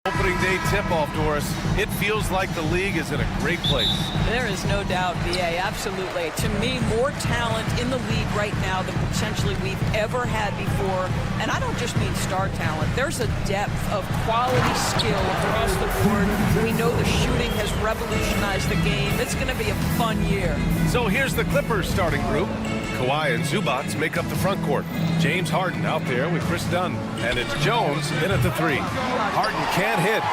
Opening day tip-off, Doris. It feels like the league is in a great place. There is no doubt, BA, absolutely. To me, more talent in the league right now than potentially we've ever had before. And I don't just mean star talent. There's a depth of quality skill across the board. We know the shooting has revolutionized the game. It's going to be a fun year. So here's the Clippers starting group. Kawhi and Zubats make up the front court. James Harden out there with Chris Dunn. And it's Jones in at the 3. Harden can't hit.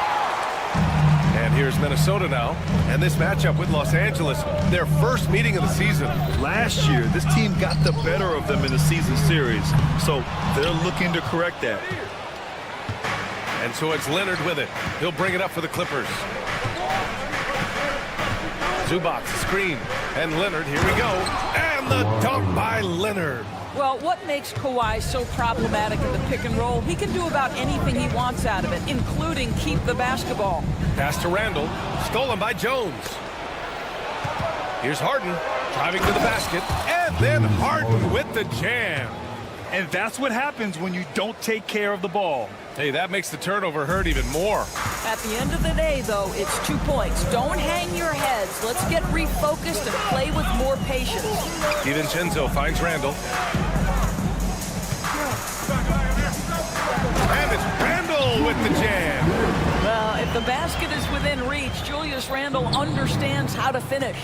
And here's Minnesota now. And this matchup with Los Angeles, their first meeting of the season. Last year, this team got the better of them in the season series. So they're looking to correct that. And so it's Leonard with it. He'll bring it up for the Clippers. Zubats, screen. And Leonard, here we go. And the dunk by Leonard. Well, what makes Kawhi so problematic in the pick and roll? He can do about anything he wants out of it, including keep the basketball. Pass to Randall, stolen by Jones. Here's Harden, driving to the basket, and then Harden with the jam. And that's what happens when you don't take care of the ball. Hey, that makes the turnover hurt even more. At the end of the day, though, it's 2 points. Don't hang your heads. Let's get refocused and play with more patience. DiVincenzo finds Randall. And it's Randall with the jam. Well, if the basket is within reach, Julius Randle understands how to finish.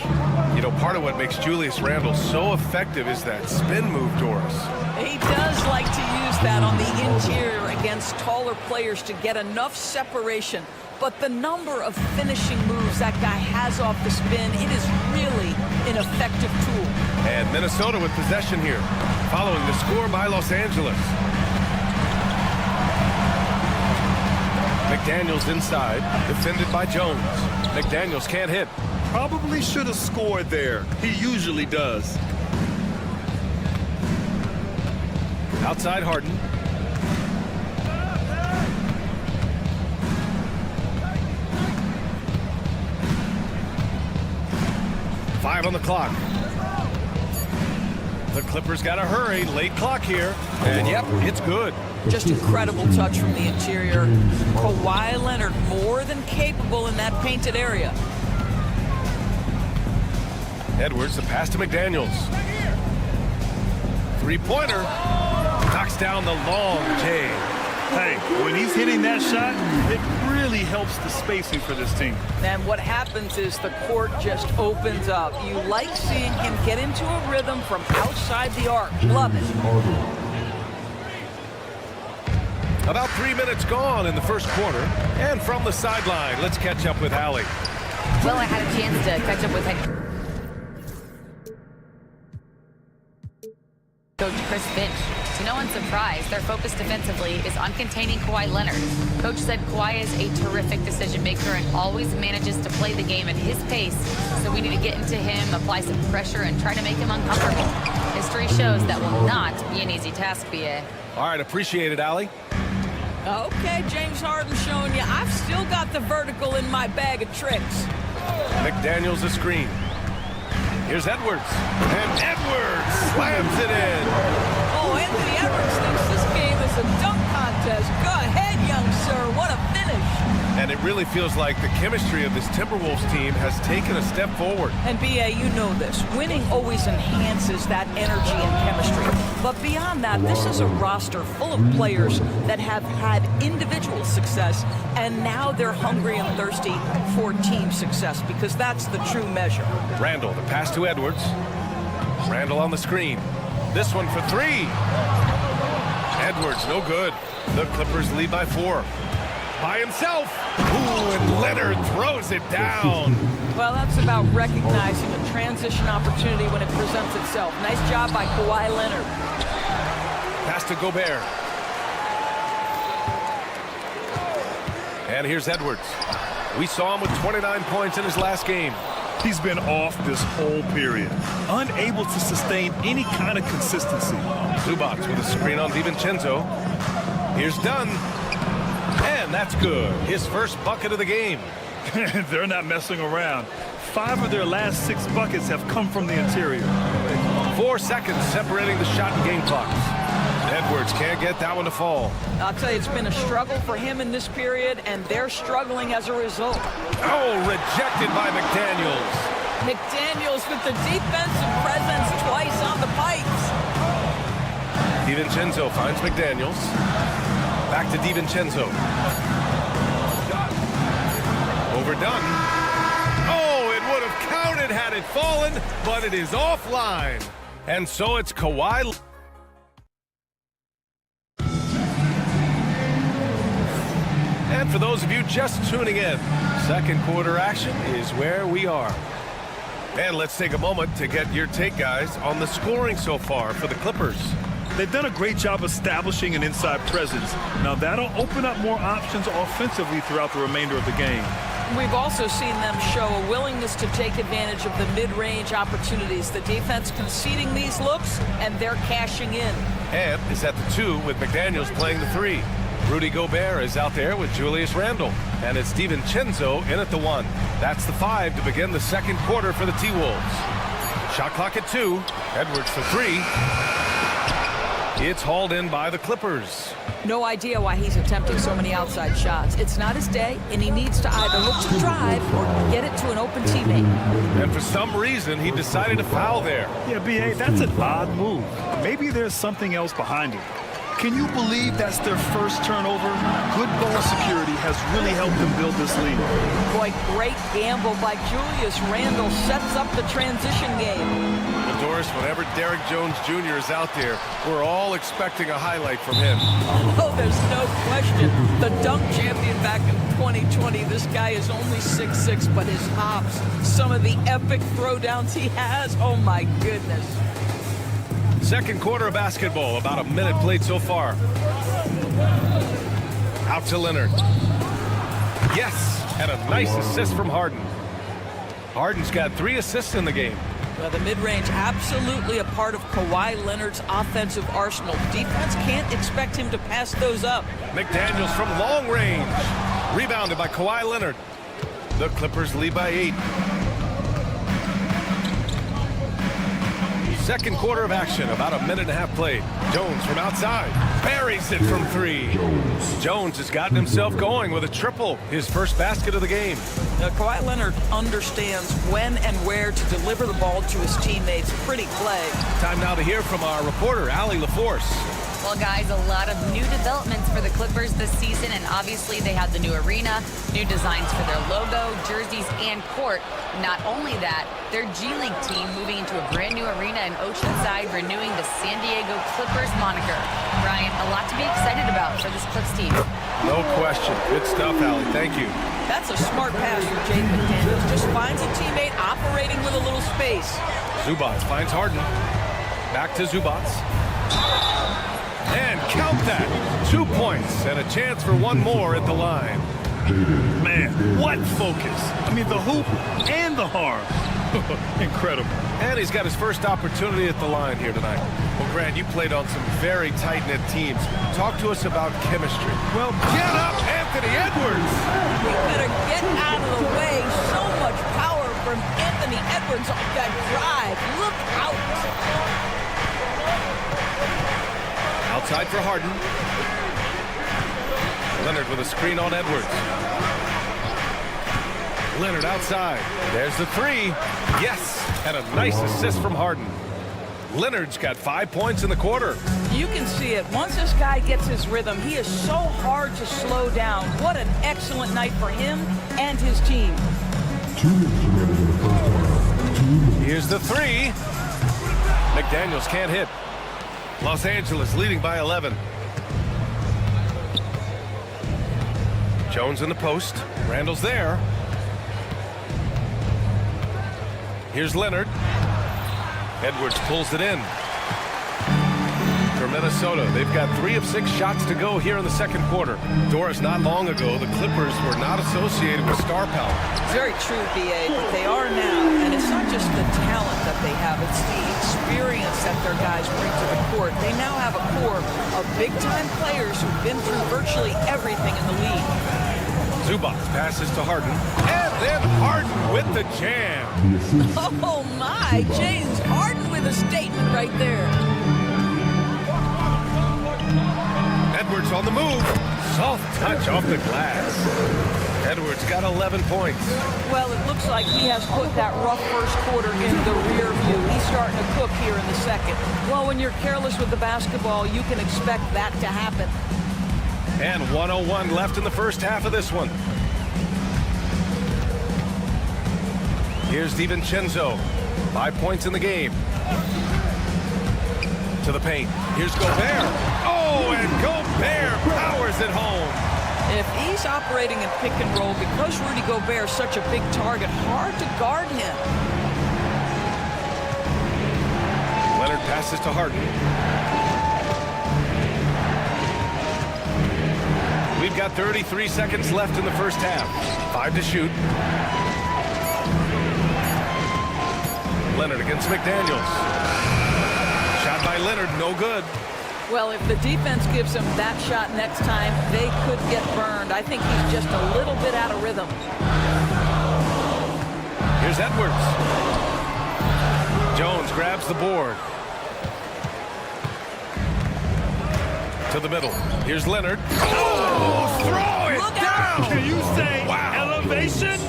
You know, part of what makes Julius Randle so effective is that spin move, Doris. He does like to use that on the interior against taller players to get enough separation. But the number of finishing moves that guy has off the spin, it is really an effective tool. And Minnesota with possession here, following the score by Los Angeles. McDaniels inside, defended by Jones. McDaniels can't hit. Probably should have scored there. He usually does. Outside Harden. Five on the clock. The Clippers got to hurry. Late clock here. And yep, it's good. Just incredible touch from the interior. Kawhi Leonard more than capable in that painted area. Edwards, the pass to McDaniels. Three-pointer. Knocks down the long J. Hey, when he's hitting that shot, it really helps the spacing for this team. And what happens is the court just opens up. You like seeing him get into a rhythm from outside the arc. Love it. About 3 minutes gone in the first quarter. And from the sideline, let's catch up with Allie. Well, I had a chance to catch up with Coach Chris Finch. To no one's surprise, their focus defensively is on containing Kawhi Leonard. Coach said Kawhi is a terrific decision maker and always manages to play the game at his pace, so we need to get into him, apply some pressure, and try to make him uncomfortable. History shows that will not be an easy task, BA. All right, appreciate it, Allie. Okay, James Harden showing you. I've still got the vertical in my bag of tricks. McDaniels a screen. Here's Edwards. And Edwards slams it in. Oh, Anthony Edwards thinks this game is a dunk contest. Go ahead, young sir. What a finish. And it really feels like the chemistry of this Timberwolves team has taken a step forward. And BA, you know this. Winning always enhances that energy and chemistry. But beyond that, this is a roster full of players that have had individual success, and now they're hungry and thirsty for team success, because that's the true measure. Randall, the pass to Edwards. Randall on the screen. This one for three. Edwards, no good. The Clippers lead by 4. By himself. Ooh, and Leonard throws it down. Well, that's about recognizing a transition opportunity when it presents itself. Nice job by Kawhi Leonard. Pass to Gobert. And here's Edwards. We saw him with 29 points in his last game. He's been off this whole period, unable to sustain any kind of consistency. Zubac with a screen on DiVincenzo. Here's Dunn. And that's good. His first bucket of the game. They're not messing around. 5 of their last 6 buckets have come from the interior. 4 seconds separating the shot and game clocks. Edwards can't get that one to fall. I'll tell you, it's been a struggle for him in this period, and they're struggling as a result. Oh, rejected by McDaniels. McDaniels with the defensive presence twice on the pipes. DiVincenzo finds McDaniels. Back to DiVincenzo. Overdone. Oh, it would have counted had it fallen, but it is offline. And so it's Kawhi. And for those of you just tuning in, second quarter action is where we are. And let's take a moment to get your take, guys, on the scoring so far for the Clippers. They've done a great job establishing an inside presence. Now that'll open up more options offensively throughout the remainder of the game. We've also seen them show a willingness to take advantage of the mid-range opportunities. The defense conceding these looks, and they're cashing in. And is at the 2 with McDaniels playing the 3. Rudy Gobert is out there with Julius Randle. And it's DiVincenzo in at the 1. That's the 5 to begin the second quarter for the T-Wolves. Shot clock at 2. Edwards for 3. It's hauled in by the Clippers. No idea why he's attempting so many outside shots. It's not his day, and he needs to either look to drive or get it to an open teammate. And for some reason, he decided to foul there. Yeah, B.A., that's an odd move. Maybe there's something else behind it. Can you believe that's their first turnover? Good ball security has really helped them build this lead. Boy, great gamble by Julius Randle. Sets up the transition game. Doris, whenever Derrick Jones Jr. is out there, we're all expecting a highlight from him. Oh, there's no question. The dunk champion back in 2020. This guy is only 6'6", but his hops, some of the epic throwdowns he has, oh my goodness. Second quarter of basketball, about a minute played so far. Out to Leonard. Yes, and a nice assist from Harden. Harden's got 3 assists in the game. Well, the mid-range absolutely a part of Kawhi Leonard's offensive arsenal. Defense can't expect him to pass those up. McDaniels from long range. Rebounded by Kawhi Leonard. The Clippers lead by 8. Second quarter of action, about a minute and a half played. Jones from outside. Buries it from 3. Jones has gotten himself going with a triple. His first basket of the game. Kawhi Leonard understands when and where to deliver the ball to his teammates. Pretty play. Time now to hear from our reporter, Allie LaForce. Well, guys, a lot of new developments for the Clippers this season, and obviously they have the new arena, new designs for their logo, jerseys, and court. Not only that, their G League team moving into a brand new arena in Oceanside, renewing the San Diego Clippers moniker. Ryan, a lot to be excited about for this Clips team. No question. Good stuff, Allie. Thank you. That's a smart pass from Jake McDaniels. Just finds a teammate operating with a little space. Zubac finds Harden. Back to Zubac. And count that. 2 points and a chance for one more at the line. Man, what focus. I mean, the hoop and the harm. Incredible. And he's got his first opportunity at the line here tonight. Well, Grant, you played on some very tight-knit teams. Talk to us about chemistry. Well, get up, Anthony Edwards. You better get out of the way. So much power from Anthony Edwards off that drive. Look out. Outside for Harden. Leonard with a screen on Edwards. Leonard outside. There's the 3. Yes, and a nice assist from Harden. Leonard's got 5 points in the quarter. You can see it. Once this guy gets his rhythm, he is so hard to slow down. What an excellent night for him and his team. Here's the 3. McDaniels can't hit. Los Angeles leading by 11. Jones in the post. Randall's there. Here's Leonard. Edwards pulls it in. For Minnesota, they've got 3 of 6 shots to go here in the second quarter. Doris, not long ago, the Clippers were not associated with star power. Very true, B.A., but they are now. And it's not just the talent that they have, it's the experience that their guys bring to the court. They now have a core of big-time players who've been through virtually everything in the league. Zubac passes to Harden, and then Harden with the jam. Oh, my. James Harden with a statement right there. Edwards on the move. Soft touch off the glass. Edwards got 11 points. Well, it looks like he has put that rough first quarter in the rear view. He's starting to cook here in the second. Well, when you're careless with the basketball, you can expect that to happen. And 1:01 left in the first half of this one. Here's DiVincenzo. 5 points in the game. To the paint. Here's Gobert. Oh, and Gobert powers it home. If he's operating in pick and roll, because Rudy Gobert is such a big target, hard to guard him. Leonard passes to Harden. We've got 33 seconds left in the first half. 5 to shoot. Leonard against McDaniels. Shot by Leonard, no good. Well, if the defense gives him that shot next time, they could get burned. I think he's just a little bit out of rhythm. Here's Edwards. Jones grabs the board. To the middle. Here's Leonard. Oh, throw it Look down! out. Can you say Wow. elevation?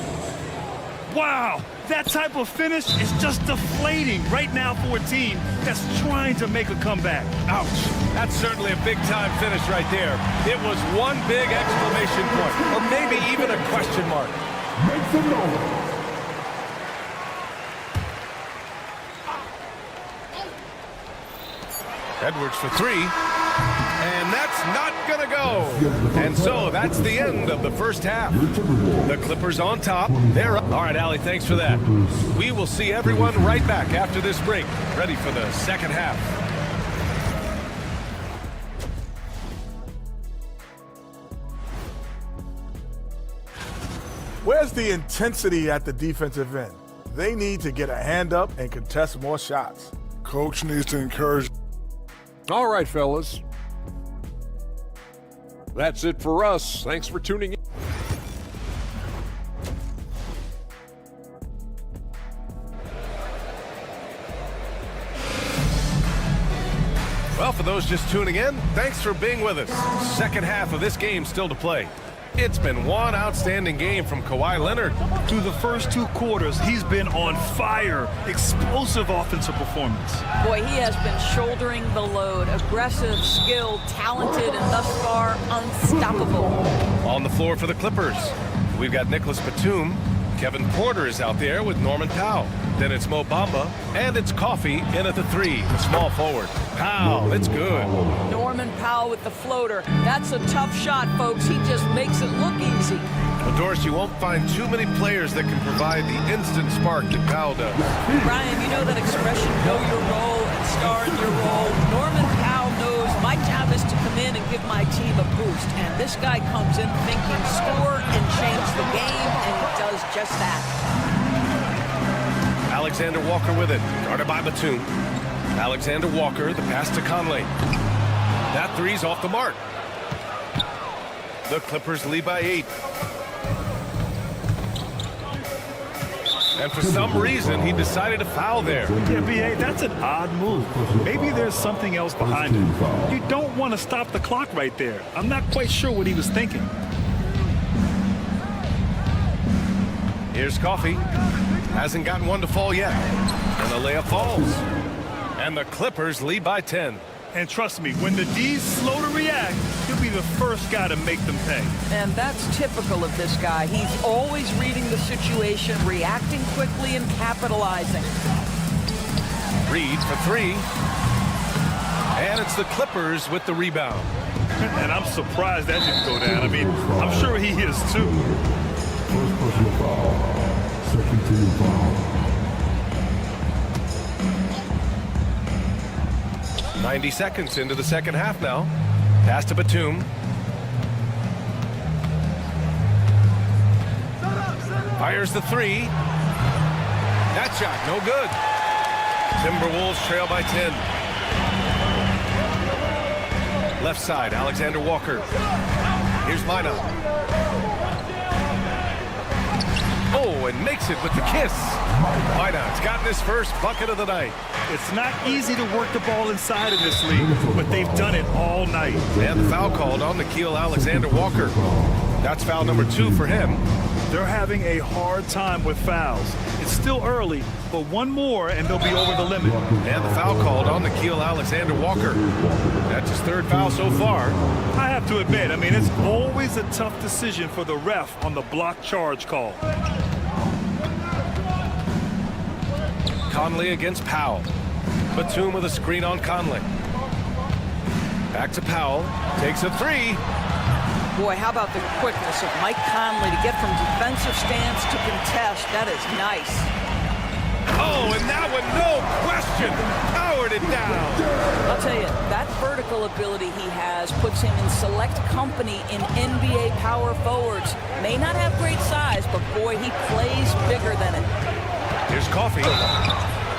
Wow, that type of finish is just deflating right now for a team that's trying to make a comeback. Ouch. That's certainly a big-time finish right there. It was one big exclamation point, or maybe even a question mark. Edwards for 3. And that's not gonna go. And so that's the end of the first half. The Clippers on top. They're up. All right, Allie, thanks for that. We will see everyone right back after this break, ready for the second half. Where's the intensity at the defensive end? They need to get a hand up and contest more shots. Coach needs to encourage. All right, fellas. That's it for us. Thanks for tuning in. Well, for those just tuning in, thanks for being with us. Second half of this game still to play. It's been one outstanding game from Kawhi Leonard. Through the first 2 quarters, he's been on fire. Explosive offensive performance. Boy, he has been shouldering the load. Aggressive, skilled, talented, and thus far, unstoppable. On the floor for the Clippers, we've got Nicholas Batum. Kevin Porter is out there with Norman Powell. Then it's Mo Bamba, and it's Coffee in at the 3, the small forward. Powell, it's good. Norman Powell with the floater. That's a tough shot, folks. He just makes it look easy. Well, Doris, you won't find too many players that can provide the instant spark that Powell does. Brian, you know that expression, know your role and star in your role. Norman Powell knows my job is to come in and give my team a boost. And this guy comes in thinking score and change the game, and he does just that. Alexander Walker with it, guarded by Batum. Alexander Walker, the pass to Conley. That 3's off the mark. The Clippers lead by 8. And for some reason, he decided to foul there. Yeah, B.A., that's an odd move. Maybe there's something else behind it. You don't want to stop the clock right there. I'm not quite sure what he was thinking. Here's Coffee. Hasn't gotten one to fall yet. And the layup falls. And the Clippers lead by 10. And trust me, when the D's slow to react, he'll be the first guy to make them pay. And that's typical of this guy. He's always reading the situation, reacting quickly, and capitalizing. Reed for 3. And it's the Clippers with the rebound. And I'm surprised that didn't go down. I mean, I'm sure he is too. First personal foul. Second team foul. 90 seconds into the second half now. Pass to Batum. Fires the three. That shot, no good. Timberwolves trail by 10. Left side, Alexander Walker. Here's Mina. Oh, and makes it with the kiss. Mine's gotten his first bucket of the night. It's not easy to work the ball inside in this league, but they've done it all night. And the foul called on Nikhil Alexander Walker. That's foul number 2 for him. They're having a hard time with fouls. It's still early, but one more and they'll be over the limit. And the foul called on Nikhil Alexander Walker. That's his 3rd foul so far. I have to admit, it's always a tough decision for the ref on the block charge call. Conley against Powell. Batum with a screen on Conley. Back to Powell. Takes a 3. Boy, how about the quickness of Mike Conley to get from defensive stance to contest. That is nice. Oh, and that one, no question, powered it down. I'll tell you, that vertical ability he has puts him in select company in NBA power forwards. May not have great size, but boy, he plays bigger than it. Here's Coffey.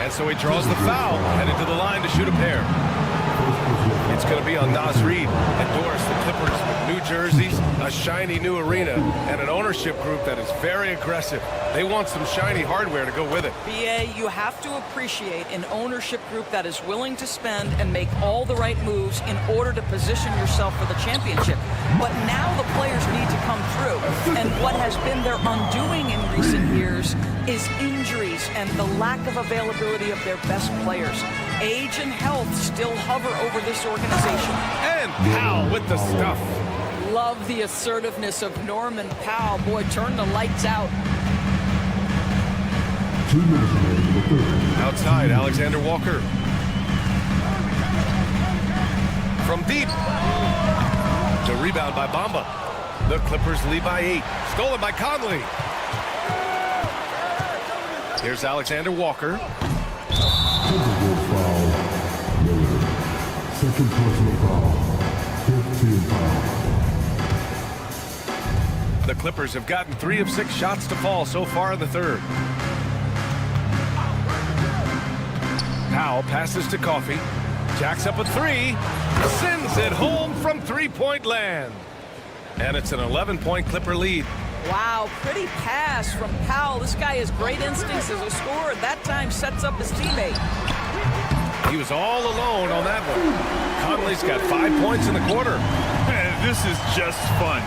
And so he draws the foul, headed to the line to shoot a pair. It's going to be on Naz Reid and Doris, the Clippers, with new jerseys, a shiny new arena, and an ownership group that is very aggressive. They want some shiny hardware to go with it. BA, you have to appreciate an ownership group that is willing to spend and make all the right moves in order to position yourself for the championship. But now the players need to come through. And what has been their undoing in recent years is injuries and the lack of availability of their best players. Age and health still hover over this organization. And Powell with the stuff. Love the assertiveness of Norman Powell. Boy, turn the lights out. Outside, Alexander Walker. From deep. The rebound by Bamba. The Clippers lead by 8. Stolen by Conley. Here's Alexander Walker. Second personal foul. 15 foul. The Clippers have gotten 3 of 6 shots to fall so far in the 3rd. Powell passes to Coffey. Jacks up a 3. Sends it home from 3-point land. And it's an 11-point Clipper lead. Wow, pretty pass from Powell. This guy has great instincts as a scorer. That time sets up his teammate. He was all alone on that one. Conley's got 5 points in the quarter. This is just fun.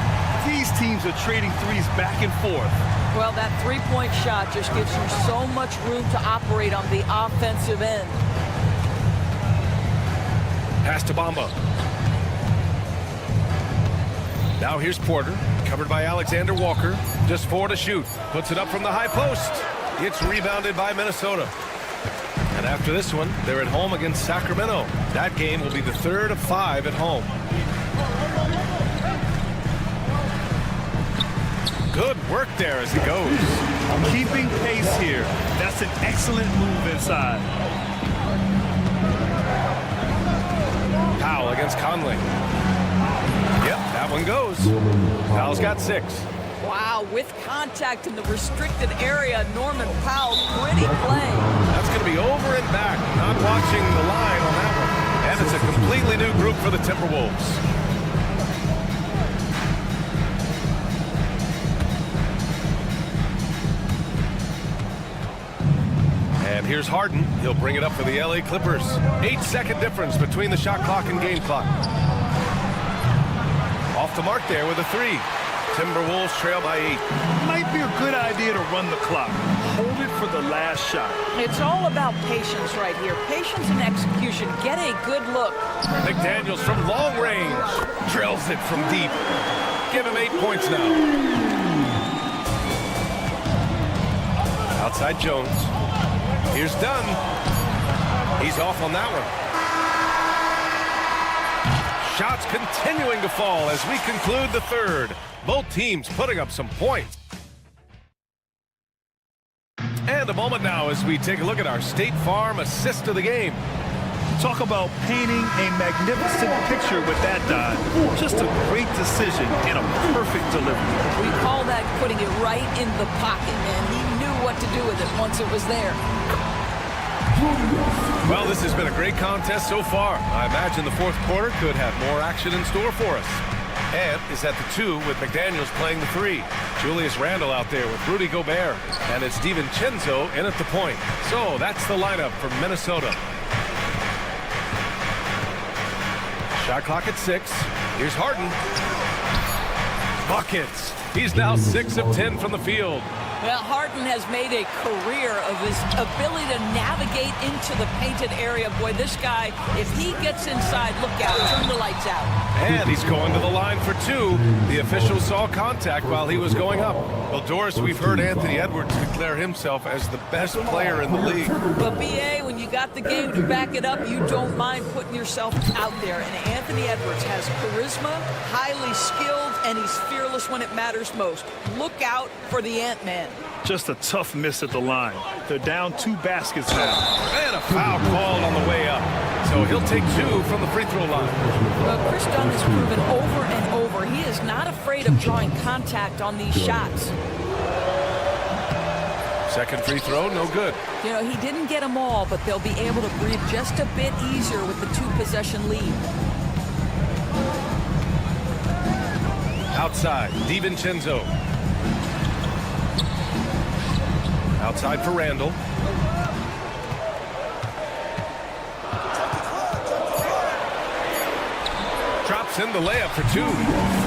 These teams are trading threes back and forth. Well, that 3-point shot just gives you so much room to operate on the offensive end. Pass to Bamba. Now here's Porter, covered by Alexander Walker. Just 4 to shoot. Puts it up from the high post. It's rebounded by Minnesota. And after this one, they're at home against Sacramento. That game will be the 3rd of 5 at home. Good work there as he goes. Keeping pace here. That's an excellent move inside. Powell against Conley. Yep, that one goes. Powell's got 6. Wow, with contact in the restricted area, Norman Powell, pretty play. That's going to be over and back. Not watching the line on that one. And it's a completely new group for the Timberwolves. And here's Harden. He'll bring it up for the LA Clippers. 8-second difference between the shot clock and game clock. Off the mark there with a 3. Timberwolves trail by 8. Might be a good idea to run the clock. Hold it for the last shot. It's all about patience right here. Patience and execution. Get a good look. McDaniels from long range. Drills it from deep. Give him 8 points now. Outside Jones. Here's Dunn. He's off on that one. Shots continuing to fall as we conclude the 3rd. Both teams putting up some points. And a moment now as we take a look at our State Farm assist of the game. Talk about painting a magnificent picture with that dive. Just a great decision and a perfect delivery. We call that putting it right in the pocket, man. He knew what to do with it once it was there. Well, this has been a great contest so far. I imagine the fourth quarter could have more action in store for us. Ant is at the 2 with McDaniels playing the 3. Julius Randle out there with Rudy Gobert. And it's DiVincenzo in at the point. So that's the lineup for Minnesota. Shot clock at 6. Here's Harden. Buckets. He's now 6 of 10 from the field. Well, Harden has made a career of his ability to navigate into the painted area. Boy, this guy, if he gets inside, look out, turn the lights out. And he's going to the line for 2. The official saw contact while he was going up. Well, Doris, we've heard Anthony Edwards declare himself as the best player in the league. But, B.A., when you got the game to back it up, you don't mind putting yourself out there. And Anthony Edwards has charisma, highly skilled, and he's fearless when it matters most. Look out for the Ant-Man. Just a tough miss at the line. They're down 2 baskets now. And a foul called on the way up. So he'll take 2 from the free throw line. Well, Chris Dunn has proven over and over he is not afraid of drawing contact on these shots. Second free throw, no good. You know, he didn't get them all, but they'll be able to breathe just a bit easier with the 2-possession lead. Outside, DiVincenzo. Outside for Randle. Drops in the layup for 2.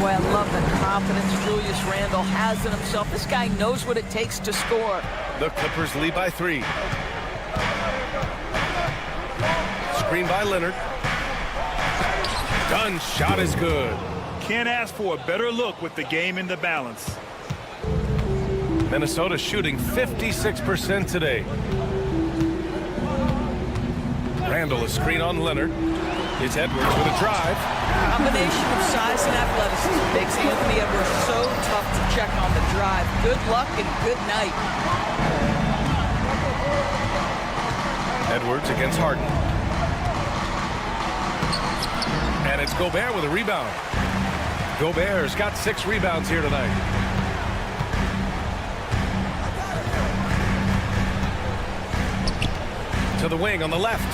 Boy, I love the confidence Julius Randle has in himself. This guy knows what it takes to score. The Clippers lead by 3. Screen by Leonard. Dunn's shot is good. Can't ask for a better look with the game in the balance. Minnesota shooting 56% today. Randle, a screen on Leonard. It's Edwards with a drive. Combination of size and athleticism makes Anthony Edwards so tough to check on the drive. Good luck and good night. Edwards against Harden. And it's Gobert with a rebound. Gobert's got 6 rebounds here tonight. To the wing on the left.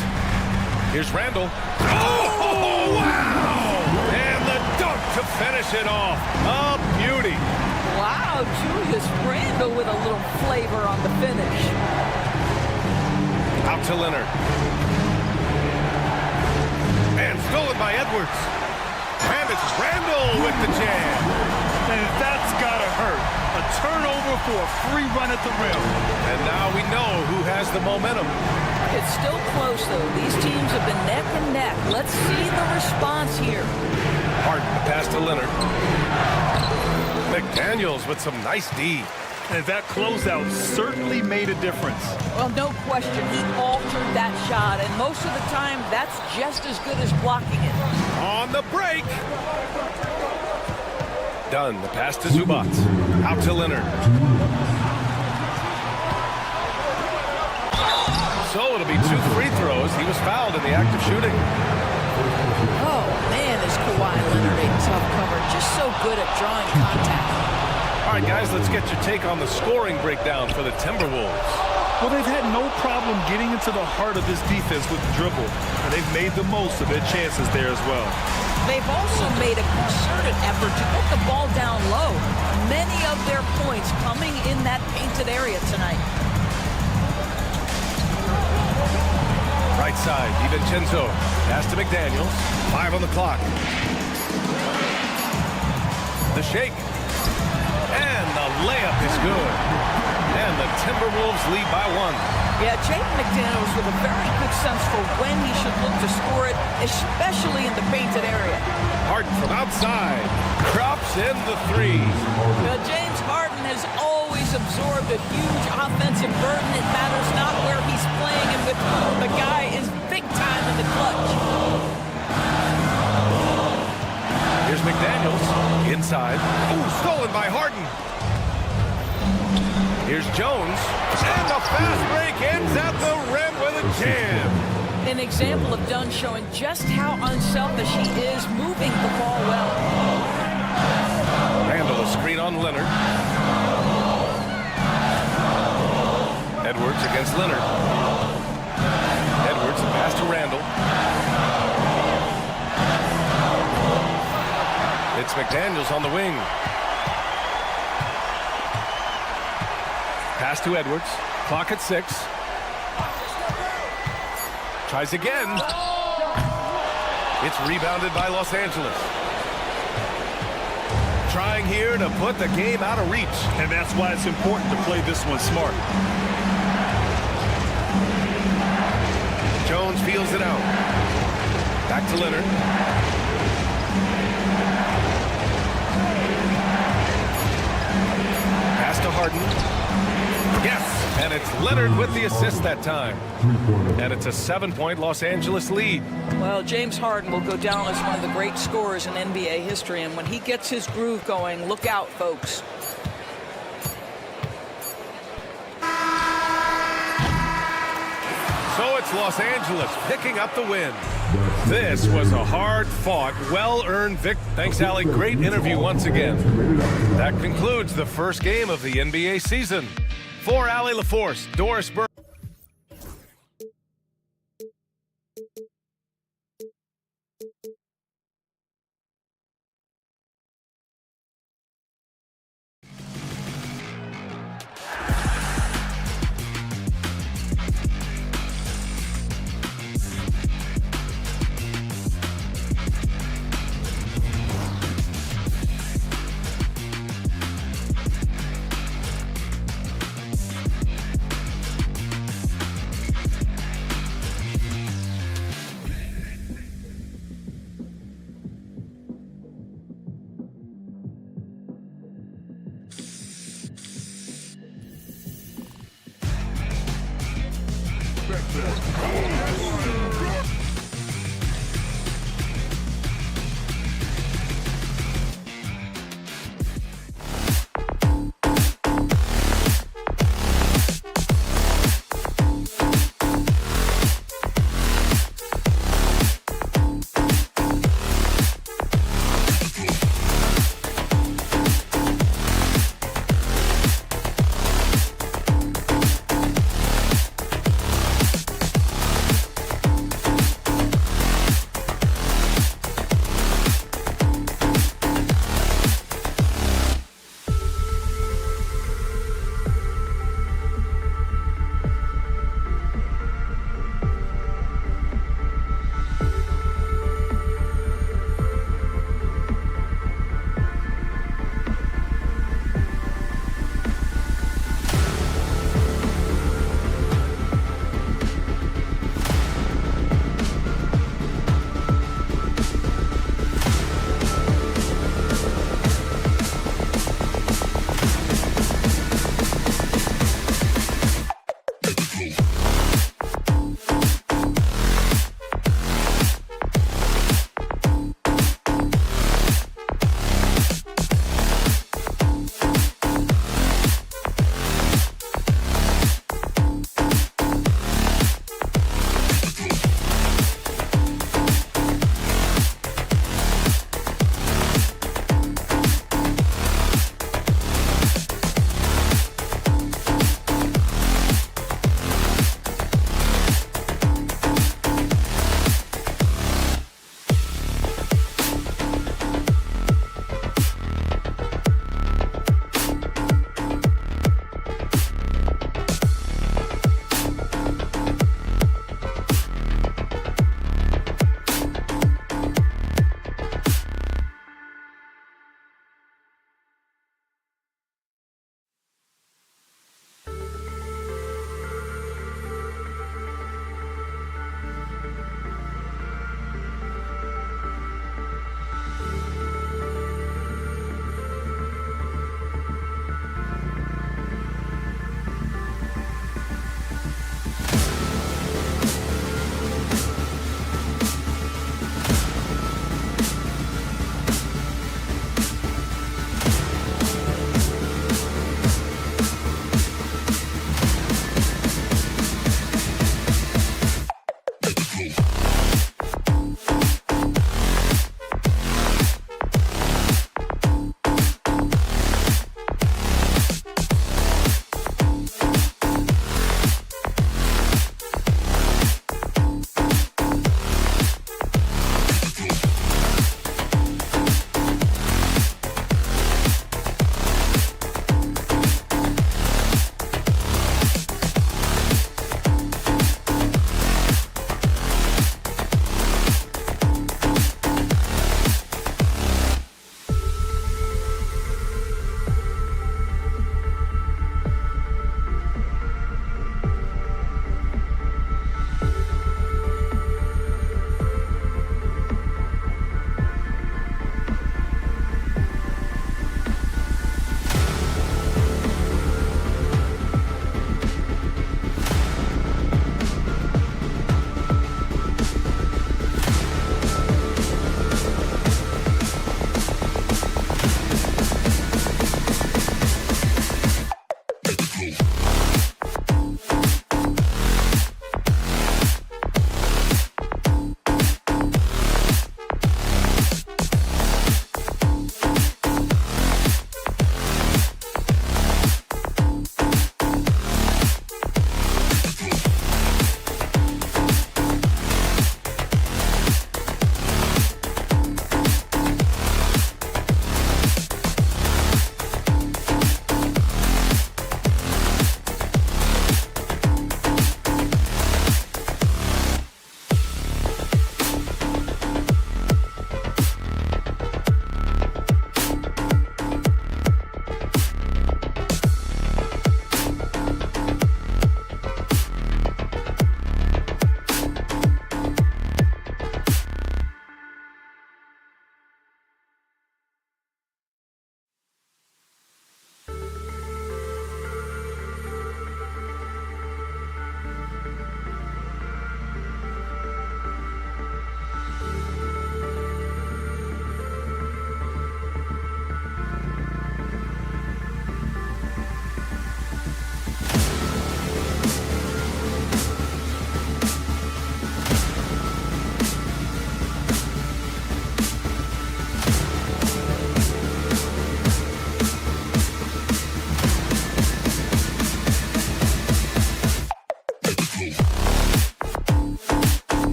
Here's Randle. Oh, wow! And the dunk to finish it off. A beauty. Wow, Julius Randle with a little flavor on the finish. Out to Leonard. And stolen by Edwards. And it's Randle with the jam. And that's gotta hurt. A turnover for a free run at the rim. And now we know who has the momentum. It's still close, though. These teams have been neck and neck. Let's see the response here. Harden, the pass to Leonard. McDaniels with some nice D. And that closeout certainly made a difference. Well, no question, he altered that shot, and most of the time, that's just as good as blocking it. On the break. Dunn, the pass to Zubac. Out to Leonard. So it'll be 2 free throws. He was fouled in the act of shooting. Oh, man, is Kawhi Leonard a tough cover. Just so good at drawing contact. All right, guys, let's get your take on the scoring breakdown for the Timberwolves. Well, they've had no problem getting into the heart of this defense with the dribble, and they've made the most of their chances there as well. They've also made a concerted effort to put the ball down low. Many of their points coming in that painted area tonight. Right side, DiVincenzo. Pass to McDaniels. 5 on the clock. The shake. And the layup is good. And the Timberwolves lead by 1. Yeah, Jaden McDaniels with a very good sense for when he should look to score it, especially in the painted area. Harden from outside. Drops in the 3. Well, James Harden has always absorbed a huge offensive burden. It matters not where he's playing and with whom. The guy is big time in the clutch. Here's McDaniels. Inside. Ooh, stolen by Harden. Here's Jones. And the fast break ends at the rim with a jam. And An example of Dunn showing just how unselfish he is, moving the ball well. Randall a screen on Leonard. Edwards against Leonard. Edwards, a pass to Randall. It's McDaniels on the wing. Pass to Edwards. Clock at 6. Tries again. It's rebounded by Los Angeles. Trying here to put the game out of reach. And that's why it's important to play this one smart. Jones feels it out. Back to Leonard. Pass to Harden. Yes, and it's Leonard with the assist that time. And it's a 7-point Los Angeles lead. Well, James Harden will go down as one of the great scorers in NBA history, and when he gets his groove going, look out, folks. So it's Los Angeles picking up the win. This was a hard-fought, well-earned victory. Thanks, Allie. Great interview once again. That concludes the first game of the NBA season. For Allie LaForce, Doris Burke.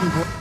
important play.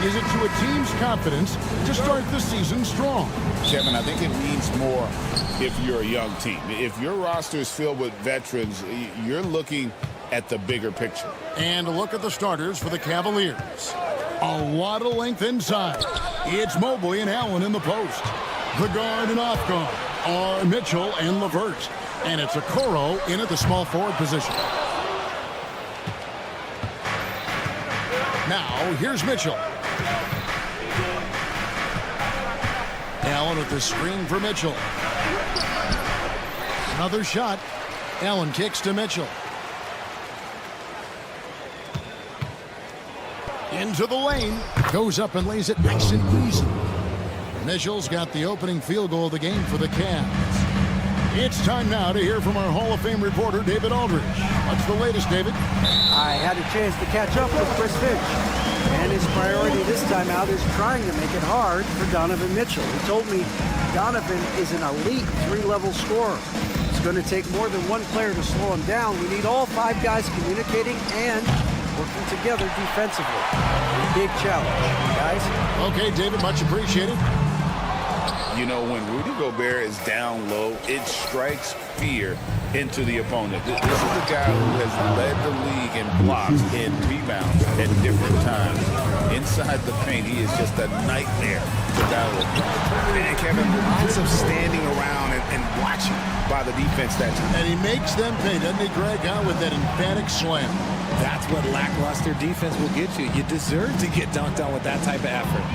Is it to a team's confidence to start the season strong? Kevin, I think it means more if you're a young team. If your roster is filled with veterans, you're looking at the bigger picture. And a look at the starters for the Cavaliers. A lot of length inside. It's Mobley and Allen in the post. The guard and off guard are Mitchell and LeVert. And it's Okoro in at the small forward position. Now, here's Mitchell. Allen with the screen for Mitchell. Another shot. Allen kicks to Mitchell. Into the lane. Goes up and lays it nice and easy. Mitchell's got the opening field goal of the game for the Cavs. It's time now to hear from our Hall of Fame reporter, David Aldridge. What's the latest, David? I had a chance to catch up with Chris Finch, and his priority this time out is trying to make it hard for Donovan Mitchell. He told me Donovan is an elite three-level scorer. It's going to take more than one player to slow him down. We need all five guys communicating and working together defensively. A big challenge, guys. Okay, David, much appreciated. You know, when Rudy Gobert is down low, it strikes fear into the opponent. This is the guy who has led the league in blocks and rebounds at different times. Inside the paint, he is just a nightmare to battle with. And Kevin, lots of standing around and watching by the defense that time. And he makes them pay, doesn't he, Greg, out with that emphatic slam. That's what lackluster defense will get you. You deserve to get dunked on with that type of effort.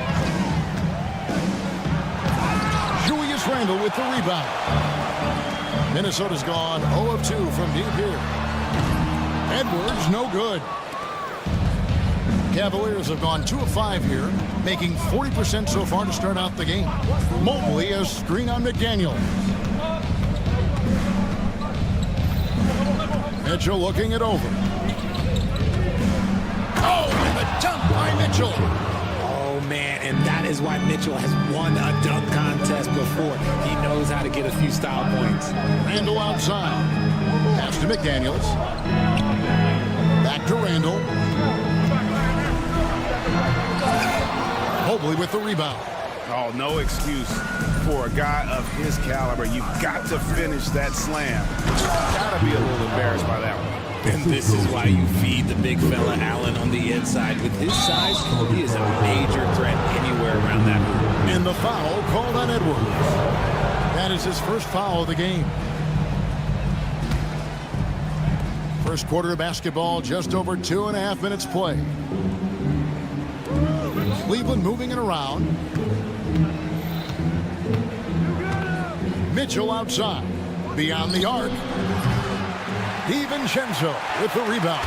Randall with the rebound. Minnesota's gone 0 of 2 from deep here. Edwards, no good. Cavaliers have gone 2 of 5 here, making 40% so far to start out the game. Mobley a screen on McDaniel. Mitchell looking it over. Oh, and the dunk by Mitchell. Man, and that is why Mitchell has won a dunk contest before. He knows how to get a few style points. Randall outside. Pass to McDaniels. Back to Randall. Mobley with the rebound. Oh, no excuse for a guy of his caliber. You've got to finish that slam. Got to be a little embarrassed by that one. And this is why you feed the big fella Allen on the inside. With his size, he is a major threat anywhere around that hoop. And the foul called on Edwards. That is his first foul of the game. First quarter of basketball, just over 2.5 minutes play. Cleveland moving it around. Mitchell outside. Beyond the arc. DiVincenzo with the rebound.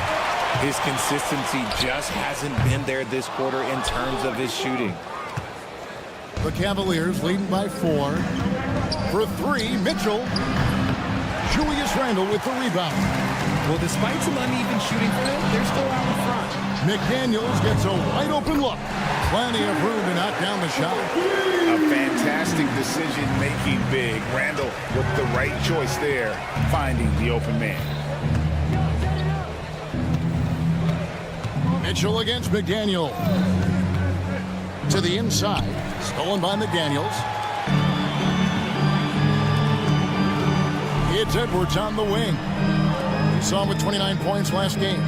His consistency just hasn't been there this quarter in terms of his shooting. The Cavaliers leading by 4. For 3, Mitchell. Julius Randle with the rebound. Well, despite some uneven shooting for them, they're still out in front. McDaniels gets a wide open look. Plenty of room to knock down the shot. A fantastic decision-making big. Randall with the right choice there, finding the open man. Mitchell against McDaniel. To the inside. Stolen by McDaniels. It's Edwards on the wing. We saw him with 29 points last game.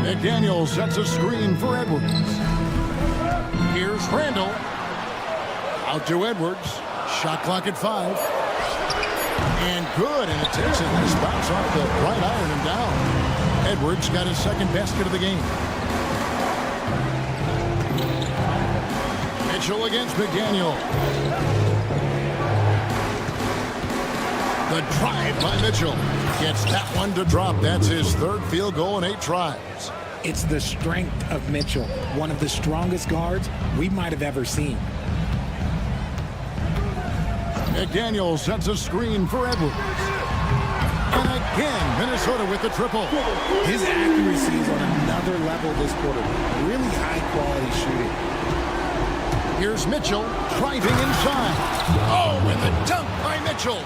McDaniels sets a screen for Edwards. Here's Randall. Out to Edwards. Shot clock at 5. And good, and it takes a nice bounce off the right iron and down. Edwards got his second basket of the game. Mitchell against McDaniel. The drive by Mitchell. Gets that one to drop. That's his third field goal in 8 tries. It's the strength of Mitchell, one of the strongest guards we might have ever seen. McDaniel sets a screen for Edwards. And again, Minnesota with the triple. His accuracy is on another level this quarter. Really high-quality shooting. Here's Mitchell driving inside. Oh, and the dunk by Mitchell.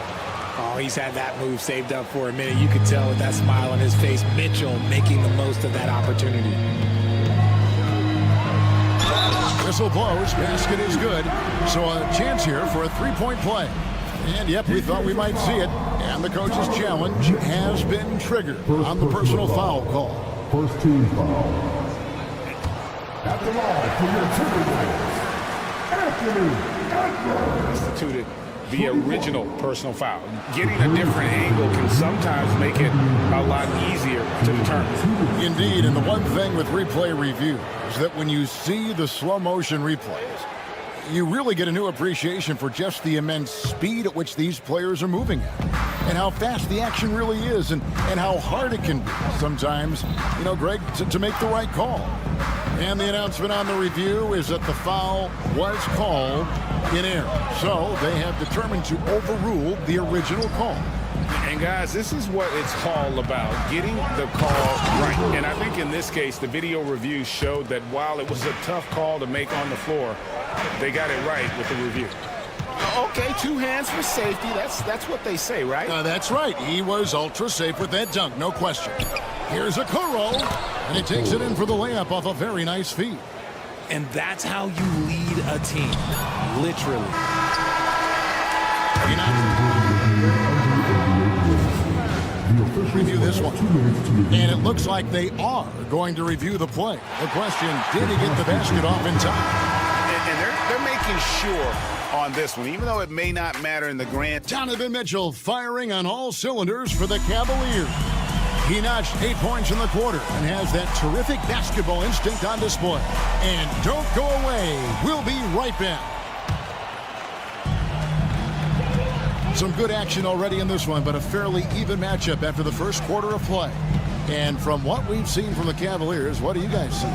Oh, he's had that move saved up for a minute. You could tell with that smile on his face, Mitchell making the most of that opportunity. Whistle blows, basket is good. So a chance here for a three-point play. And yep, we thought we might see it. And the coach's challenge has been triggered on the personal foul call. First team foul. At the line for your Timberwolves, Anthony Edwards. Instituted the original personal foul. Getting a different angle can sometimes make it a lot easier to determine. Indeed, and the one thing with replay review is that when you see the slow motion replays, you really get a new appreciation for just the immense speed at which these players are moving at, and how fast the action really is, and how hard it can be sometimes, Greg, to make the right call. And the announcement on the review is that the foul was called in error. So they have determined to overrule the original call. And guys, this is what it's all about, getting the call right. And I think in this case, the video review showed that while it was a tough call to make on the floor, they got it right with the review. Okay, 2 hands for safety. That's what they say, right? That's right. He was ultra safe with that dunk, no question. Here's a Kuro, and he takes it in for the layup off a very nice feed. And that's how you lead a team, literally. Review this one. And it looks like they are going to review the play. The question, did he get the basket off in time? And they're making sure on this one, even though it may not matter in the grand. Donovan Mitchell firing on all cylinders for the Cavaliers. He notched 8 points in the quarter and has that terrific basketball instinct on display. And don't go away. We'll be right back. Some good action already in this one, but a fairly even matchup after the first quarter of play. And from what we've seen from the Cavaliers, what do you guys see?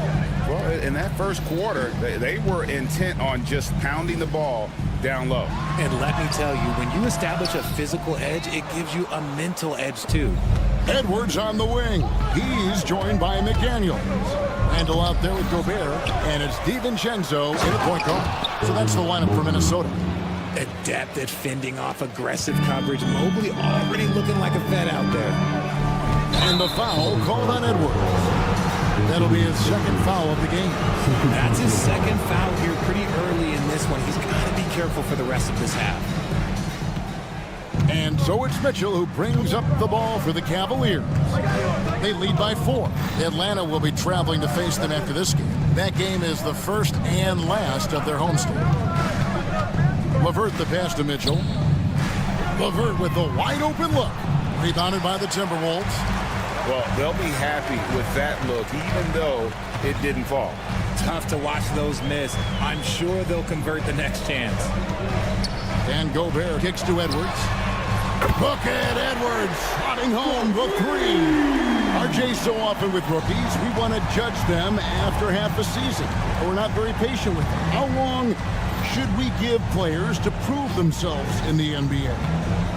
Well, in that first quarter, they were intent on just pounding the ball down low. And let me tell you, when you establish a physical edge, it gives you a mental edge too. Edwards on the wing. He's joined by McDaniel. Randall out there with Gobert, and it's DiVincenzo in the point guard. So that's the lineup for Minnesota. Adept at fending off aggressive coverage. Mobley already looking like a vet out there. And the foul called on Edwards. That'll be his second foul of the game. That's his second foul here pretty early in this one. He's got to be careful for the rest of this half. And so it's Mitchell who brings up the ball for the Cavaliers. They lead by 4. Atlanta will be traveling to face them after this game. That game is the first and last of their homestand. LeVert the pass to Mitchell. LeVert with the wide open look. Rebounded by the Timberwolves. Well, they'll be happy with that look, even though it didn't fall. Tough to watch those miss. I'm sure they'll convert the next chance. And Gobert kicks to Edwards. Bucket Edwards slotting home the 3. RJ, so often with rookies, we want to judge them after half a season. We're not very patient with them. How long should we give players to prove themselves in the NBA?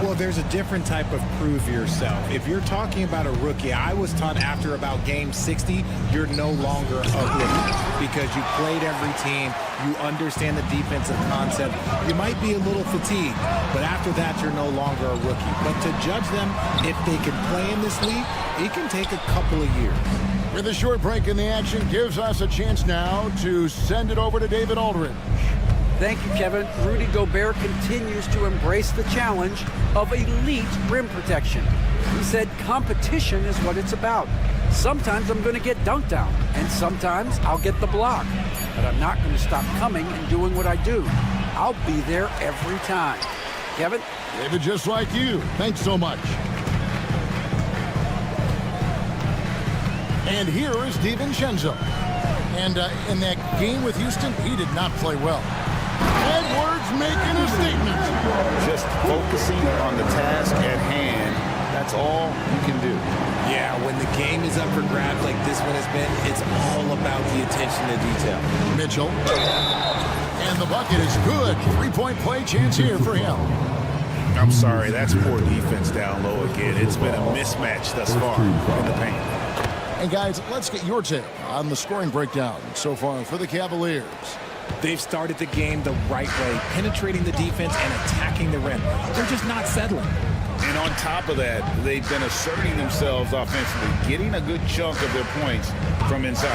Well, there's a different type of prove yourself. If you're talking about a rookie, I was taught after about game 60, you're no longer a rookie because you played every team, you understand the defensive concept. You might be a little fatigued, but after that, you're no longer a rookie. But to judge them, if they can play in this league, it can take a couple of years. With a short break in the action, gives us a chance now to send it over to David Aldridge. Thank you, Kevin. Rudy Gobert continues to embrace the challenge of elite rim protection. He said competition is what it's about. Sometimes I'm going to get dunked down, and sometimes I'll get the block. But I'm not going to stop coming and doing what I do. I'll be there every time. Kevin? David, just like you. Thanks so much. And here is DiVincenzo. And in that game with Houston, he did not play well. Edwards making a statement. Just focusing on the task at hand. That's all you can do. Yeah, when the game is up for grabs like this one has been, it's all about the attention to detail. Mitchell. And the bucket is good. Three-point play chance here for him. I'm sorry, that's poor defense down low again. It's been a mismatch thus far in the paint. And guys, let's get your take on the scoring breakdown so far for the Cavaliers. They've started the game the right way, penetrating the defense and attacking the rim. They're just not settling. And on top of that, they've been asserting themselves offensively, getting a good chunk of their points from inside.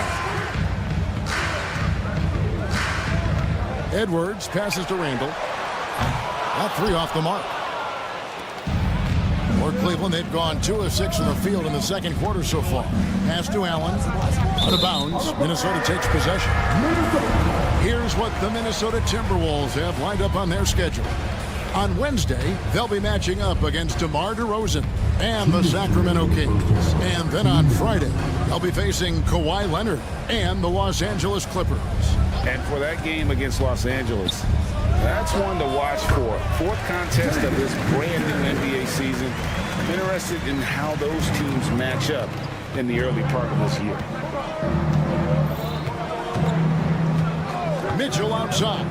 Edwards passes to Randall. That three off the mark. For Cleveland, they've gone 2 of 6 from the field in the second quarter so far. Pass to Allen. Out of bounds. Minnesota takes possession. Here's what the Minnesota Timberwolves have lined up on their schedule. On Wednesday, they'll be matching up against DeMar DeRozan and the Sacramento Kings. And then on Friday, they'll be facing Kawhi Leonard and the Los Angeles Clippers. And for that game against Los Angeles, that's one to watch for. Fourth contest of this brand new NBA season. I'm interested in how those teams match up in the early part of this year. Mitchell outside.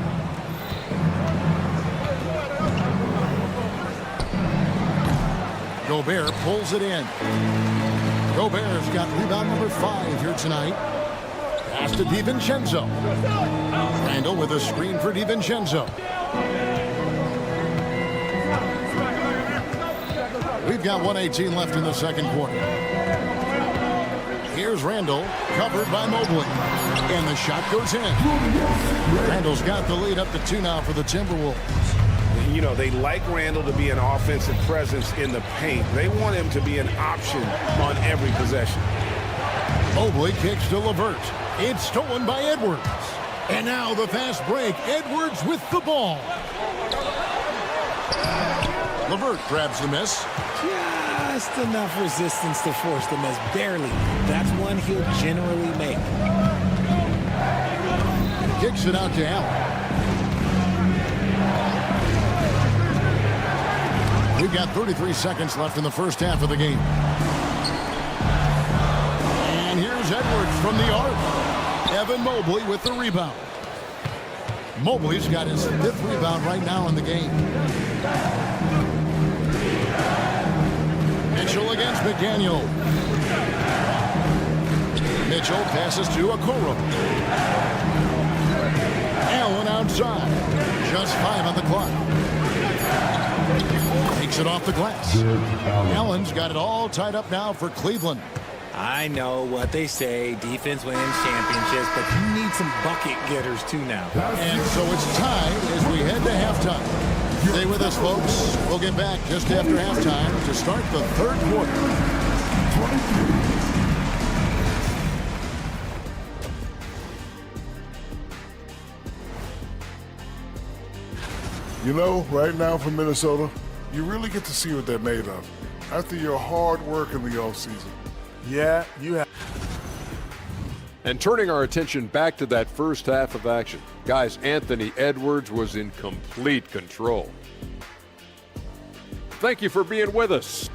Gobert pulls it in. Gobert's got rebound number 5 here tonight. Pass to DiVincenzo. Randall with a screen for DiVincenzo. We've got 1:18 left in the second quarter. Here's Randall, covered by Mobley. And the shot goes in. Randall's got the lead up to 2 now for the Timberwolves. You know, they like Randall to be an offensive presence in the paint. They want him to be an option on every possession. Mobley kicks to LeVert. It's stolen by Edwards. And now the fast break. Edwards with the ball. LeVert grabs the miss. Just enough resistance to force the miss. Barely. That's one he'll generally make. Kicks it out to Allen. We've got 33 seconds left in the first half of the game. And here's Edwards from the arc. Evan Mobley with the rebound. Mobley's got his 5th rebound right now in the game. Mitchell against McDaniel. Mitchell passes to Okoro. Allen outside. Just 5 on the clock. Takes it off the glass. Allen's got it all tied up now for Cleveland. I know what they say, defense wins championships, but you need some bucket getters too now. And so it's tied as we head to halftime. Stay with us, folks. We'll get back just after halftime to start the third quarter. You know, right now for Minnesota, you really get to see what they're made of after your hard work in the offseason. Yeah, you have. And turning our attention back to that first half of action, guys, Anthony Edwards was in complete control. Thank you for being with us.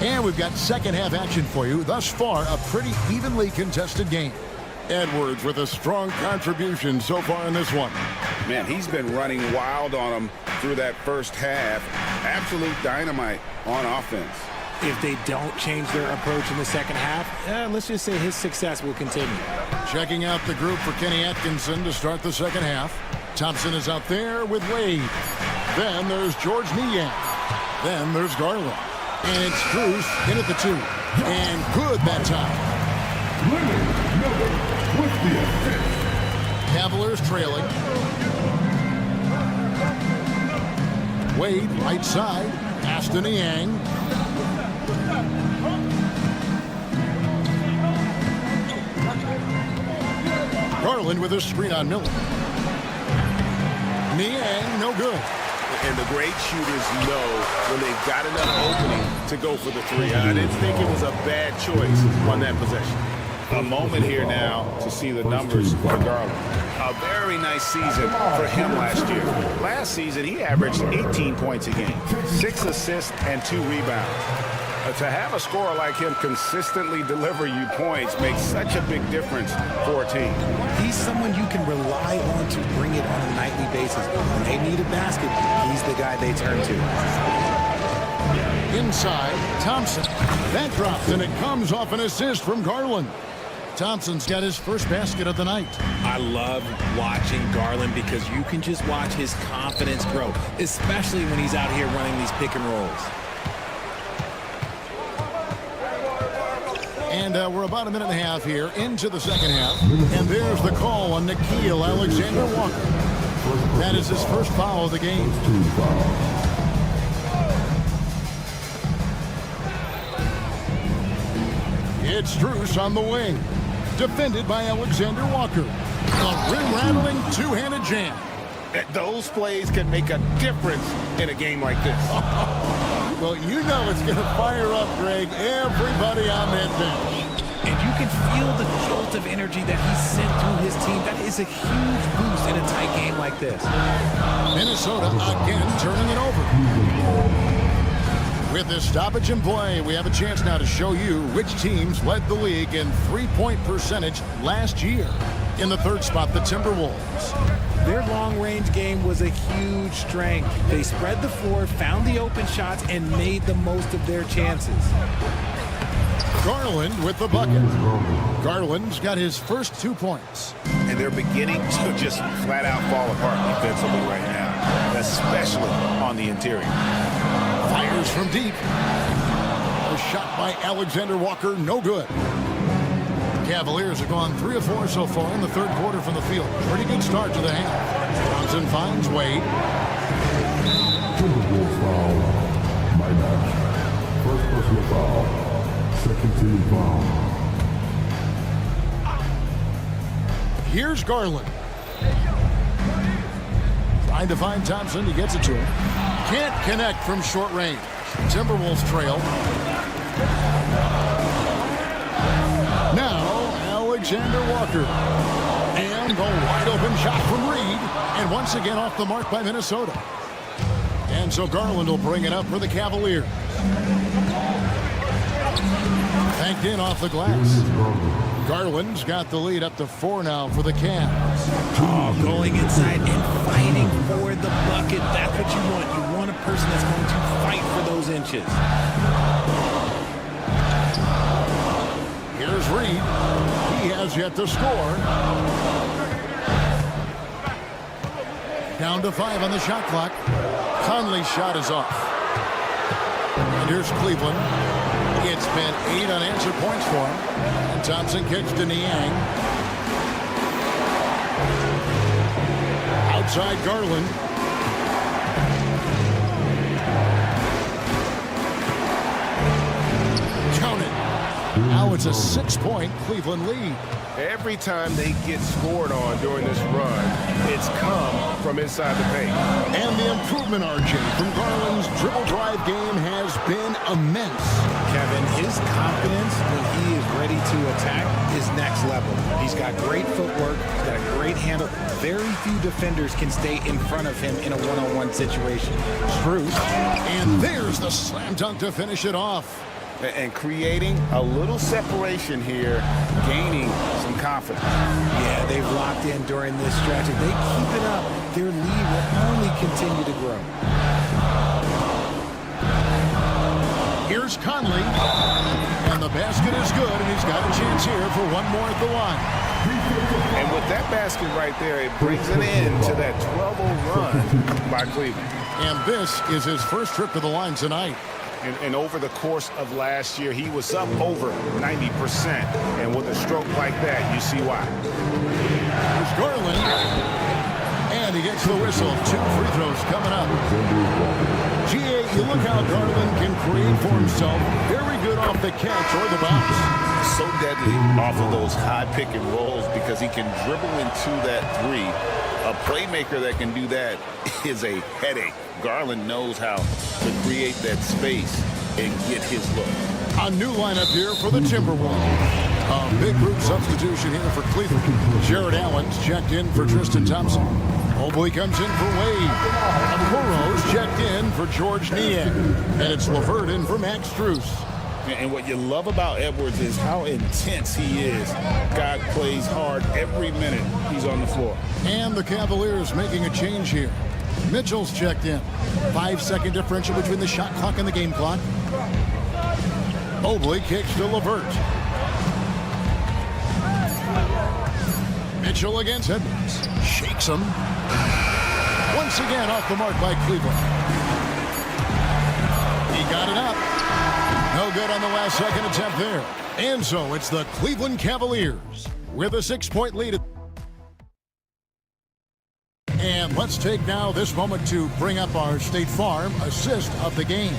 And we've got second half action for you. Thus far, a pretty evenly contested game. Edwards with a strong contribution so far in this one. Man, he's been running wild on them through that first half. Absolute dynamite on offense. If they don't change their approach in the second half, let's just say his success will continue. Checking out the group for Kenny Atkinson to start the second half. Thompson is out there with Wade. Then there's George Niang. Then there's Garland. And it's Cruz in at the 2. And good that time. Cavaliers trailing. Wade, right side. Pass to Niang. Garland with a screen on Miller. Niang, no good. And the great shooters know when they've got another opening to go for the three. I didn't think it was a bad choice on that possession. A moment here now to see the numbers for Garland. A very nice season for him last year. Last season, he averaged 18 points a game, 6 assists, and 2 rebounds. To have a scorer like him consistently deliver you points makes such a big difference for a team. He's someone you can rely on to bring it on a nightly basis. When they need a basket, he's the guy they turn to. Inside, Thompson. That drops, and it comes off an assist from Garland. Thompson's got his first basket of the night. I love watching Garland because you can just watch his confidence grow, especially when he's out here running these pick and rolls. And we're about a minute and a half here into the second half. And there's the call on Nickeil Alexander-Walker. That is his first foul of the game. It's Strus on the wing. Defended by Alexander-Walker. A rim-rattling two-handed jam. Those plays can make a difference in a game like this. Well, you know it's going to fire up, Greg, everybody on that bench. And you can feel the jolt of energy that he sent through his team. That is a huge boost in a tight game like this. Minnesota again turning it over. With this stoppage in play, we have a chance now to show you which teams led the league in three-point percentage last year. In the third spot, the Timberwolves. Their long-range game was a huge strength. They spread the floor, found the open shots, and made the most of their chances. Garland with the bucket. Garland's got his first 2 points. And they're beginning to just flat-out fall apart defensively right now, especially on the interior. Fires from deep. A shot by Alexander-Walker, no good. Cavaliers have gone 3 of 4 so far in the third quarter from the field. Pretty good start to the half. Thompson finds Wade. Timberwolves foul. My match. First personal foul. Second team foul. Here's Garland. Trying to find Thompson. He gets it to him. Can't connect from short range. Timberwolves trail. Now, Alexander-Walker. And the wide open shot from Reed. And once again off the mark by Minnesota. And so Garland will bring it up for the Cavaliers. Banked in off the glass. Garland's got the lead up to 4 now for the Cavs. Oh, going inside and fighting for the bucket. That's what you want. You want a person that's going to fight for those inches. Here's Reed. He has yet to score. Down to 5 on the shot clock. Conley's shot is off. And here's Cleveland. It's been 8 unanswered points for him. And Thompson kicks to Niang. Outside Garland. Count it. Now it's a 6-point Cleveland lead. Every time they get scored on during this run, it's come from inside the paint. And the improvement, RJ, from Garland's dribble drive game has been immense. Kevin, his confidence when he is ready to attack is next level. He's got great footwork, he's got a great handle. Very few defenders can stay in front of him in a one-on-one situation. Strus. And there's the slam dunk to finish it off. And creating a little separation here, gaining some confidence. Yeah, they've locked in during this stretch. If they keep it up, their lead will only continue to grow. Here's Conley. And the basket is good, and he's got a chance here for one more at the line. And with that basket right there, it brings an end to that 12-0 run by Cleveland. And this is his first trip to the line tonight. And over the course of last year, he was up over 90%. And with a stroke like that, you see why. There's Garland. And he gets the whistle. 2 free throws coming up. GA, you look how Garland can create for himself. Very good off the catch or the bounce. So deadly off of those high pick and rolls because he can dribble into that 3 A playmaker that can do that is a headache. Garland knows how to create that space and get his look. A new lineup here for the Timberwolves. A big group substitution here for Cleveland. Jared Allen's checked in for Tristan Thompson. Mobley comes in for Wade. Okoro's checked in for George Niang. And it's LeVert in for Max Strus. And what you love about Edwards is how intense he is. God plays hard every minute he's on the floor. And the Cavaliers making a change here. Mitchell's checked in. 5-second differential between the shot clock and the game clock. Mobley kicks to LeVert. Mitchell against Edwards. Shakes him. Once again off the mark by Cleveland. He got it up. No good on the last second attempt there. And so it's the Cleveland Cavaliers with a 6-point lead. And let's take now this moment to bring up our State Farm assist of the game.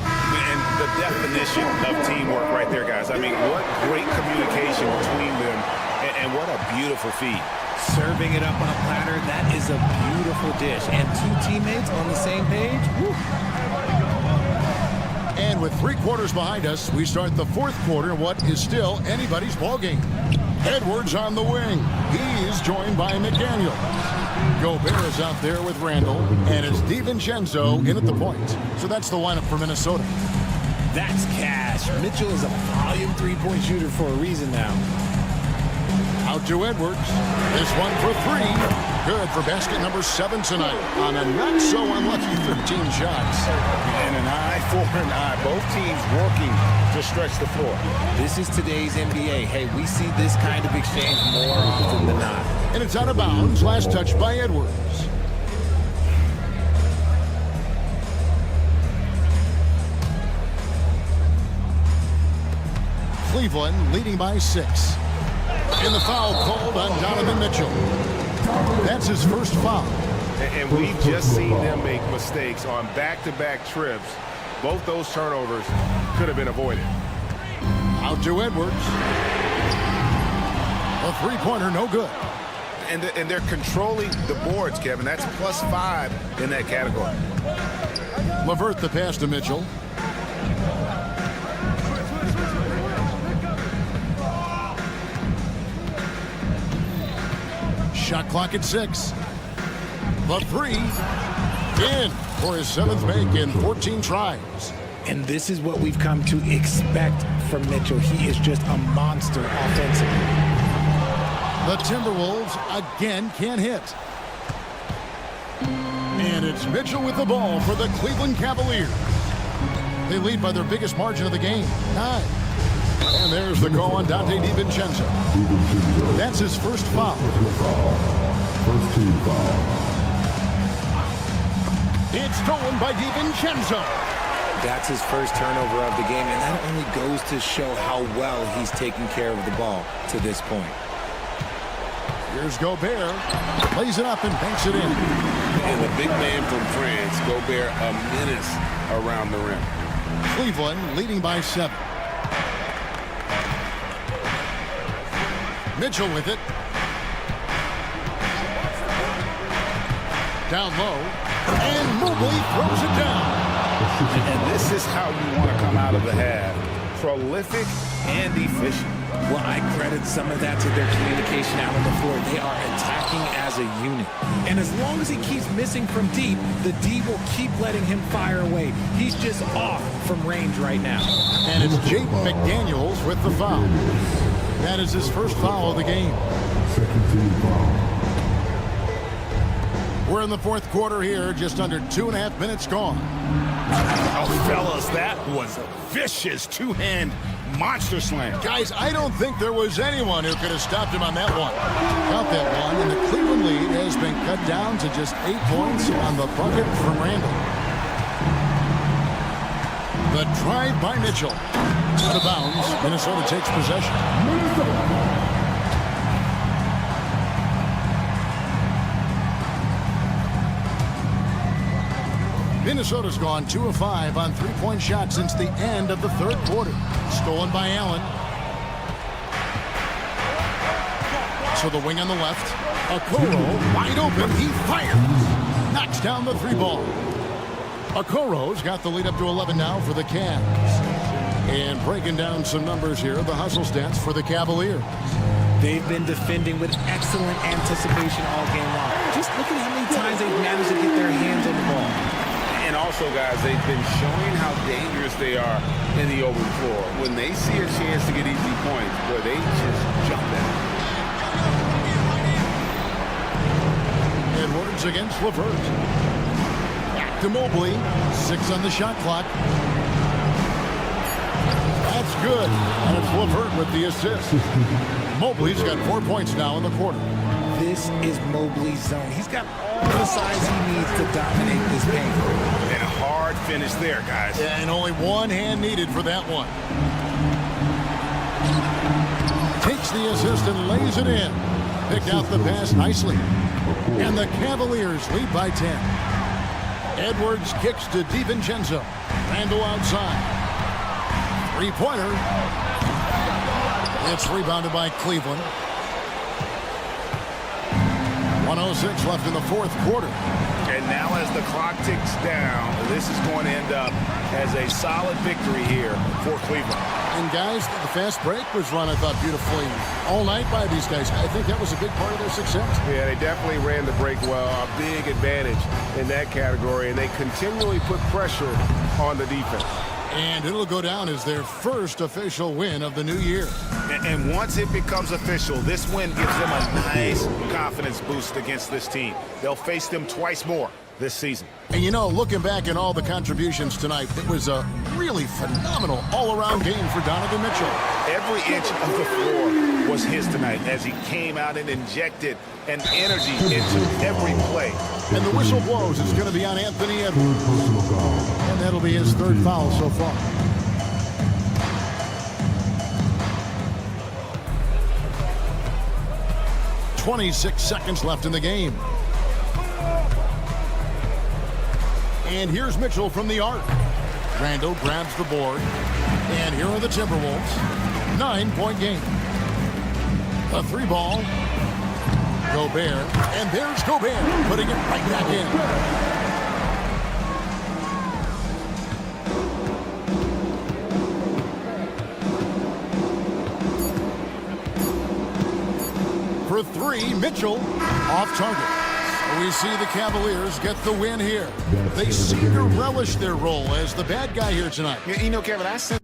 And the definition of teamwork right there, guys. I mean, what great communication between them, and what a beautiful feed. Serving it up on a platter, that is a beautiful dish. And two teammates on the same page. Woo. And with 3 quarters behind us, we start the 4th quarter, what is still anybody's ballgame. Edwards on the wing. He's joined by McDaniel. Gobert is out there with Randall, and it's DiVincenzo in at the point. So that's the lineup for Minnesota. That's cash. Mitchell is a volume three-point shooter for a reason now. Out to Edwards. This one for 3. Good for basket number 7 tonight on a not-so-unlucky 13 shots. And an eye for an eye. Both teams working to stretch the floor. This is today's NBA. Hey, we see this kind of exchange more often than not. And it's out of bounds. Last touch by Edwards. Cleveland leading by 6. And the foul called on Donovan Mitchell. That's his first foul. And we've just seen them make mistakes on back-to-back trips. Both those turnovers could have been avoided. Out to Edwards. A three-pointer, no good. And they're controlling the boards, Kevin. That's +5 in that category. LeVert the pass to Mitchell. Shot clock at 6. The 3 in for his 7th make in 14 tries. And this is what we've come to expect from Mitchell. He is just a monster offensively. The Timberwolves again can't hit. And it's Mitchell with the ball for the Cleveland Cavaliers. They lead by their biggest margin of the game, 9. And there's the call on Dante DiVincenzo. That's his first foul. First team foul. It's stolen by DiVincenzo. That's his first turnover of the game, and that only goes to show how well he's taken care of the ball to this point. Here's Gobert. Plays it up and banks it in. And the big man from France, Gobert, a menace around the rim. Cleveland leading by 7. Mitchell with it. Down low. And Mobley throws it down. And this is how you want to come out of the half. Prolific and efficient. Well, I credit some of that to their communication out on the floor. They are attacking as a unit. And as long as he keeps missing from deep, the D will keep letting him fire away. He's just off from range right now. And it's Jake McDaniels with the foul. That is his first foul of the game. Second team foul. We're in the 4th quarter here, just under 2.5 minutes gone. Oh, fellas, that was a vicious two-hand monster slam. Guys, I don't think there was anyone who could have stopped him on that one. Count that one, and the Cleveland lead has been cut down to just 8 points on the bucket from Randall. The drive by Mitchell. Out of bounds, Minnesota takes possession. Minnesota's gone 2 of 5 on 3-point shots since the end of the 3rd quarter. Stolen by Allen. So the wing on the left. Okoro wide open. He fires. Knocks down the 3-ball. Okoro's got the lead up to 11 now for the Cavs. And breaking down some numbers here, the hustle stats for the Cavaliers. They've been defending with excellent anticipation all game long. Just look at how many times they've managed to get their hands on the ball. And also, guys, they've been showing how dangerous they are in the open floor. When they see a chance to get easy points, boy, they just jump at it. Edwards against LeVert. Back to Mobley. 6 on the shot clock. That's good. And it's LeVert with the assist. Mobley's got 4 points now in the quarter. This is Mobley's zone. He's got all the size he needs to dominate this paint. And a hard finish there, guys. Yeah, and only one hand needed for that one. Takes the assist and lays it in. Picked out the pass nicely. And the Cavaliers lead by 10. Edwards kicks to DiVincenzo. Randall outside. 3-pointer. It's rebounded by Cleveland. 1:06 left in the fourth quarter. And now as the clock ticks down, this is going to end up as a solid victory here for Cleveland. And guys, the fast break was run, I thought, beautifully all night by these guys. I think that was a big part of their success. Yeah, they definitely ran the break well. A big advantage in that category, and they continually put pressure on the defense. And it'll go down as their first official win of the new year. And once it becomes official, this win gives them a nice confidence boost against this team. They'll face them twice more this season. And you know, looking back at all the contributions tonight, it was a really phenomenal all-around game for Donovan Mitchell. Every inch of the floor was his tonight as he came out and injected an energy into every play. And the whistle blows. It's going to be on Anthony Edwards. And that'll be his 3rd foul so far. .26 seconds left in the game. And here's Mitchell from the arc. Randall grabs the board. And here are the Timberwolves. 9-point game. A 3-ball. Gobert. And there's Gobert putting it right back in. For 3, Mitchell off target. We see the Cavaliers get the win here. They seem to relish their role as the bad guy here tonight. You know, Kevin, I said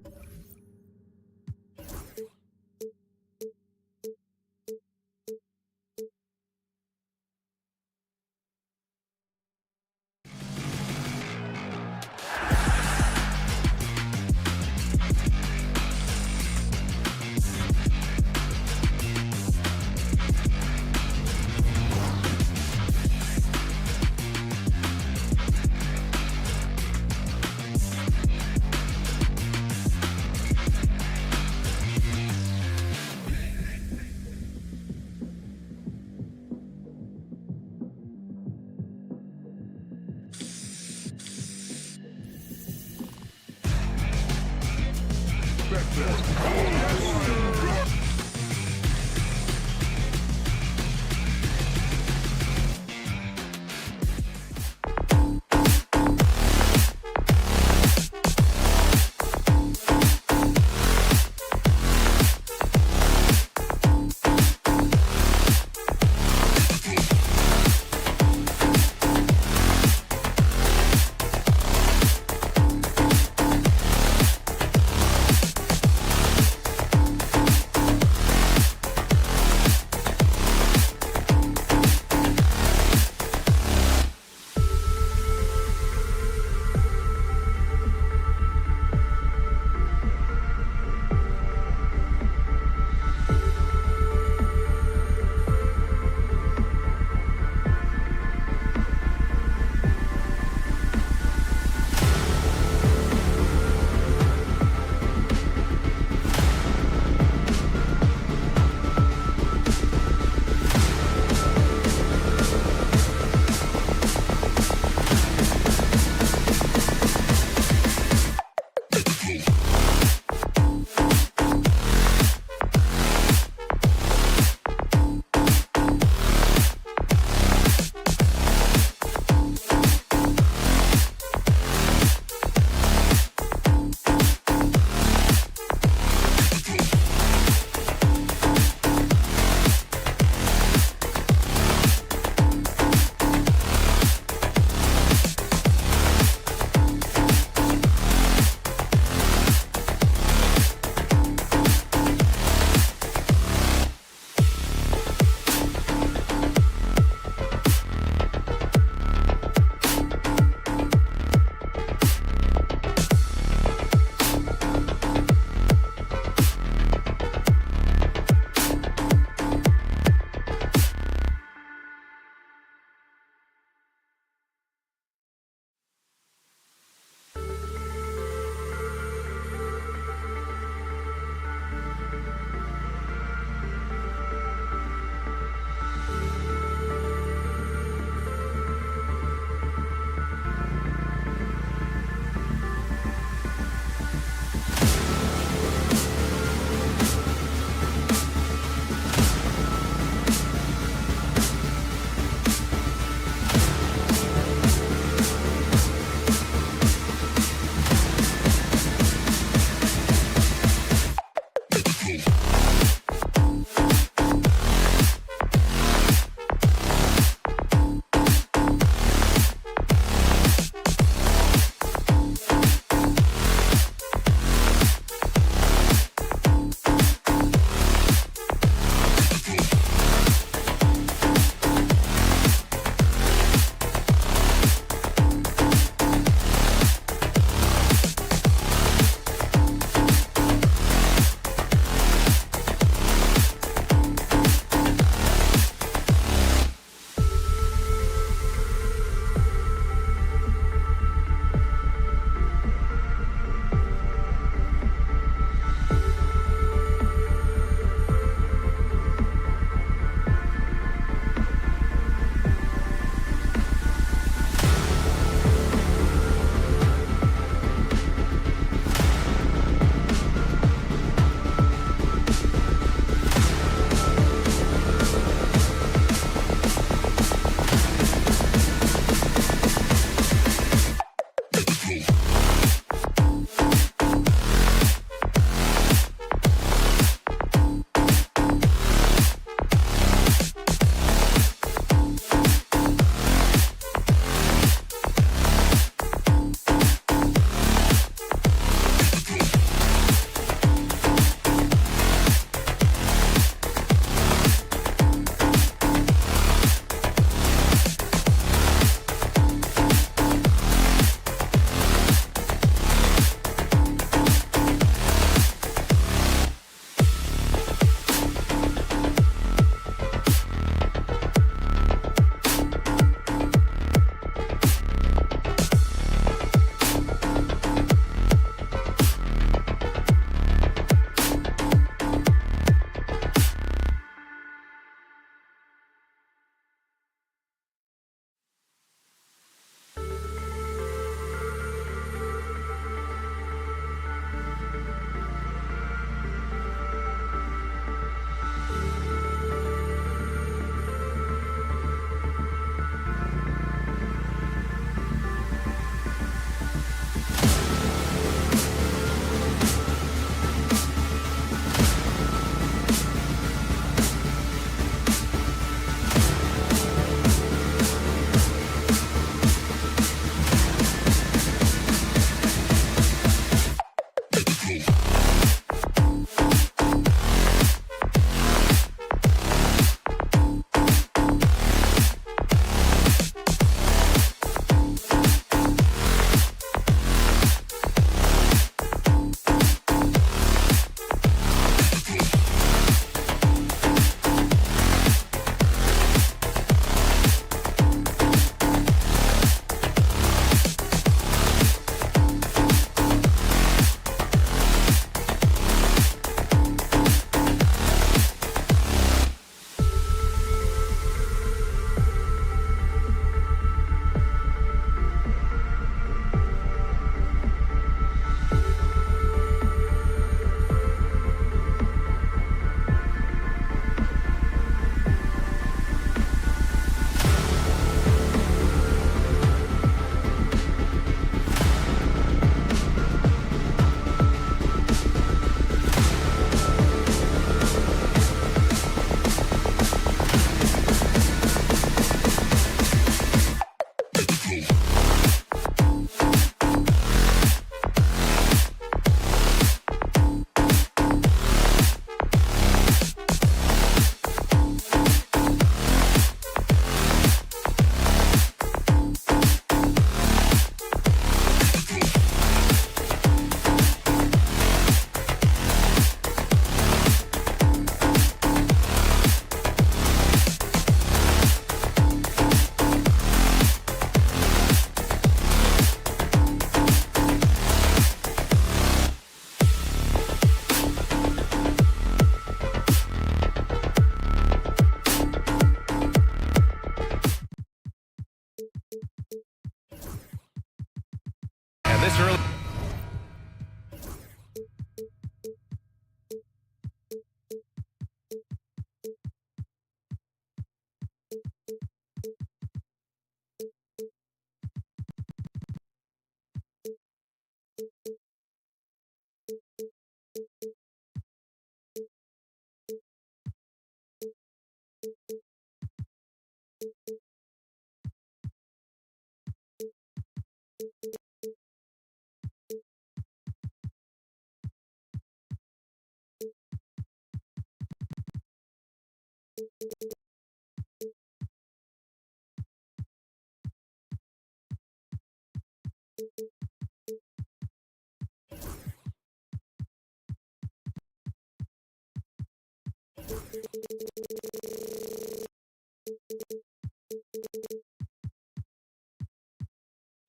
And this early...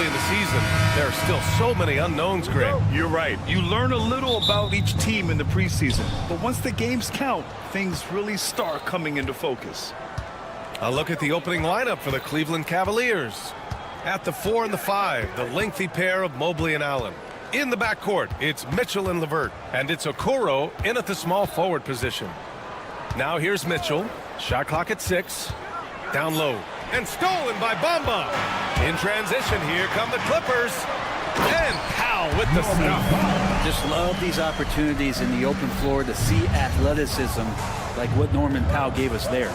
in the season, there are still so many unknowns, Greg. You're right. You learn a little about each team in the preseason, but once the games count, things really start coming into focus. A look at the opening lineup for the Cleveland Cavaliers. At the 4 and the 5, the lengthy pair of Mobley and Allen. In the backcourt, it's Mitchell and LeVert, and it's Okoro in at the small forward position. Now here's Mitchell. Shot clock at 6. Down low. And stolen by Bamba. In transition, here come the Clippers. And Powell with the stuff. Just love these opportunities in the open floor to see athleticism like what Norman Powell gave us there.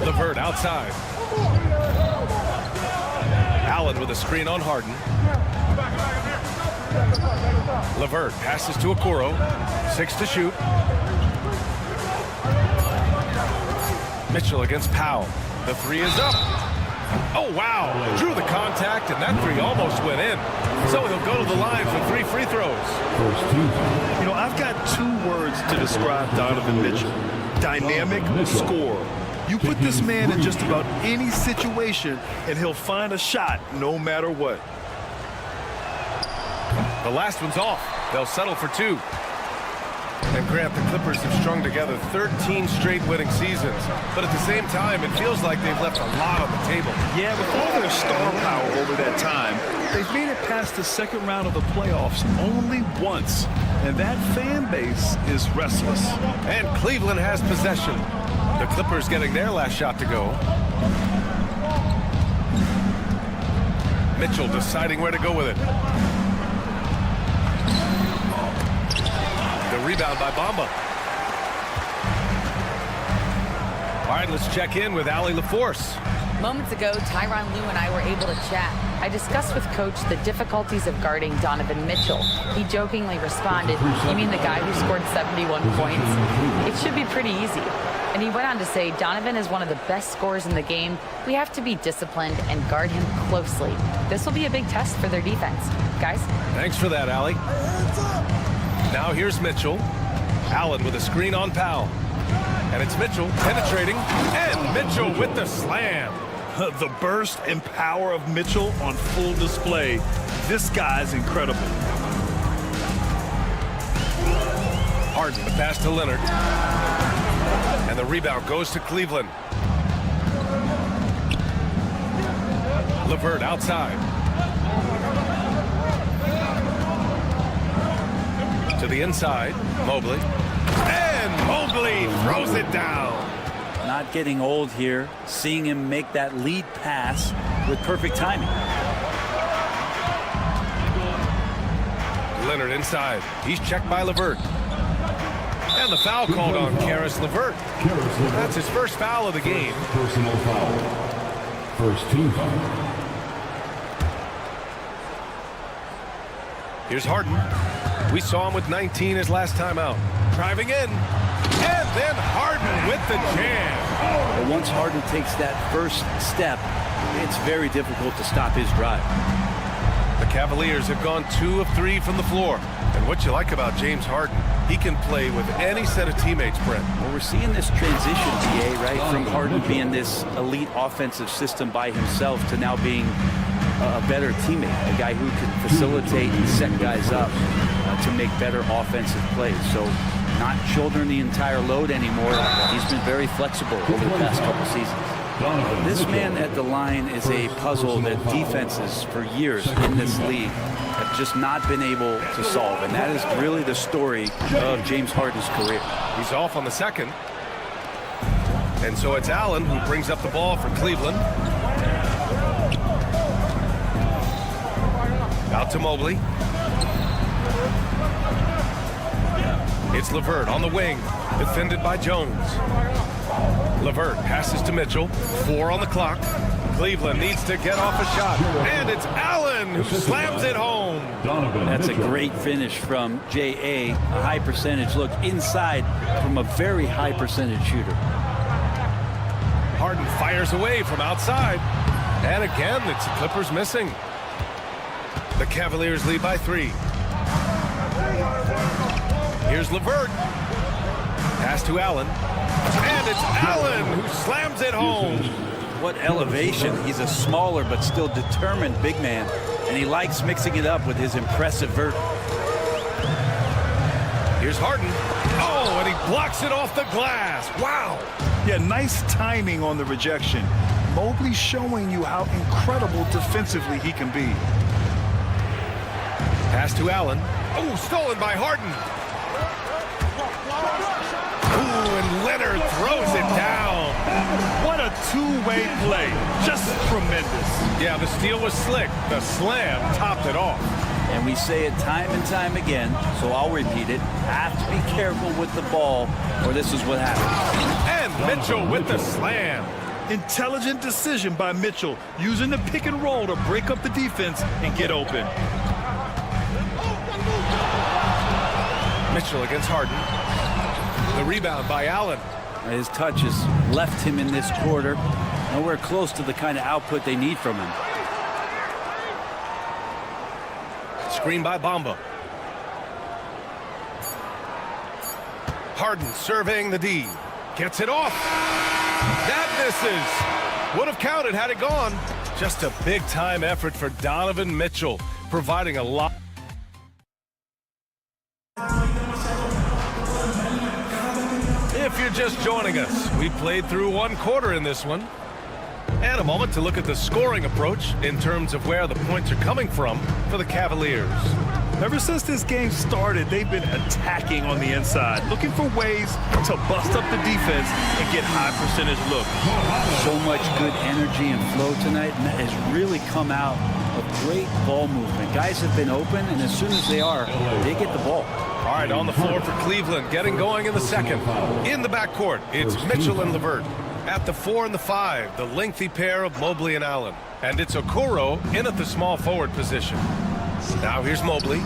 LeVert outside. Allen with a screen on Harden. LeVert passes to Okoro. 6 to shoot. Mitchell against Powell. The 3 is up. Oh, wow. Drew the contact, and that 3 almost went in. So he'll go to the line for 3 free throws. You know, I've got 2 words to describe Donovan Mitchell. Dynamic scorer. You put this man in just about any situation, and he'll find a shot no matter what. The last one's off. They'll settle for 2. And Grant, the Clippers have strung together 13 straight winning seasons. But at the same time, it feels like they've left a lot on the table. Yeah, with all their star power over that time, they've made it past the second round of the playoffs only once. And that fan base is restless. And Cleveland has possession. The Clippers getting their last shot to go. Mitchell deciding where to go with it. The rebound by Bamba. All right, let's check in with Allie LaForce. Moments ago, Tyronn Lue and I were able to chat. I discussed with Coach the difficulties of guarding Donovan Mitchell. He jokingly responded, "You mean the guy who scored 71 points? It should be pretty easy." And he went on to say, "Donovan is one of the best scorers in the game. We have to be disciplined and guard him closely. This will be a big test for their defense." Guys? Thanks for that, Allie. Now here's Mitchell. Allen with a screen on Powell. And it's Mitchell penetrating. And Mitchell with the slam. The burst and power of Mitchell on full display. This guy's incredible. Harden the pass to Leonard. And the rebound goes to Cleveland. LeVert outside. To the inside, Mobley. And Mobley throws it down. Not getting old here, seeing him make that lead pass with perfect timing. Leonard inside. He's checked by LeVert. And the foul called on Caris LeVert. That's his first foul of the game. Personal foul. First team foul. Here's Harden. We saw him with 19 his last time out. Driving in. And then Harden with the jam. But once Harden takes that first step, it's very difficult to stop his drive. The Cavaliers have gone 2 of 3 from the floor. And what you like about James Harden, he can play with any set of teammates, Brent. Well, we're seeing this transition, DA, right, from Harden being this elite offensive system by himself to now being a better teammate, a guy who can facilitate and set guys up to make better offensive plays. So not shouldering the entire load anymore. He's been very flexible over the past couple seasons. This man at the line is a puzzle that defenses for years in this league have just not been able to solve. And that is really the story of James Harden's career. He's off on the second. And so it's Allen who brings up the ball for Cleveland. Out to Mobley. It's LeVert on the wing, defended by Jones. LeVert passes to Mitchell. 4 on the clock. Cleveland needs to get off a shot. And it's Allen who slams it home. That's a great finish from J.A. A high percentage look inside from a very high percentage shooter. Harden fires away from outside. And again, it's the Clippers missing. The Cavaliers lead by 3. Here's LeVert. Pass to Allen. And it's Allen who slams it home. What elevation. He's a smaller but still determined big man. And he likes mixing it up with his impressive vert. Here's Harden. Oh, and he blocks it off the glass. Wow. Yeah, nice timing on the rejection. Mobley showing you how incredible defensively he can be. Pass to Allen. Oh, stolen by Harden. Ooh, and Leonard throws it down. What a two-way play. Just tremendous. Yeah, the steal was slick. The slam topped it off. And we say it time and time again, so I'll repeat it. Have to be careful with the ball, or this is what happens. And Mitchell with the slam. Intelligent decision by Mitchell, using the pick and roll to break up the defense and get open. Mitchell against Harden. The rebound by Allen. His touch has left him in this quarter. Nowhere close to the kind of output they need from him. Screen by Bamba. Harden surveying the D. Gets it off. That misses. Would have counted had it gone. Just a big-time effort for Donovan Mitchell, providing a lot. If you're just joining us, we played through 1 quarter in this one. And a moment to look at the scoring approach in terms of where the points are coming from for the Cavaliers. Ever since this game started, they've been attacking on the inside, looking for ways to bust up the defense and get high percentage looks. So much good energy and flow tonight, and that has really come out of great ball movement. Guys have been open, and as soon as they are, they get the ball. All right, on the floor for Cleveland, getting going in the second. In the backcourt, it's Mitchell and LeVert. At the 4 and the 5, the lengthy pair of Mobley and Allen. And it's Okoro in at the small forward position. Now here's Mobley.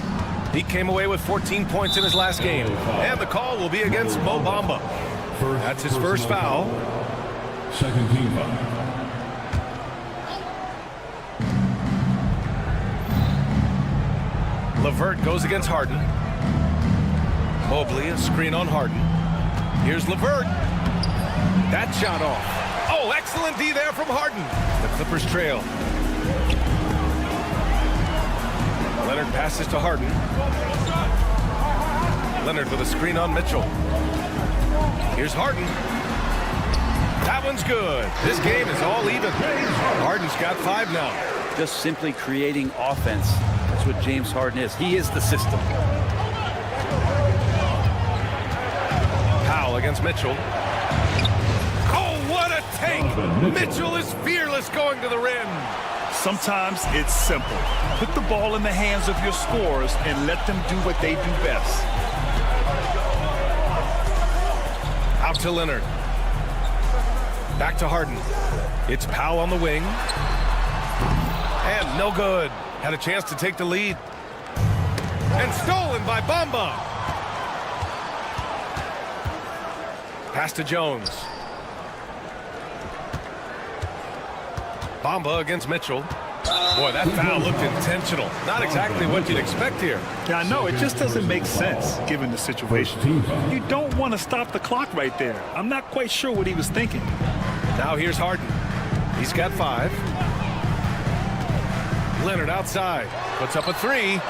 He came away with 14 points in his last game. And the call will be against Mo Bamba. That's his first foul. Second team foul. LeVert goes against Harden. Mobley, a screen on Harden. Here's LeVert. That shot off. Oh, excellent D there from Harden. The Clippers trail. Leonard passes to Harden. Leonard with a screen on Mitchell. Here's Harden. That one's good. This game is all even. Harden's got 5 now. Just simply creating offense. That's what James Harden is. He is the system. Powell against Mitchell. Oh, what a take! Mitchell is fearless going to the rim. Sometimes it's simple. Put the ball in the hands of your scorers and let them do what they do best. Out to Leonard. Back to Harden. It's Powell on the wing. And no good. Had a chance to take the lead. And stolen by Bamba. Pass to Jones. Bamba against Mitchell. Boy, that foul looked intentional. Not exactly what you'd expect here. Yeah, I know. It just doesn't make sense given the situation. You don't want to stop the clock right there. I'm not quite sure what he was thinking. Now here's Harden. He's got 5. Leonard outside. Puts up a 3.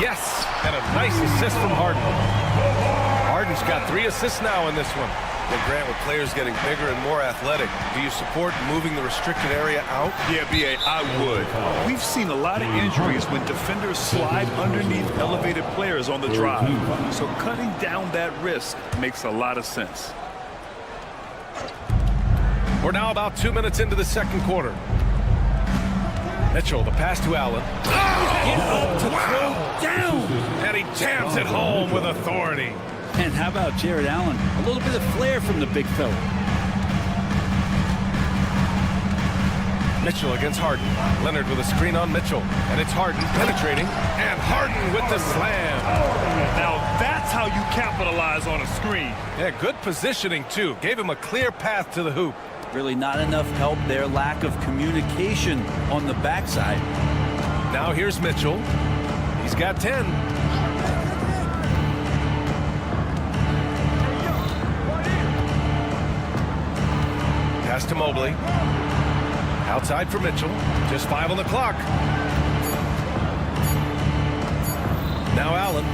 Yes! And a nice assist from Harden. Harden's got 3 assists now in this one. Well, Grant, with players getting bigger and more athletic, do you support moving the restricted area out? Yeah, B.A., I would. We've seen a lot of injuries when defenders slide underneath elevated players on the drive. So cutting down that risk makes a lot of sense. We're now about 2 minutes into the second quarter. Mitchell, the pass to Allen. Throw down. And he jams it home with authority. And how about Jared Allen? A little bit of flair from the big fella. Mitchell against Harden. Leonard with a screen on Mitchell. And it's Harden penetrating. And Harden with the slam. Now that's how you capitalize on a screen. Yeah, good positioning, too. Gave him a clear path to the hoop. Really not enough help there. Lack of communication on the backside. Now here's Mitchell. He's got 10. Pass to Mobley. Outside for Mitchell. Just 5 on the clock. Now Allen.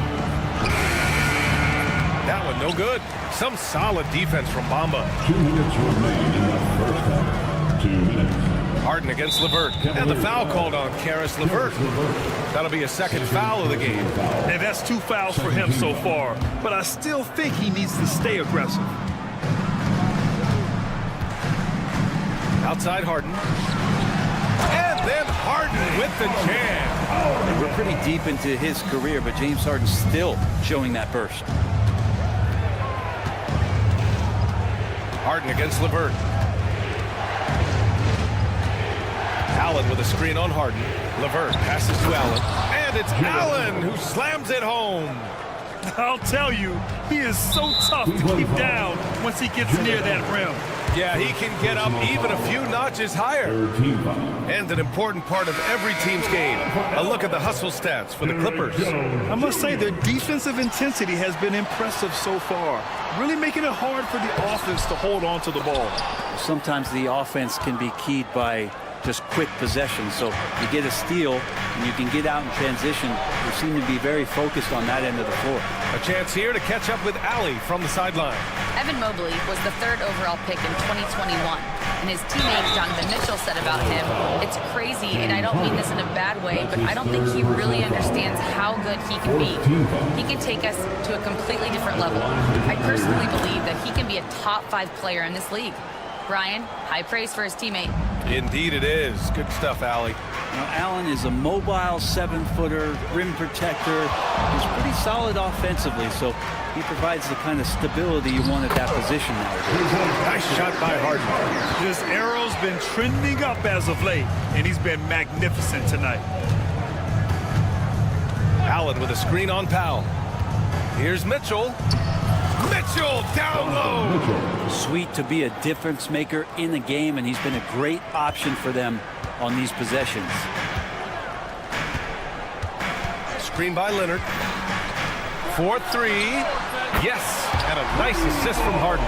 That one no good. Some solid defense from Bamba. 2 minutes remain in the first half. 2 minutes. Harden against LeVert. And the foul called on Karis LeVert. That'll be a second foul of the game. And that's 2 fouls for him so far. But I still think he needs to stay aggressive. Outside Harden. And then Harden with the jam. We're pretty deep into his career, but James Harden's still showing that burst. Harden against LeVert. Allen with a screen on Harden. LeVert passes to Allen. And it's Allen who slams it home. I'll tell you, he is so tough to keep down once he gets near that rim. Yeah, he can get up even a few notches higher. And an important part of every team's game. A look at the hustle stats for the Clippers. I must say their defensive intensity has been impressive so far. Really making it hard for the offense to hold on to the ball. Sometimes the offense can be keyed by just quick possession. So you get a steal and you can get out in transition. They seem to be very focused on that end of the floor. A chance here to catch up with Allie from the sideline. Evan Mobley was the 3rd overall pick in 2021. And his teammate Donovan Mitchell said about him, "It's crazy, and I don't mean this in a bad way, but I don't think he really understands how good he can be. He can take us to a completely different level. I personally believe that he can be a top 5 player in this league." Brian, high praise for his teammate. Indeed it is. Good stuff, Allie. Now, Allen is a mobile 7-footer, rim protector. He's pretty solid offensively, so he provides the kind of stability you want at that position nowadays. Nice shot by Harden. His arrow's been trending up as of late, and he's been magnificent tonight. Allen with a screen on Powell. Here's Mitchell. Mitchell down low. Sweet to be a difference maker in the game, and he's been a great option for them on these possessions. Screen by Leonard. 4-3. Yes, and a nice assist from Harden.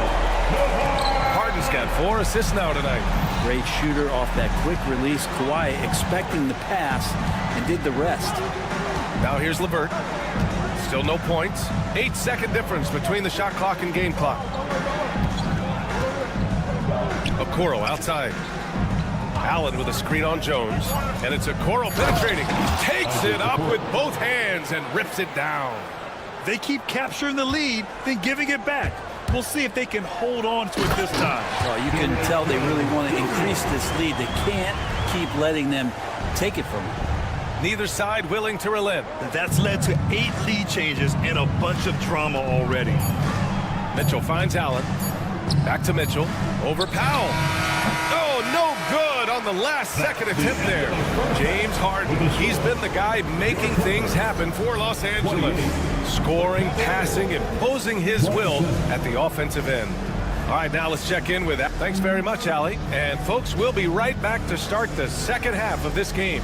Harden's got 4 assists now tonight. Great shooter off that quick release. Kawhi expecting the pass and did the rest. Now here's LeVert. Still no points. 8-second difference between the shot clock and game clock. Okoro outside. Allen with a screen on Jones. And it's Okoro penetrating. Takes it up with both hands and rips it down. They keep capturing the lead, then giving it back. We'll see if they can hold on to it this time. Well, you can tell they really want to increase this lead. They can't keep letting them take it from them. Neither side willing to relent. That's led to 8 lead changes and a bunch of drama already. Mitchell finds Allen. Back to Mitchell. Over Powell. the last-second attempt there. James Harden, he's been the guy making things happen for Los Angeles. Scoring, passing, imposing his will at the offensive end. All right, now let's check in with that. Thanks very much, Allie. And folks, we'll be right back to start the second half of this game.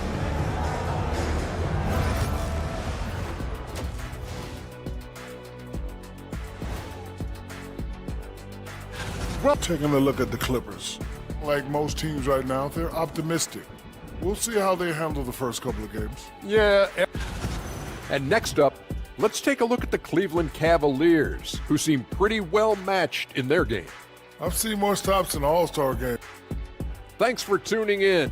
Well, taking a look at the Clippers. Like most teams right now, they're optimistic. We'll see how they handle the first couple of games. Yeah. And next up, let's take a look at the Cleveland Cavaliers, who seem pretty well matched in their game. I've seen more stops in All-Star games. Thanks for tuning in.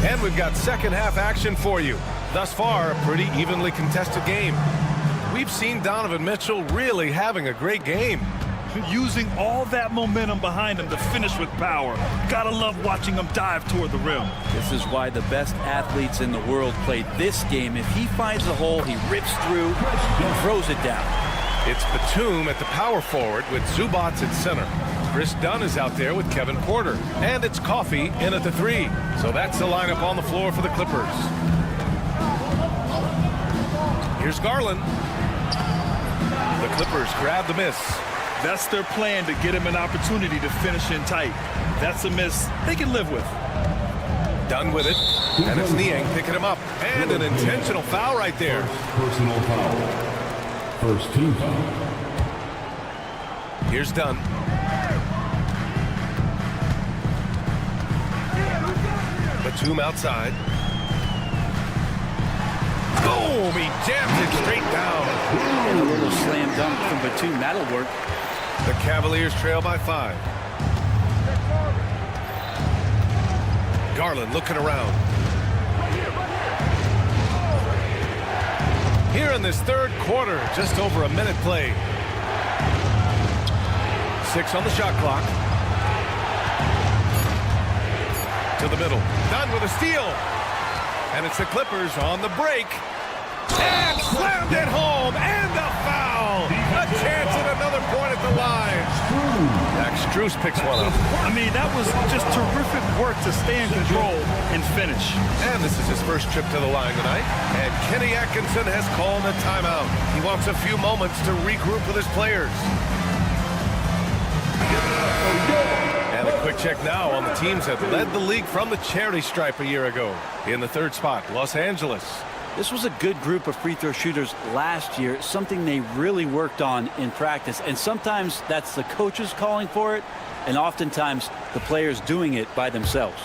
And we've got second half action for you. Thus far, a pretty evenly contested game. We've seen Donovan Mitchell really having a great game. Using all that momentum behind him to finish with power. Gotta love watching him dive toward the rim. This is why the best athletes in the world play this game. If he finds the hole, he rips through and throws it down. It's Batum at the power forward with Zubats at center. Chris Dunn is out there with Kevin Porter. And it's Coffey in at the 3. So that's the lineup on the floor for the Clippers. Here's Garland. The Clippers grab the miss. That's their plan, to get him an opportunity to finish in tight. That's a miss they can live with. Done with it. And it's Niang picking him up. And an intentional foul right there. Personal foul. First team foul. Here's Dunn. Batum outside. Boom! He jams it straight down. And a little slam dunk from Batum. That'll work. The Cavaliers trail by 5. Garland looking around. Here in this third quarter, just over a minute played. 6 on the shot clock. To the middle. Done with a steal. And it's the Clippers on the break. And slammed it home. And a foul. A chance at another point at the line. Max Strus picks one up. I mean, that was just terrific work to stay in control and finish. And this is his first trip to the line tonight. And Kenny Atkinson has called a timeout. He wants a few moments to regroup with his players. And a quick check now on the teams that led the league from the charity stripe a year ago. In the third spot, Los Angeles. This was a good group of free throw shooters last year, something they really worked on in practice. And sometimes that's the coaches calling for it, and oftentimes the players doing it by themselves.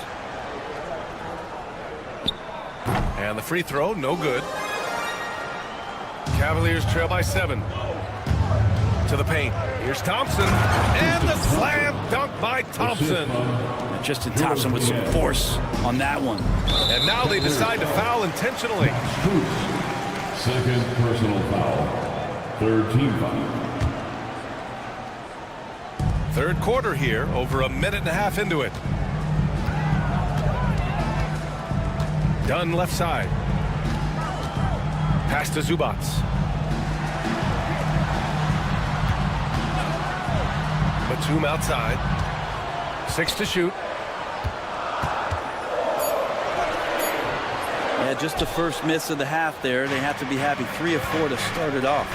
And the free throw, no good. Cavaliers trail by 7. To the paint. Here's Thompson. And the slam dunk by Thompson. Justin Thompson with some force on that one. And now they decide to foul intentionally. Second personal foul. Third team foul. Third quarter here, over a minute and a half into it. Dunn left side. Pass to Zubats. Batum outside. 6 to shoot. Yeah, just the first miss of the half there. They have to be happy. 3 of 4 to start it off.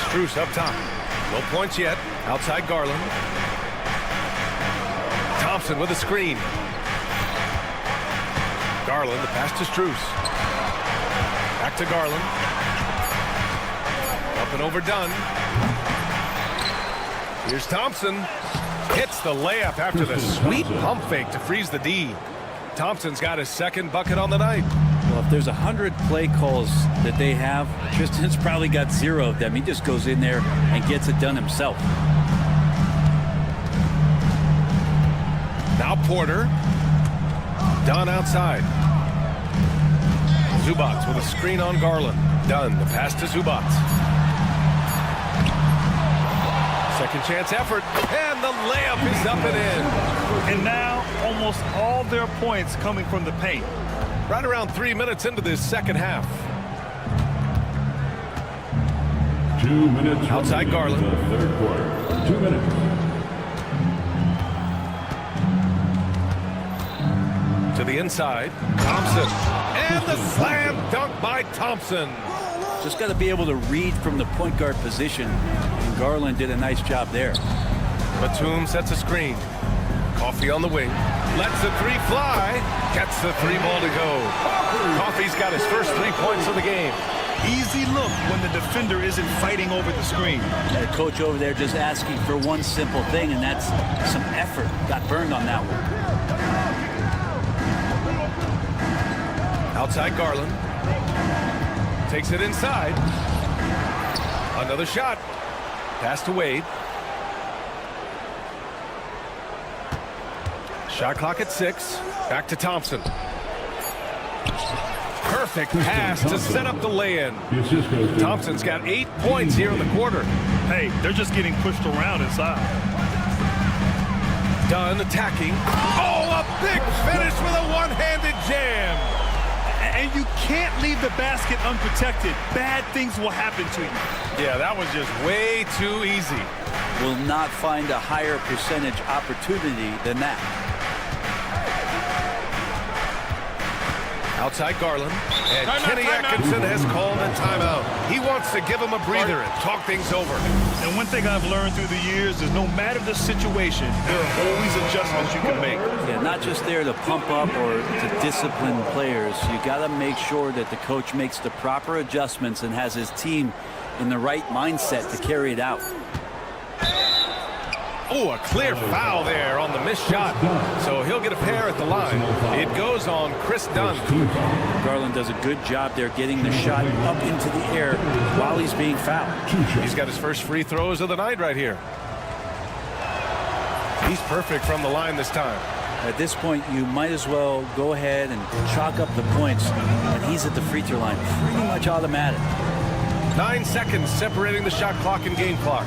Strus up top. No points yet. Outside Garland. Thompson with a screen. Garland, the pass to Strus. Back to Garland. Up and over Dunn. Here's Thompson. Hits the layup after the sweet pump fake to freeze the D. Thompson's got his second bucket on the night. Well, if there's 100 play calls that they have, Tristan's probably got 0 of them. He just goes in there and gets it done himself. Now Porter. Dunn outside. Zubats with a screen on Garland. Dunn, the pass to Zubats. Second chance effort, and the layup is up and in. And now almost all their points coming from the paint. Right around 3 minutes into this second half. 2 minutes. Outside Garland. Third quarter. 2 minutes. To the inside. Thompson. And the slam dunk by Thompson. Just got to be able to read from the point guard position. And Garland did a nice job there. Batum sets a screen. Coffee on the wing. Lets the three fly. Gets the three ball to go. Coffee's got his first 3 points of the game. Easy look when the defender isn't fighting over the screen. The coach over there just asking for one simple thing, and that's some effort. Got burned on that one. Outside Garland. Takes it inside. Another shot. Pass to Wade. Shot clock at 6. Back to Thompson. Perfect pass to set up the lay-in. Thompson's got 8 points here in the quarter. Hey, they're just getting pushed around inside. Dunn attacking. Oh, a big finish with a one-handed jam. And you can't leave the basket unprotected. Bad things will happen to you. Yeah, that was just way too easy. Will not find a higher percentage opportunity than that. Outside Garland. And Kenny Atkinson has called a timeout. He wants to give him a breather and talk things over. And one thing I've learned through the years is no matter the situation, there are always adjustments you can make. Yeah, not just there to pump up or to discipline players. You got to make sure that the coach makes the proper adjustments and has his team in the right mindset to carry it out. Oh, a clear foul there on the missed shot. So he'll get a pair at the line. It goes on Chris Dunn. Garland does a good job there getting the shot up into the air while he's being fouled. He's got his first free throws of the night right here. He's perfect from the line this time. At this point, you might as well go ahead and chalk up the points. And he's at the free throw line. Pretty much automatic. 9 seconds separating the shot clock and game clock.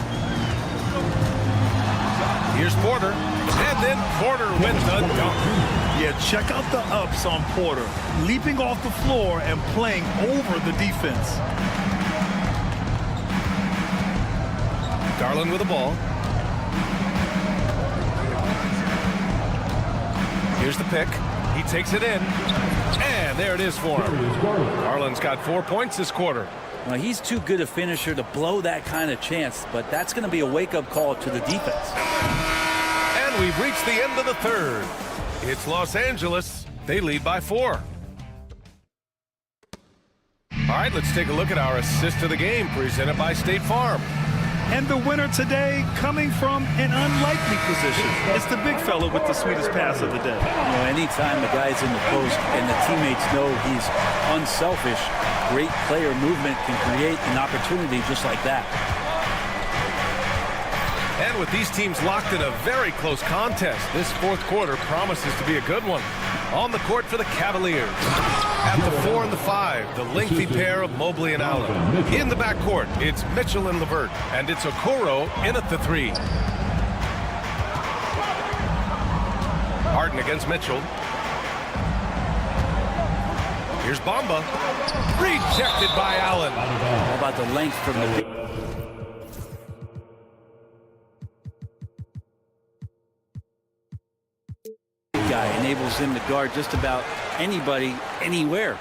Here's Porter, and then Porter with the dunk. Yeah, check out the ups on Porter. Leaping off the floor and playing over the defense. Garland with the ball. Here's the pick. He takes it in, and there it is for him. Garland's got 4 points this quarter. Well, he's too good a finisher to blow that kind of chance, but that's going to be a wake-up call to the defense. And we've reached the end of the third. It's Los Angeles. They lead by 4. All right, let's take a look at our assist of the game presented by State Farm. And the winner today coming from an unlikely position. It's the big fella with the sweetest pass of the day. You know, anytime the guy's in the post and the teammates know he's unselfish, great player movement can create an opportunity just like that. And with these teams locked in a very close contest, this fourth quarter promises to be a good one. On the court for the Cavaliers. At the 4 and the 5, the lengthy pair of Mobley and Allen. In the backcourt, it's Mitchell and LeVert, and it's Okoro in at the 3. Harden against Mitchell. Here's Bamba. Rejected by Allen. How about the length from the... guy enables him to guard just about anybody, anywhere.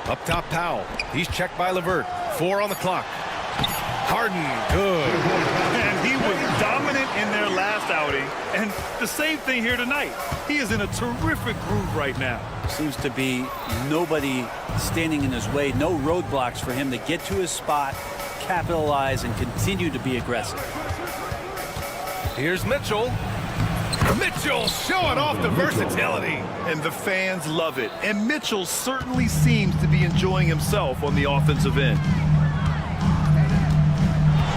Up top, Powell. He's checked by LeVert. 4 on the clock. Harden, good. And he was dominant in their last outing. And the same thing here tonight. He is in a terrific groove right now. Seems to be nobody standing in his way. No roadblocks for him to get to his spot, capitalize, and continue to be aggressive. Here's Mitchell. Mitchell showing off the versatility. And the fans love it. And Mitchell certainly seems to be enjoying himself on the offensive end.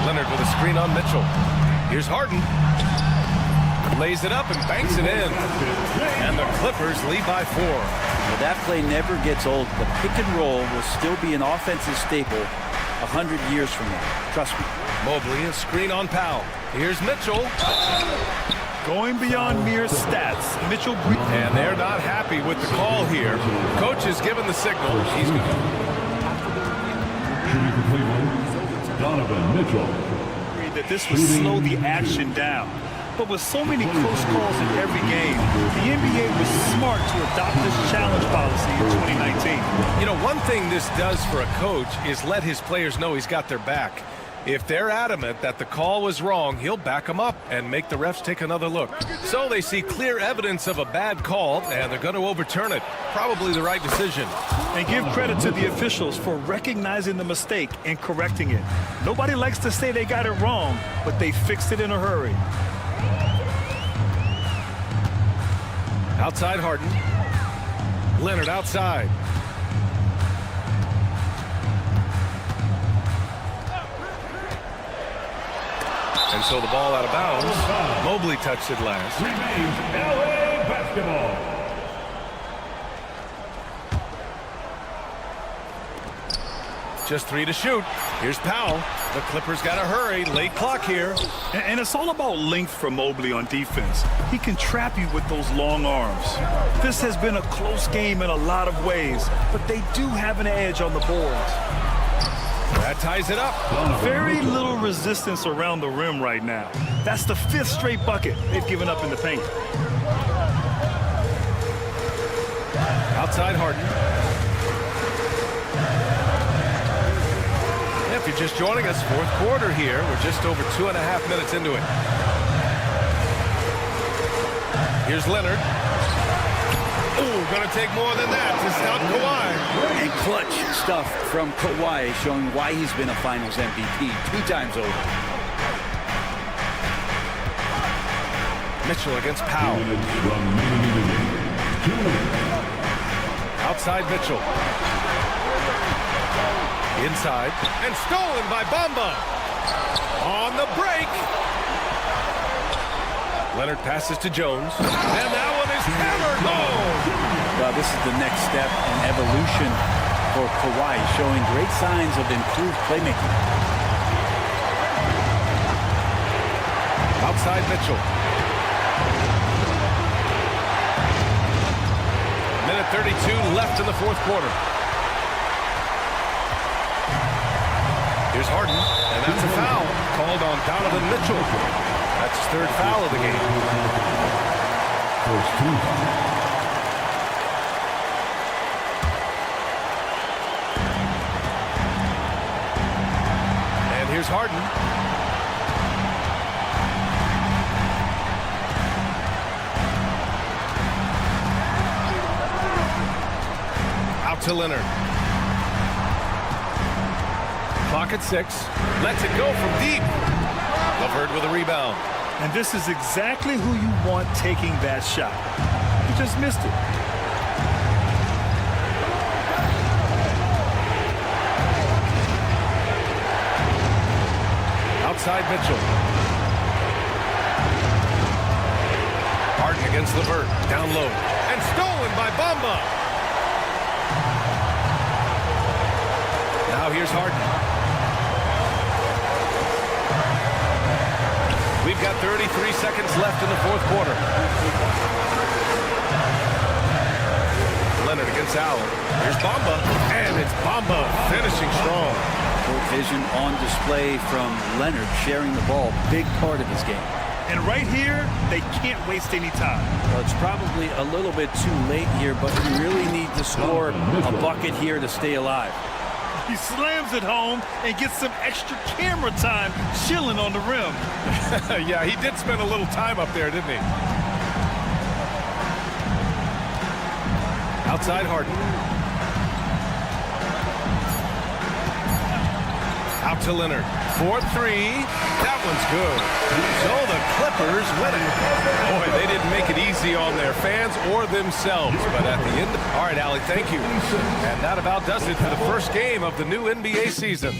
Leonard with a screen on Mitchell. Here's Harden. Lays it up and banks it in. And the Clippers lead by 4. Well, that play never gets old. The pick and roll will still be an offensive staple 100 years from now. Trust me. Mobley, a screen on Powell. Here's Mitchell. Going beyond mere stats, Mitchell. And they're not happy with the call here. Coach has given the signal. He's going Shooting for Cleveland, Donovan Mitchell. That this would slow the action down. But with so many close calls in every game, the NBA was smart to adopt this challenge policy in 2019. You know, one thing this does for a coach is let his players know he's got their back. If they're adamant that the call was wrong, he'll back them up and make the refs take another look. So they see clear evidence of a bad call, and they're going to overturn it. Probably the right decision. And give credit to the officials for recognizing the mistake and correcting it. Nobody likes to say they got it wrong, but they fixed it in a hurry. Outside Harden. Leonard outside. And so the ball out of bounds. Mobley touched it last. Remains LA basketball. Just 3 to shoot. Here's Powell. The Clippers got to hurry. Late clock here. And it's all about length for Mobley on defense. He can trap you with those long arms. This has been a close game in a lot of ways, but they do have an edge on the boards. That ties it up. Very little resistance around the rim right now. That's the 5th straight bucket they've given up in the paint. Outside Harden. If you're just joining us, 4th quarter here. We're just over 2.5 minutes into it. Here's Leonard. Ooh, gonna take more than that to stop Kawhi. And clutch stuff from Kawhi, showing why he's been a Finals MVP 2 times over. Mitchell against Powell. Outside Mitchell. Inside. And stolen by Bamba. On the break. Leonard passes to Jones. And that one is hammered home. Well, this is the next step in evolution for Kawhi, showing great signs of improved playmaking. Outside Mitchell. Minute 32 left in the 4th quarter. Here's Harden, and that's a foul called on Donovan Mitchell. That's his 3rd foul of the game. First 2. And here's Harden. Out to Leonard. Clock at 6. Lets it go from deep. LeVert with a rebound. And this is exactly who you want taking that shot. He just missed it. Outside Mitchell. Harden against LeVert. Down low. And stolen by Bamba. Now here's Harden. We've got 33 seconds left in the 4th quarter. Leonard against Allen. Here's Bamba. And it's Bamba finishing strong. Court vision on display from Leonard, sharing the ball. Big part of his game. And right here, they can't waste any time. Well, it's probably a little bit too late here, but you really need to score a bucket here to stay alive. He slams it home and gets some extra camera time chilling on the rim. Yeah, he did spend a little time up there, didn't he? Outside Harden. Out to Leonard. 4-3. That one's good. So the Clippers win it. Boy, they didn't make it easy on their fans or themselves. But at the end, all right, Allie, thank you. And that about does it for the first game of the new NBA season.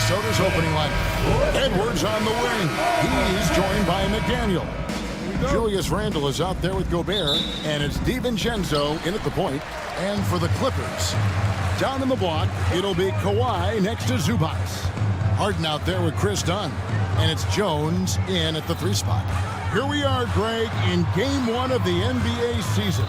Minnesota's opening line. Edwards on the wing. He's joined by McDaniel. Julius Randle is out there with Gobert, and it's DiVincenzo in at the point. And for the Clippers, down in the block, it'll be Kawhi next to Zubac. Harden out there with Chris Dunn, and it's Jones in at the 3 spot. Here we are, Greg, in Game 1 of the NBA season.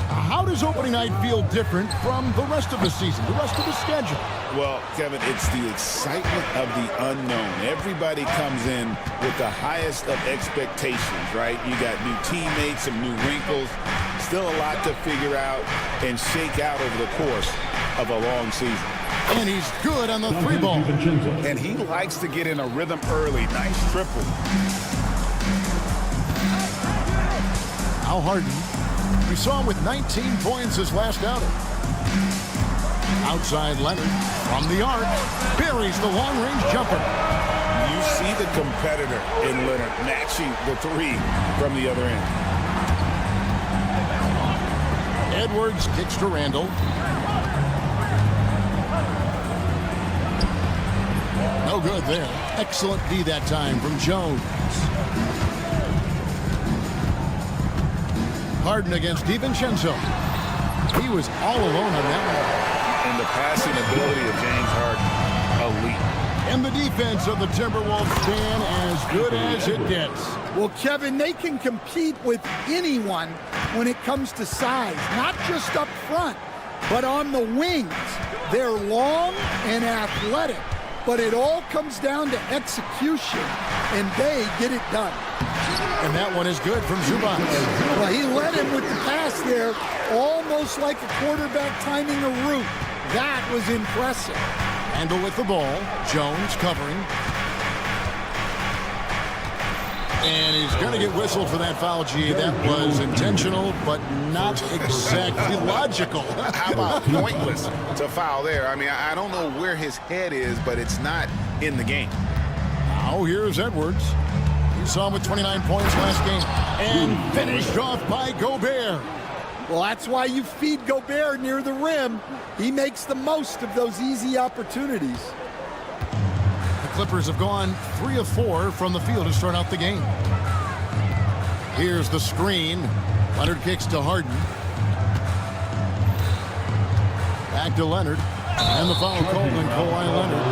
How does opening night feel different from the rest of the season, the rest of the schedule? Well, Kevin, it's the excitement of the unknown. Everybody comes in with the highest of expectations, right? You got new teammates, some new wrinkles, still a lot to figure out and shake out over the course of a long season. And he's good on the 3 ball. And he likes to get in a rhythm early. Nice triple. Al Harden. We saw him with 19 points his last outing. Outside Leonard from the arc. Buries the long-range jumper. You see the competitor in Leonard matching the 3 from the other end. Edwards kicks to Randle. No good there. Excellent D that time from Jones. Harden against DiVincenzo. He was all alone on that one. And the passing ability of James Harden, elite. And the defense of the Timberwolves, Dan, as good as it gets. Well, Kevin, they can compete with anyone when it comes to size, not just up front, but on the wings. They're long and athletic, but it all comes down to execution, and they get it done. And that one is good from Zubac. Well, he led him with the pass there, almost like a quarterback timing a route. That was impressive. Randle with the ball. Jones covering. And he's going to get whistled for that foul, G. That was intentional, but not exactly logical. How about pointless to foul there? I mean, I don't know where his head is, but it's not in the game. Now here's Edwards. You saw him with 29 points last game. And finished off by Gobert. Well, that's why you feed Gobert near the rim. He makes the most of those easy opportunities. The Clippers have gone 3 of 4 from the field to start out the game. Here's the screen. Leonard kicks to Harden. Back to Leonard. And the foul called on Kawhi Leonard.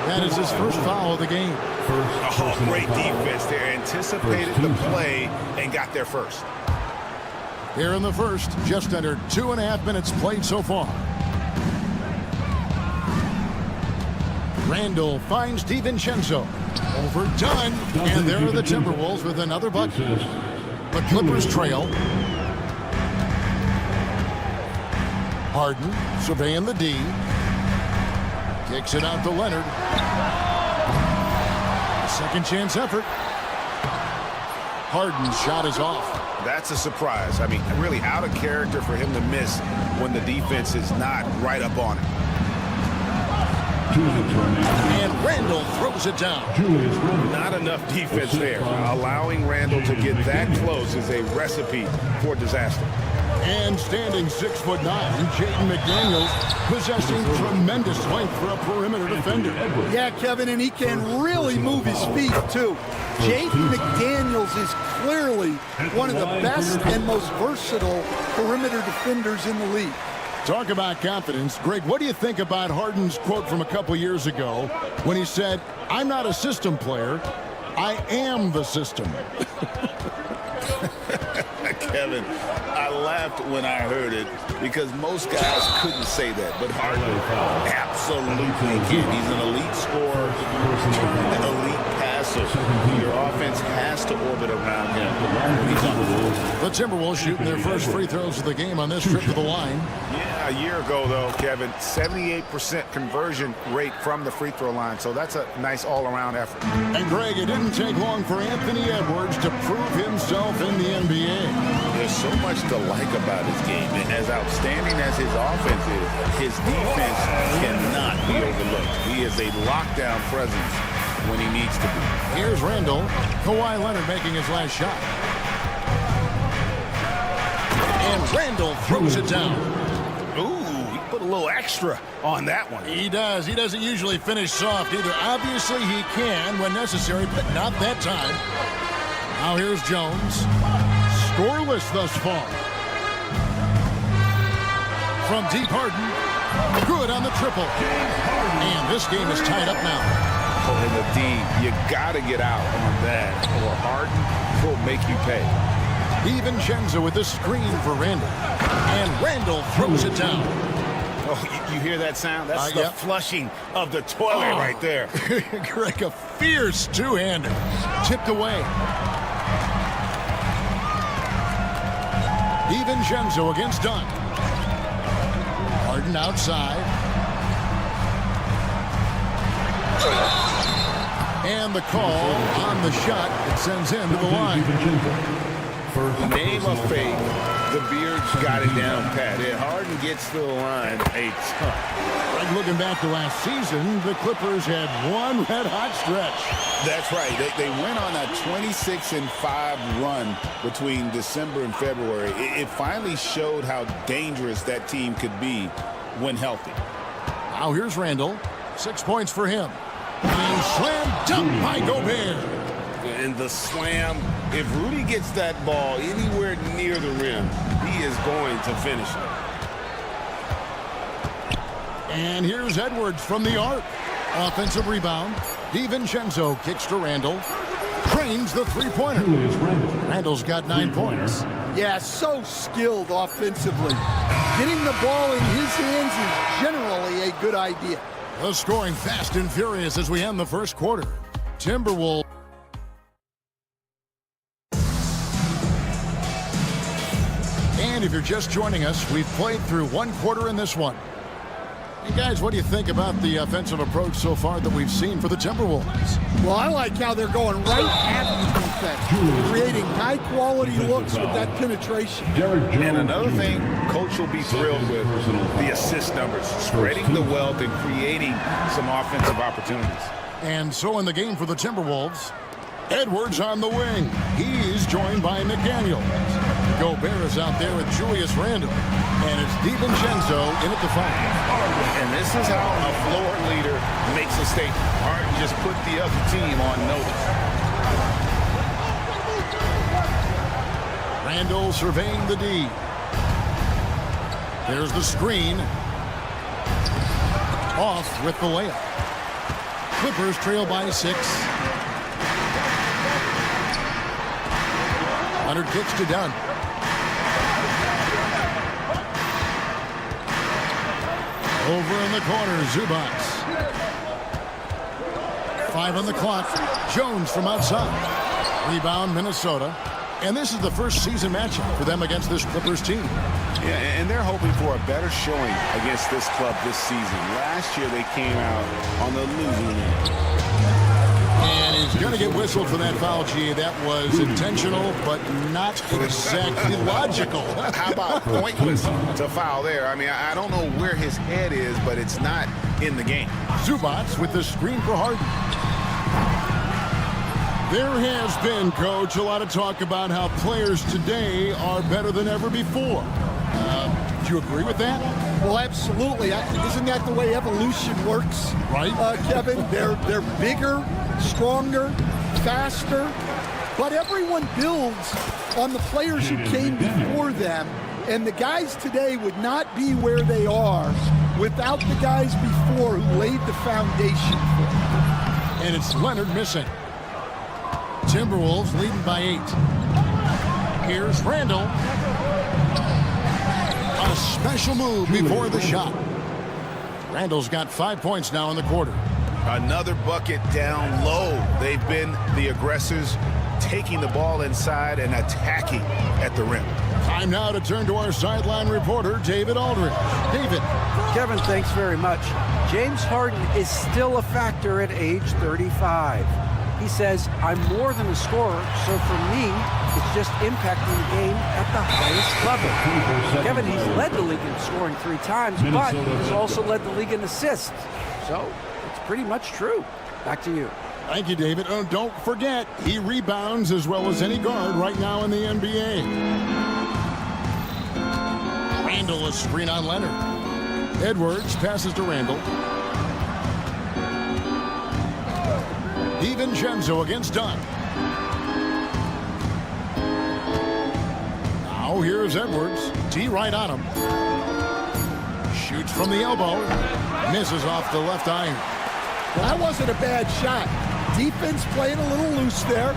That is his first foul of the game. Oh, great defense there. Anticipated the play and got there first. Here in the first, just under 2.5 minutes played so far. Randle finds DiVincenzo. Overdone. And there are the Timberwolves with another bucket. The Clippers trail. Harden surveying the D. Kicks it out to Leonard. A second chance effort. Harden's shot is off. That's a surprise. I mean, really out of character for him to miss when the defense is not right up on it. And Randle throws it down. Not enough defense there. Allowing Randle to get that close is a recipe for disaster. And standing 6'9", Jaden McDaniels possessing tremendous length for a perimeter defender. Yeah, Kevin, and he can really move his feet, too. Jaden McDaniels is clearly one of the best and most versatile perimeter defenders in the league. Talk about confidence. Greg, what do you think about Harden's quote from a couple years ago when he said, "I'm not a system player, I am the system"? Kevin, I laughed when I heard it because most guys couldn't say that, but Harden absolutely can. He's an elite scorer, an elite passer. Your offense has to orbit around him. The Timberwolves shooting their first free throws of the game on this trip to the line. Yeah, a year ago, though, Kevin, 78% conversion rate from the free throw line, so that's a nice all-around effort. And, Greg, it didn't take long for Anthony Edwards to prove himself in the NBA. There's so much to like about his game, and as outstanding as his offense is, his defense cannot be overlooked. He is a lockdown presence when he needs to be. Here's Randle. Kawhi Leonard making his last shot. And Randle throws it down. Ooh, he put a little extra on that one. He does. He doesn't usually finish soft either. Obviously, he can when necessary, but not that time. Now here's Jones. Scoreless thus far. From deep, Harden. Good on the triple. And this game is tied up now. In the D, you got to get out on that, or Harden will make you pay. DiVincenzo with the screen for Randall. And Randall throws it down. Oh, you hear that sound? That's the flushing of the toilet right there. Greg, a fierce two-hander. Tipped away. DiVincenzo against Dunn. Harden outside. And the call on the shot that sends him to the line. Name of fake. The Beards got it down pat. Harden gets to the line a ton. Right, looking back to last season, the Clippers had one red-hot stretch. That's right. They went on a 26-5 run between December and February. It finally showed how dangerous that team could be when healthy. Now here's Randall. 6 points for him. And slam dunk by Gobert. And the slam, if Rudy gets that ball anywhere near the rim, he is going to finish it. And here's Edwards from the arc. Offensive rebound. DiVincenzo kicks to Randall. Trains the three-pointer. Randall's got 9 points. Yeah, so skilled offensively. Getting the ball in his hands is generally a good idea. The scoring fast and furious as we end the first quarter. Timberwolves. And if you're just joining us, we've played through one quarter in this one. Hey guys, what do you think about the offensive approach so far that we've seen for the Timberwolves? Well, I like how they're going right at the defense, creating high-quality looks with that penetration. And another thing Coach will be thrilled with, the assist numbers, spreading the wealth and creating some offensive opportunities. And so in the game for the Timberwolves, Edwards on the wing. He's joined by McDaniel. Gobert is out there with Julius Randle. And it's DiVincenzo in at the 5. And this is how a floor leader makes a statement. Harden just put the other team on notice. Randle surveying the D. There's the screen. Off with the layup. Clippers trail by 6. Leonard kicks to Dunn. Over in the corner, Zubac. 5 on the clock. Jones from outside. Rebound, Minnesota. And this is the first season matchup for them against this Clippers team. Yeah, and they're hoping for a better showing against this club this season. Last year, they came out on the losing end. And he's going to get whistled for that foul, G. That was intentional, but not exactly logical. How about pointless to foul there? I mean, I don't know where his head is, but it's not in the game. Zubac with the screen for Harden. There has been, Coach, a lot of talk about how players today are better than ever before. Do you agree with that? Well, absolutely. Isn't that the way evolution works? Right. Kevin, they're bigger, stronger, faster, but everyone builds on the players who came before them, and the guys today would not be where they are without the guys before who laid the foundation for them. And it's Leonard missing. Timberwolves leading by 8. Here's Randall. A special move before the shot. Randall's got 5 points now in the quarter. Another bucket down low. They've been the aggressors, taking the ball inside and attacking at the rim. Time now to turn to our sideline reporter, David Aldridge. David. Kevin, thanks very much. James Harden is still a factor at age 35. He says, I'm more than a scorer, so for me, it's just impacting the game at the highest level. Kevin, he's led the league in scoring 3 times, but he's also led the league in assists. So it's pretty much true. Back to you. Thank you, David. Oh, don't forget, he rebounds as well as any guard right now in the NBA. Randall, a screen on Leonard. Edwards passes to Randall. DiVincenzo against Dunn. Now here's Edwards. T right on him. Shoots from the elbow. Misses off the left iron. Well, that wasn't a bad shot. Defense playing a little loose there.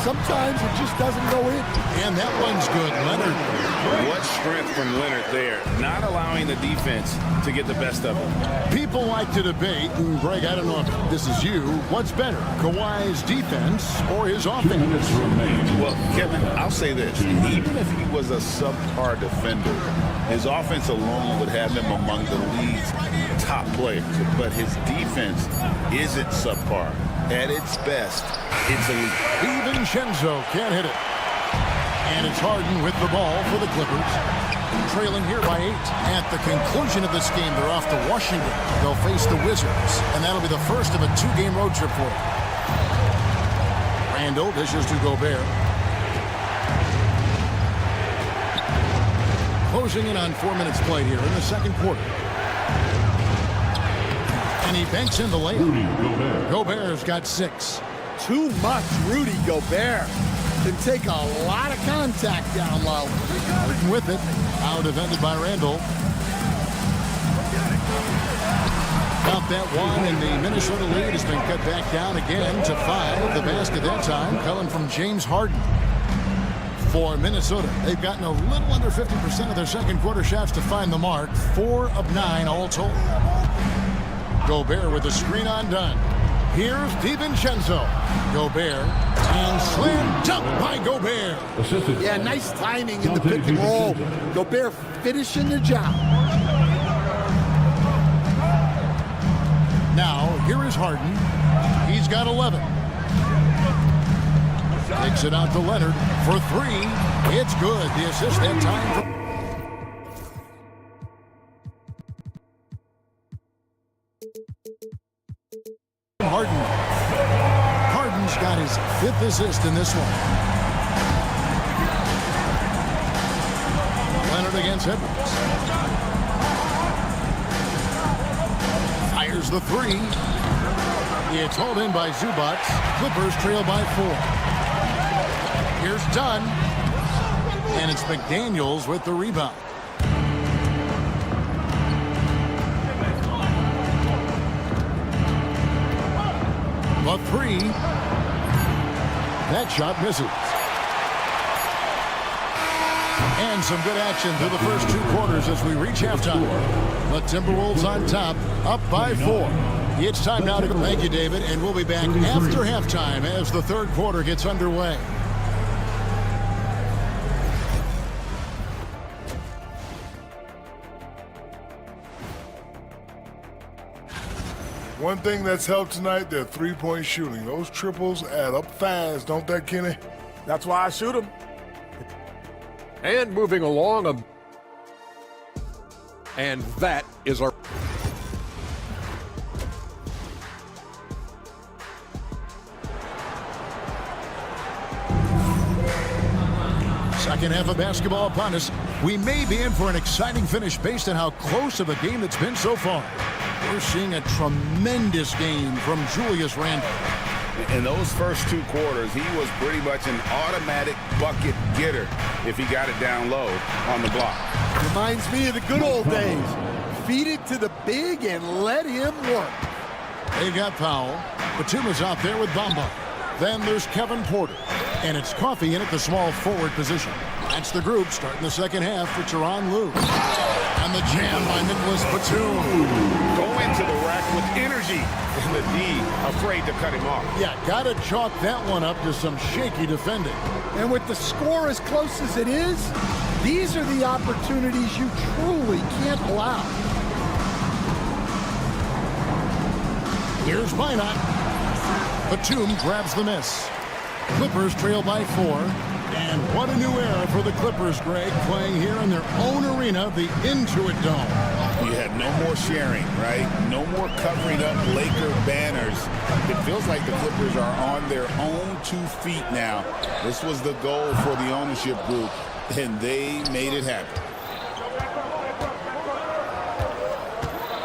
Sometimes it just doesn't go in. And that one's good. Leonard. What strength from Leonard there. Not allowing the defense to get the best of him. People like to debate, and Greg, I don't know if this is you, what's better, Kawhi's defense or his offense? Well, Kevin, I'll say this. Even if he was a subpar defender, his offense alone would have him among the league's top players. But his defense isn't subpar. At its best, it's elite. DiVincenzo can't hit it. And it's Harden with the ball for the Clippers. Trailing here by 8. At the conclusion of this game, they're off to Washington. They'll face the Wizards, and that'll be the first of a 2-game road trip for them. Randall dishes to Gobert. Closing in on 4 minutes played here in the second quarter. And he banks in the layup. Gobert's got 6. Too much Rudy Gobert. Can take a lot of contact down low. Harden with it. Out defended by Randall. About that one, and the Minnesota lead has been cut back down again to 5. The basket that time coming from James Harden. For Minnesota, they've gotten a little under 50% of their second quarter shots to find the mark. 4 of 9 all told. Gobert with the screen on Dunn. Here's DiVincenzo. Gobert. And slam dunk by Gobert. Yeah, nice timing in the pick and roll. Gobert finishing the job. Now, here is Harden. He's got 11. Takes it out to Leonard for 3. It's good. The assist that time from Harden. Harden's got his 5th assist in this one. Leonard against Edwards. Fires the 3. It's hauled in by Zubac. Clippers trail by 4. Here's Dunn. And it's McDaniels with the rebound. The 3. That shot misses. And some good action through the first 2 quarters as we reach halftime. The Timberwolves on top, up by 4. It's time now to go. Thank you, David, and we'll be back after halftime as the third quarter gets underway. One thing that's helped tonight, their three-point shooting. Those triples add up fast, don't they, Kenny? That's why I shoot them. And moving along, and that is our... Second half of basketball upon us. We may be in for an exciting finish based on how close of a game it's been so far. We're seeing a tremendous game from Julius Randle. In those first 2 quarters, he was pretty much an automatic bucket getter if he got it down low on the block. Reminds me of the good old days. Feed it to the big and let him work. They got Powell. Batum is out there with Bamba. Then there's Kevin Porter. And it's Coffey in at the small forward position. That's the group starting the second half for Tyronn Lue. And the jam by Nicholas Batum. Going to the rack with energy. And the D afraid to cut him off. Yeah, got to chalk that one up to some shaky defending. And with the score as close as it is, these are the opportunities you truly can't allow. Here's Minot. Batum grabs the miss. Clippers trail by 4. And what a new era for the Clippers, Greg, playing here in their own arena, the Intuit Dome. You had no more sharing, right? No more covering up Laker banners. It feels like the Clippers are on their own 2 feet now. This was the goal for the ownership group, and they made it happen.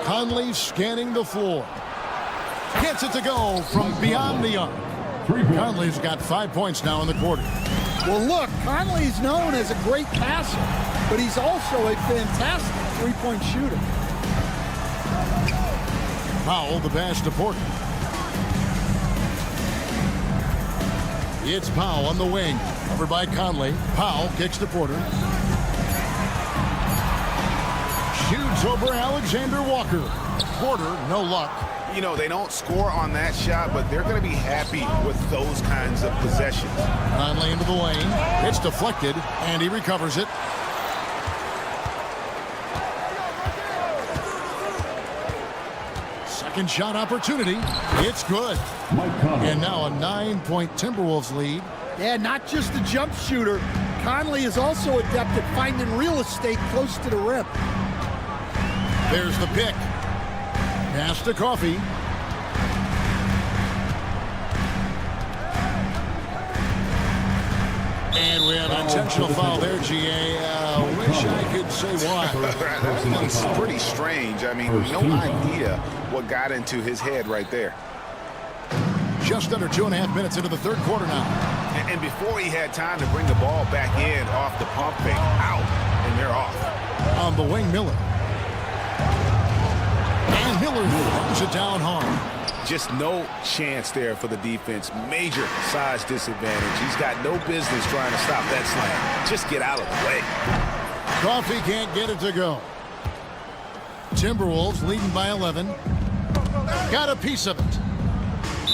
Conley scanning the floor. Gets it to go from beyond the arc. Conley's got 5 points now in the quarter. Well, look, Conley's known as a great passer, but he's also a fantastic three-point shooter. Powell, the pass to Porter. It's Powell on the wing. Covered by Conley. Powell kicks to Porter. Shoots over Alexander Walker. Porter, no luck. You know, they don't score on that shot, but they're going to be happy with those kinds of possessions. Conley into the lane. It's deflected, and he recovers it. Second shot opportunity. It's good. And now a 9-point Timberwolves lead. Yeah, not just a jump shooter. Conley is also adept at finding real estate close to the rim. There's the pick. Pass to Coffee. And we have an intentional foul there, GA. Wish I could say why. That one's pretty strange. I mean, no idea what got into his head right there. Just under 2.5 minutes into the third quarter now. And before he had time to bring the ball back in off the pump fake, out, and they're off. On the wing, Miller. And Miller throws it down hard. Just no chance there for the defense. Major size disadvantage. He's got no business trying to stop that slam. Just get out of the way. Coffee can't get it to go. Timberwolves leading by 11. Got a piece of it.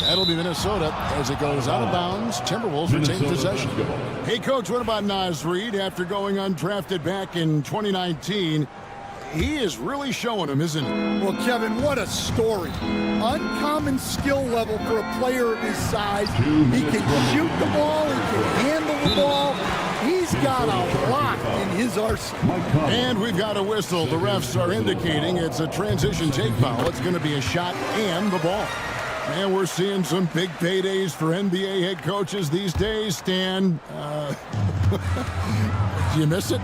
That'll be Minnesota as it goes out of bounds. Timberwolves retain possession. Hey, Coach, what about Naz Reid after going undrafted back in 2019? He is really showing him, isn't he? Well, Kevin, what a story. Uncommon skill level for a player of his size. He can shoot the ball. He can handle the ball. He's got a lot in his arsenal. And we've got a whistle. The refs are indicating it's a transition take foul. It's going to be a shot and the ball. And we're seeing some big paydays for NBA head coaches these days, Stan. Do you miss it?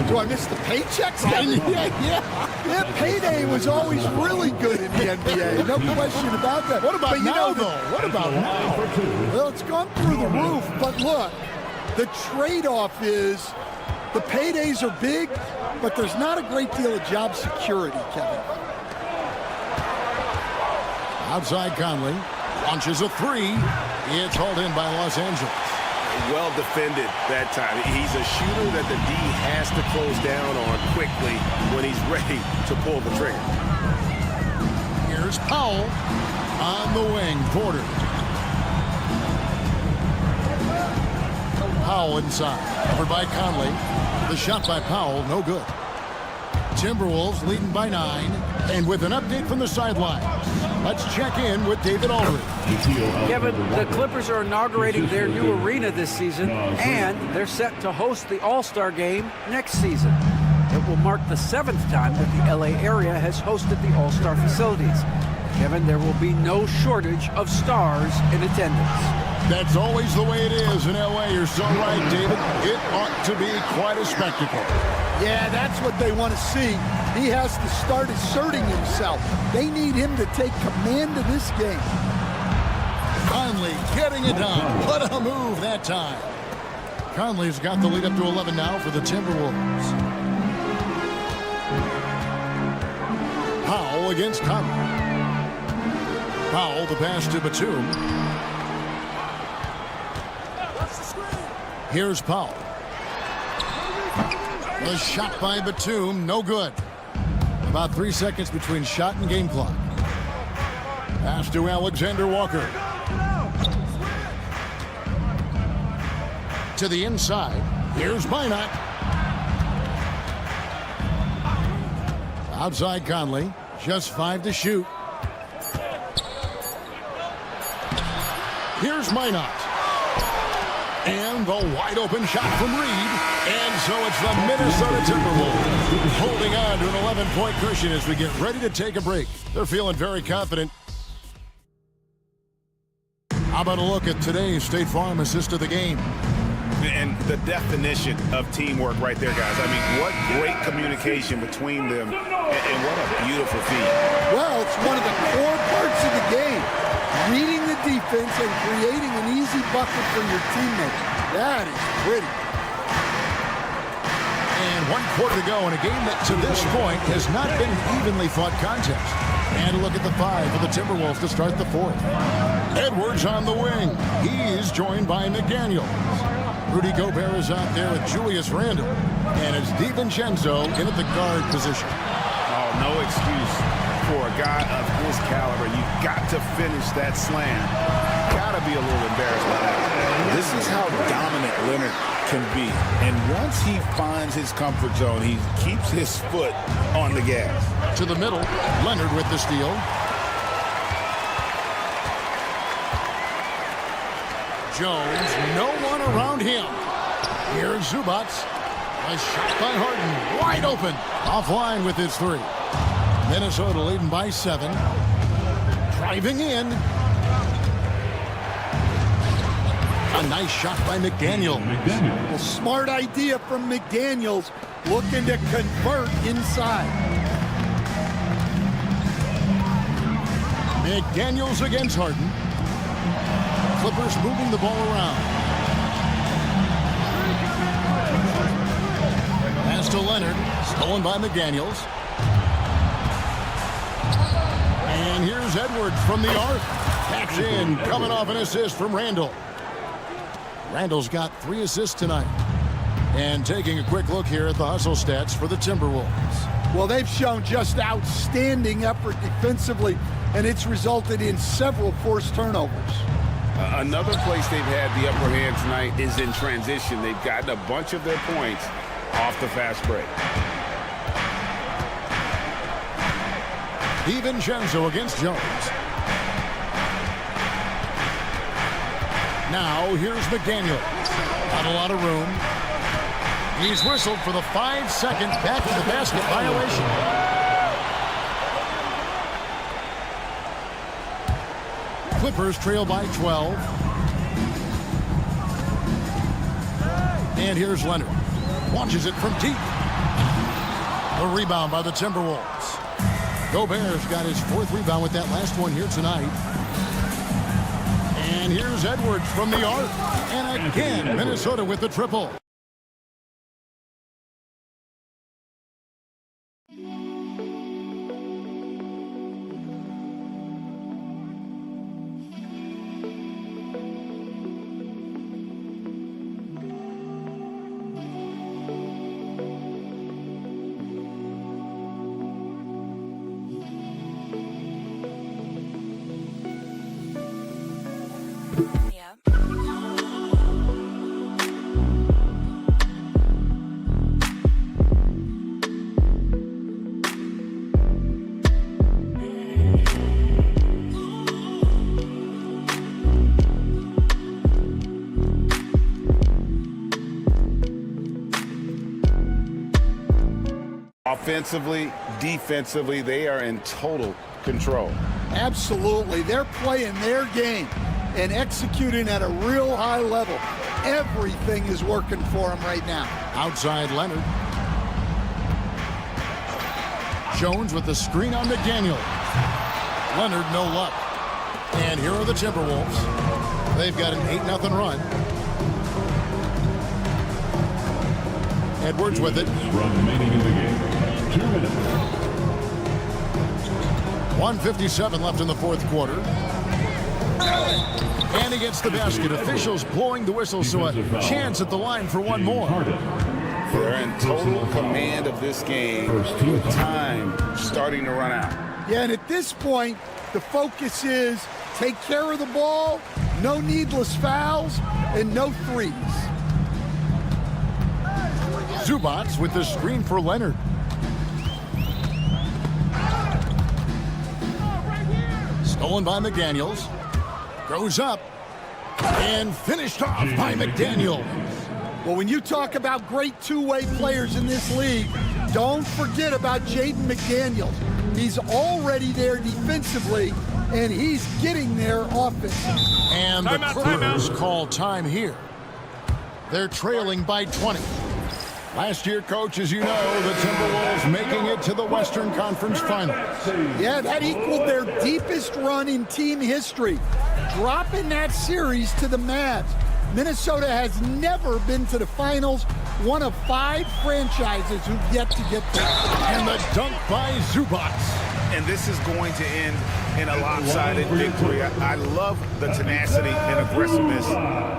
Do I miss the paychecks? Yeah, payday was always really good in the NBA. No question about that. What about now, though? What about now? Well, it's gone through the roof. But look, the trade-off is the paydays are big, but there's not a great deal of job security, Kevin. Outside Conley. Launches a three. It's hauled in by Los Angeles. Well defended that time. He's a shooter that the D has to close down on quickly when he's ready to pull the trigger. Here's Powell on the wing. Porter. Powell inside. Covered by Conley. The shot by Powell, no good. Timberwolves leading by 9. And with an update from the sidelines, let's check in with David Aldridge. Kevin, the Clippers are inaugurating their new arena this season, and they're set to host the All-Star Game next season. It will mark the 7th time that the LA area has hosted the All-Star facilities. Kevin, there will be no shortage of stars in attendance. That's always the way it is in LA. You're so right, David. It ought to be quite a spectacle. Yeah, that's what they want to see. He has to start asserting himself. They need him to take command of this game. Conley getting it done. What a move that time. Conley's got the lead up to 11 now for the Timberwolves. Powell against Conley. Powell, the pass to Batum. Here's Powell. The shot by Batum, no good. About 3 seconds between shot and game clock. Pass to Alexander Walker. To the inside. Here's Minot. Outside Conley. Just 5 to shoot. Here's Minot. And the wide open shot from Reed. And so it's the Minnesota Timberwolves holding on to an 11-point cushion as we get ready to take a break. They're feeling very confident. How about a look at today's State Farm assist of the game? And the definition of teamwork right there, guys. I mean, what great communication between them, and what a beautiful feat. Well, it's one of the core parts of the game. Reading the defense and creating an easy bucket for your teammate. That is pretty. And 1 quarter to go in a game that to this point has not been an evenly fought contest. And a look at the 5 for the Timberwolves to start the 4th. Edwards on the wing. He is joined by McDaniels. Rudy Gobert is out there with Julius Randle. And it's DiVincenzo in at the guard position. Oh, no excuse for a guy of his caliber. You got to finish that slam. Got to be a little embarrassed by that. This is how dominant Leonard can be. And once he finds his comfort zone, he keeps his foot on the gas. To the middle, Leonard with the steal. Jones, no one around him. Here's Zubac. A shot by Harden, wide open. Offline with his 3. Minnesota leading by 7. Driving in. A nice shot by McDaniel. A smart idea from McDaniels, looking to convert inside. McDaniels against Harden. Clippers moving the ball around. Pass to Leonard, stolen by McDaniels. And here's Edwards from the arc. Backs in, coming off an assist from Randle. Randle's got 3 assists tonight. And taking a quick look here at the hustle stats for the Timberwolves. Well, they've shown just outstanding effort defensively, and it's resulted in several forced turnovers. Another place they've had the upper hand tonight is in transition. They've gotten a bunch of their points off the fast break. DiVincenzo against Jones. Now here's McDaniel. Not a lot of room. He's whistled for the 5-second back to the basket violation. Clippers trail by 12. And here's Leonard. Launches it from deep. A rebound by the Timberwolves. Gobert's got his 4th rebound with that last one here tonight. And here's Edwards from the arc. And again, Minnesota with the triple. Offensively, defensively, they are in total control. Absolutely. They're playing their game and executing at a real high level. Everything is working for them right now. Outside Leonard. Jones with the screen on McDaniel. Leonard, no luck. And here are the Timberwolves. They've got an 8-0 run. Edwards with it. Remaining in the game. 2 minutes. 1:57 left in the 4th quarter. And he gets the basket. Officials blowing the whistle, so a chance at the line for one more. They're in total command of this game with time starting to run out. Yeah, and at this point, the focus is take care of the ball, no needless fouls, and no threes. Zubac with the screen for Leonard. Stolen by McDaniels. Goes up. And finished off by McDaniel. Well, when you talk about great two-way players in this league, don't forget about Jaden McDaniels. He's already there defensively, and he's getting there offensively. And the Clippers call time here. They're trailing by 20. Last year, Coach, as you know, the Timberwolves making it to the Western Conference Finals. Yeah, that equaled their deepest run in team history, dropping that series to the Mavs. Minnesota has never been to the finals, one of 5 franchises who've yet to get there. And the dunk by Zubac. And this is going to end in a lopsided victory. I love the tenacity and aggressiveness,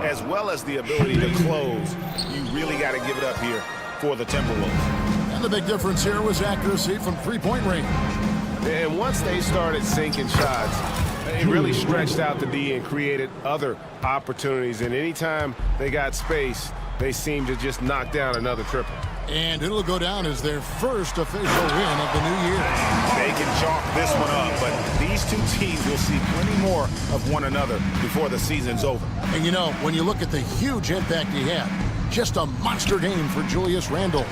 as well as the ability to close. You really got to give it up here for the Timberwolves. And the big difference here was accuracy from three-point range. And once they started sinking shots, they really stretched out the D and created other opportunities. And anytime they got space, they seemed to just knock down another triple. And it'll go down as their first official win of the new year. They can chalk this one up, but these two teams will see plenty more of one another before the season's over. And you know, when you look at the huge impact he had, just a monster game for Julius Randle.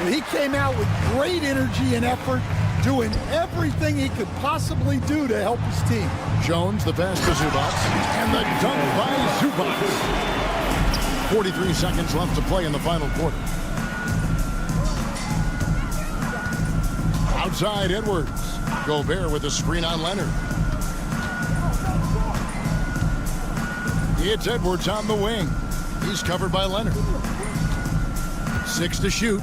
He came out with great energy and effort, doing everything he could possibly do to help his team. Jones, the pass to Zubac, and the dunk by Zubac. 43 seconds left to play in the final quarter. Outside Edwards. Gobert with a screen on Leonard. It's Edwards on the wing. He's covered by Leonard. 6 to shoot.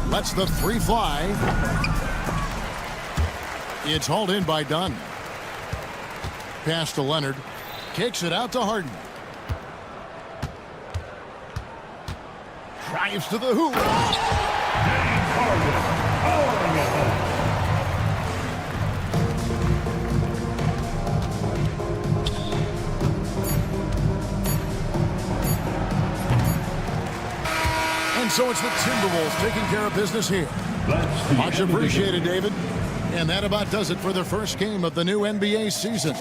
Lets the 3 fly. It's hauled in by Dunn. Pass to Leonard. Kicks it out to Harden. Drives to the hoop. And so it's the Timberwolves taking care of business here. Much appreciated, David. And that about does it for the first game of the new NBA season.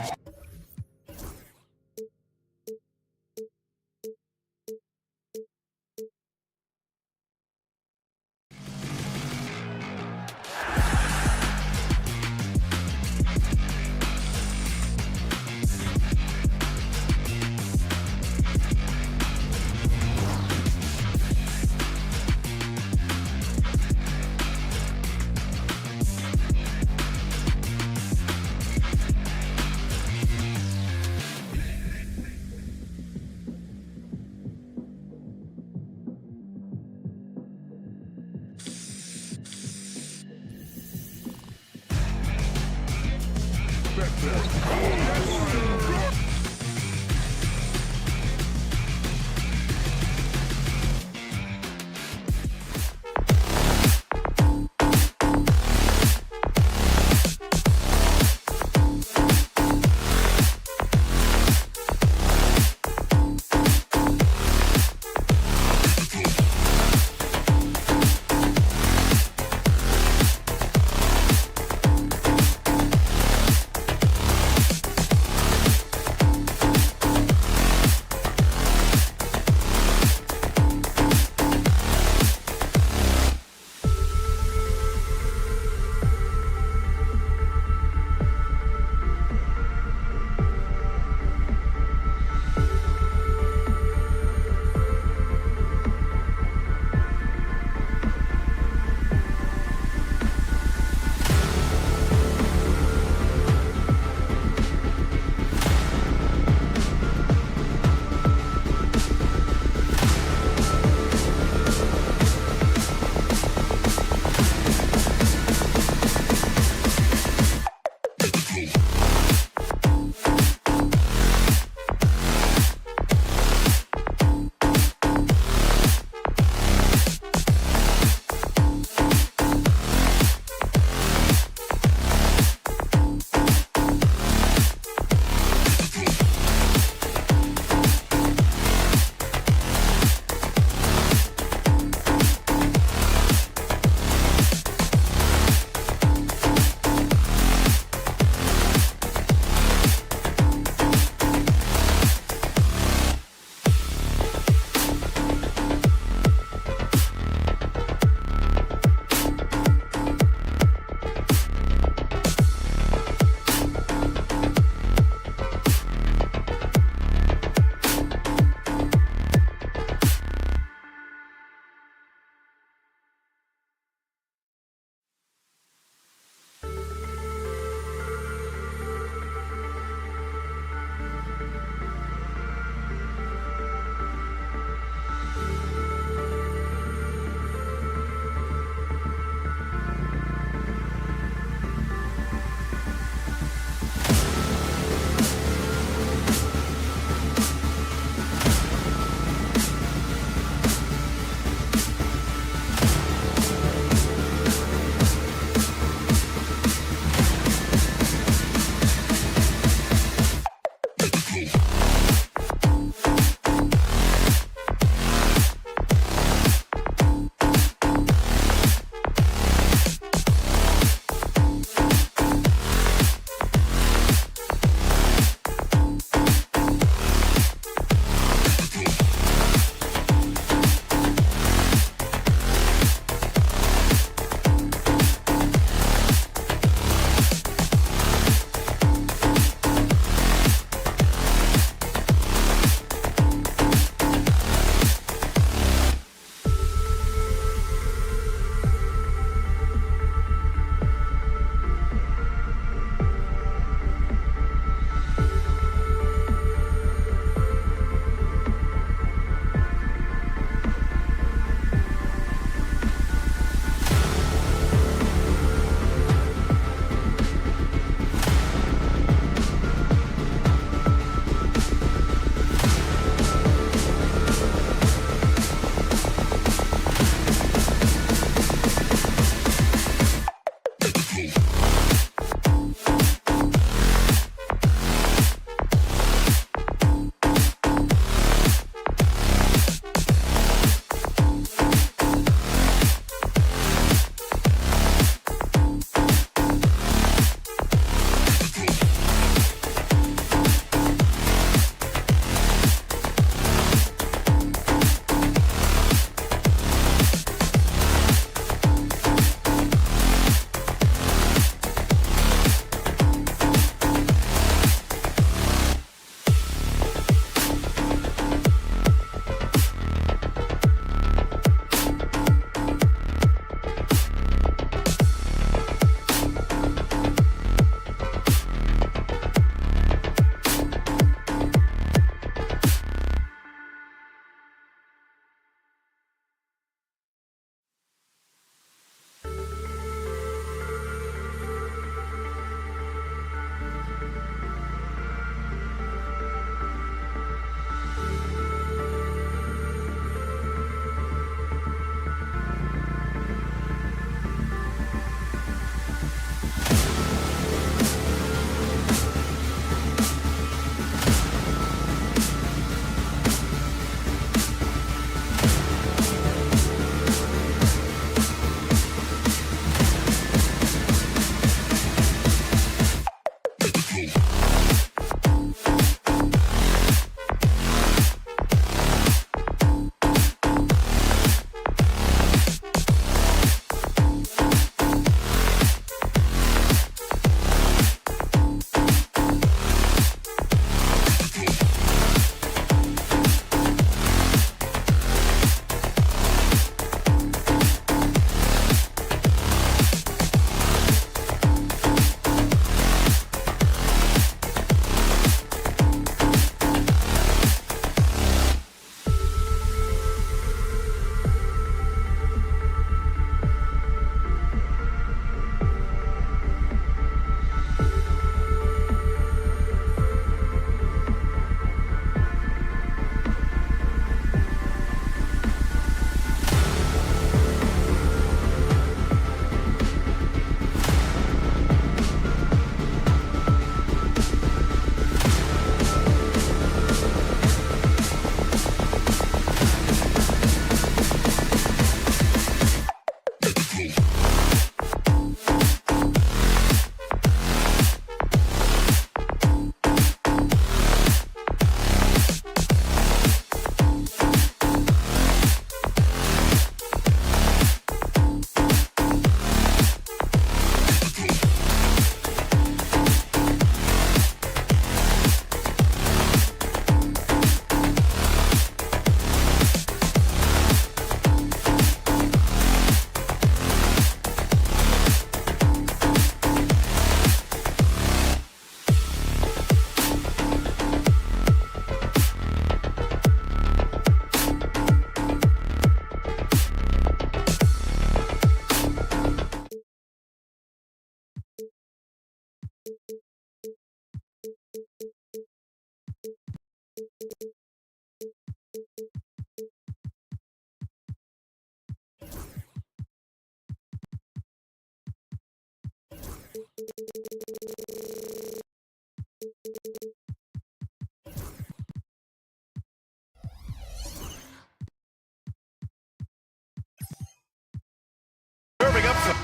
Serving up some.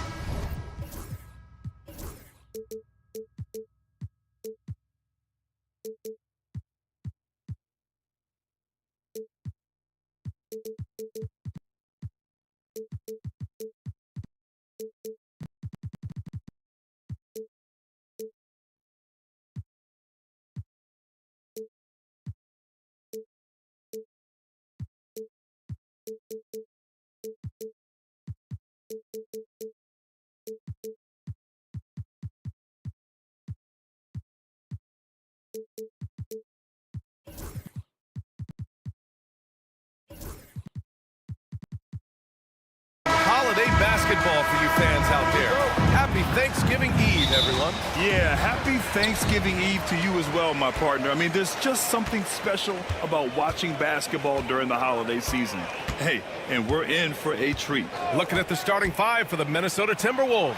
Holiday basketball for you fans out there. Happy Thanksgiving Eve, everyone. Yeah, happy Thanksgiving Eve to you as well, my partner. I mean, there's just something special about watching basketball during the holiday season. Hey, and we're in for a treat. Looking at the starting five for the Minnesota Timberwolves.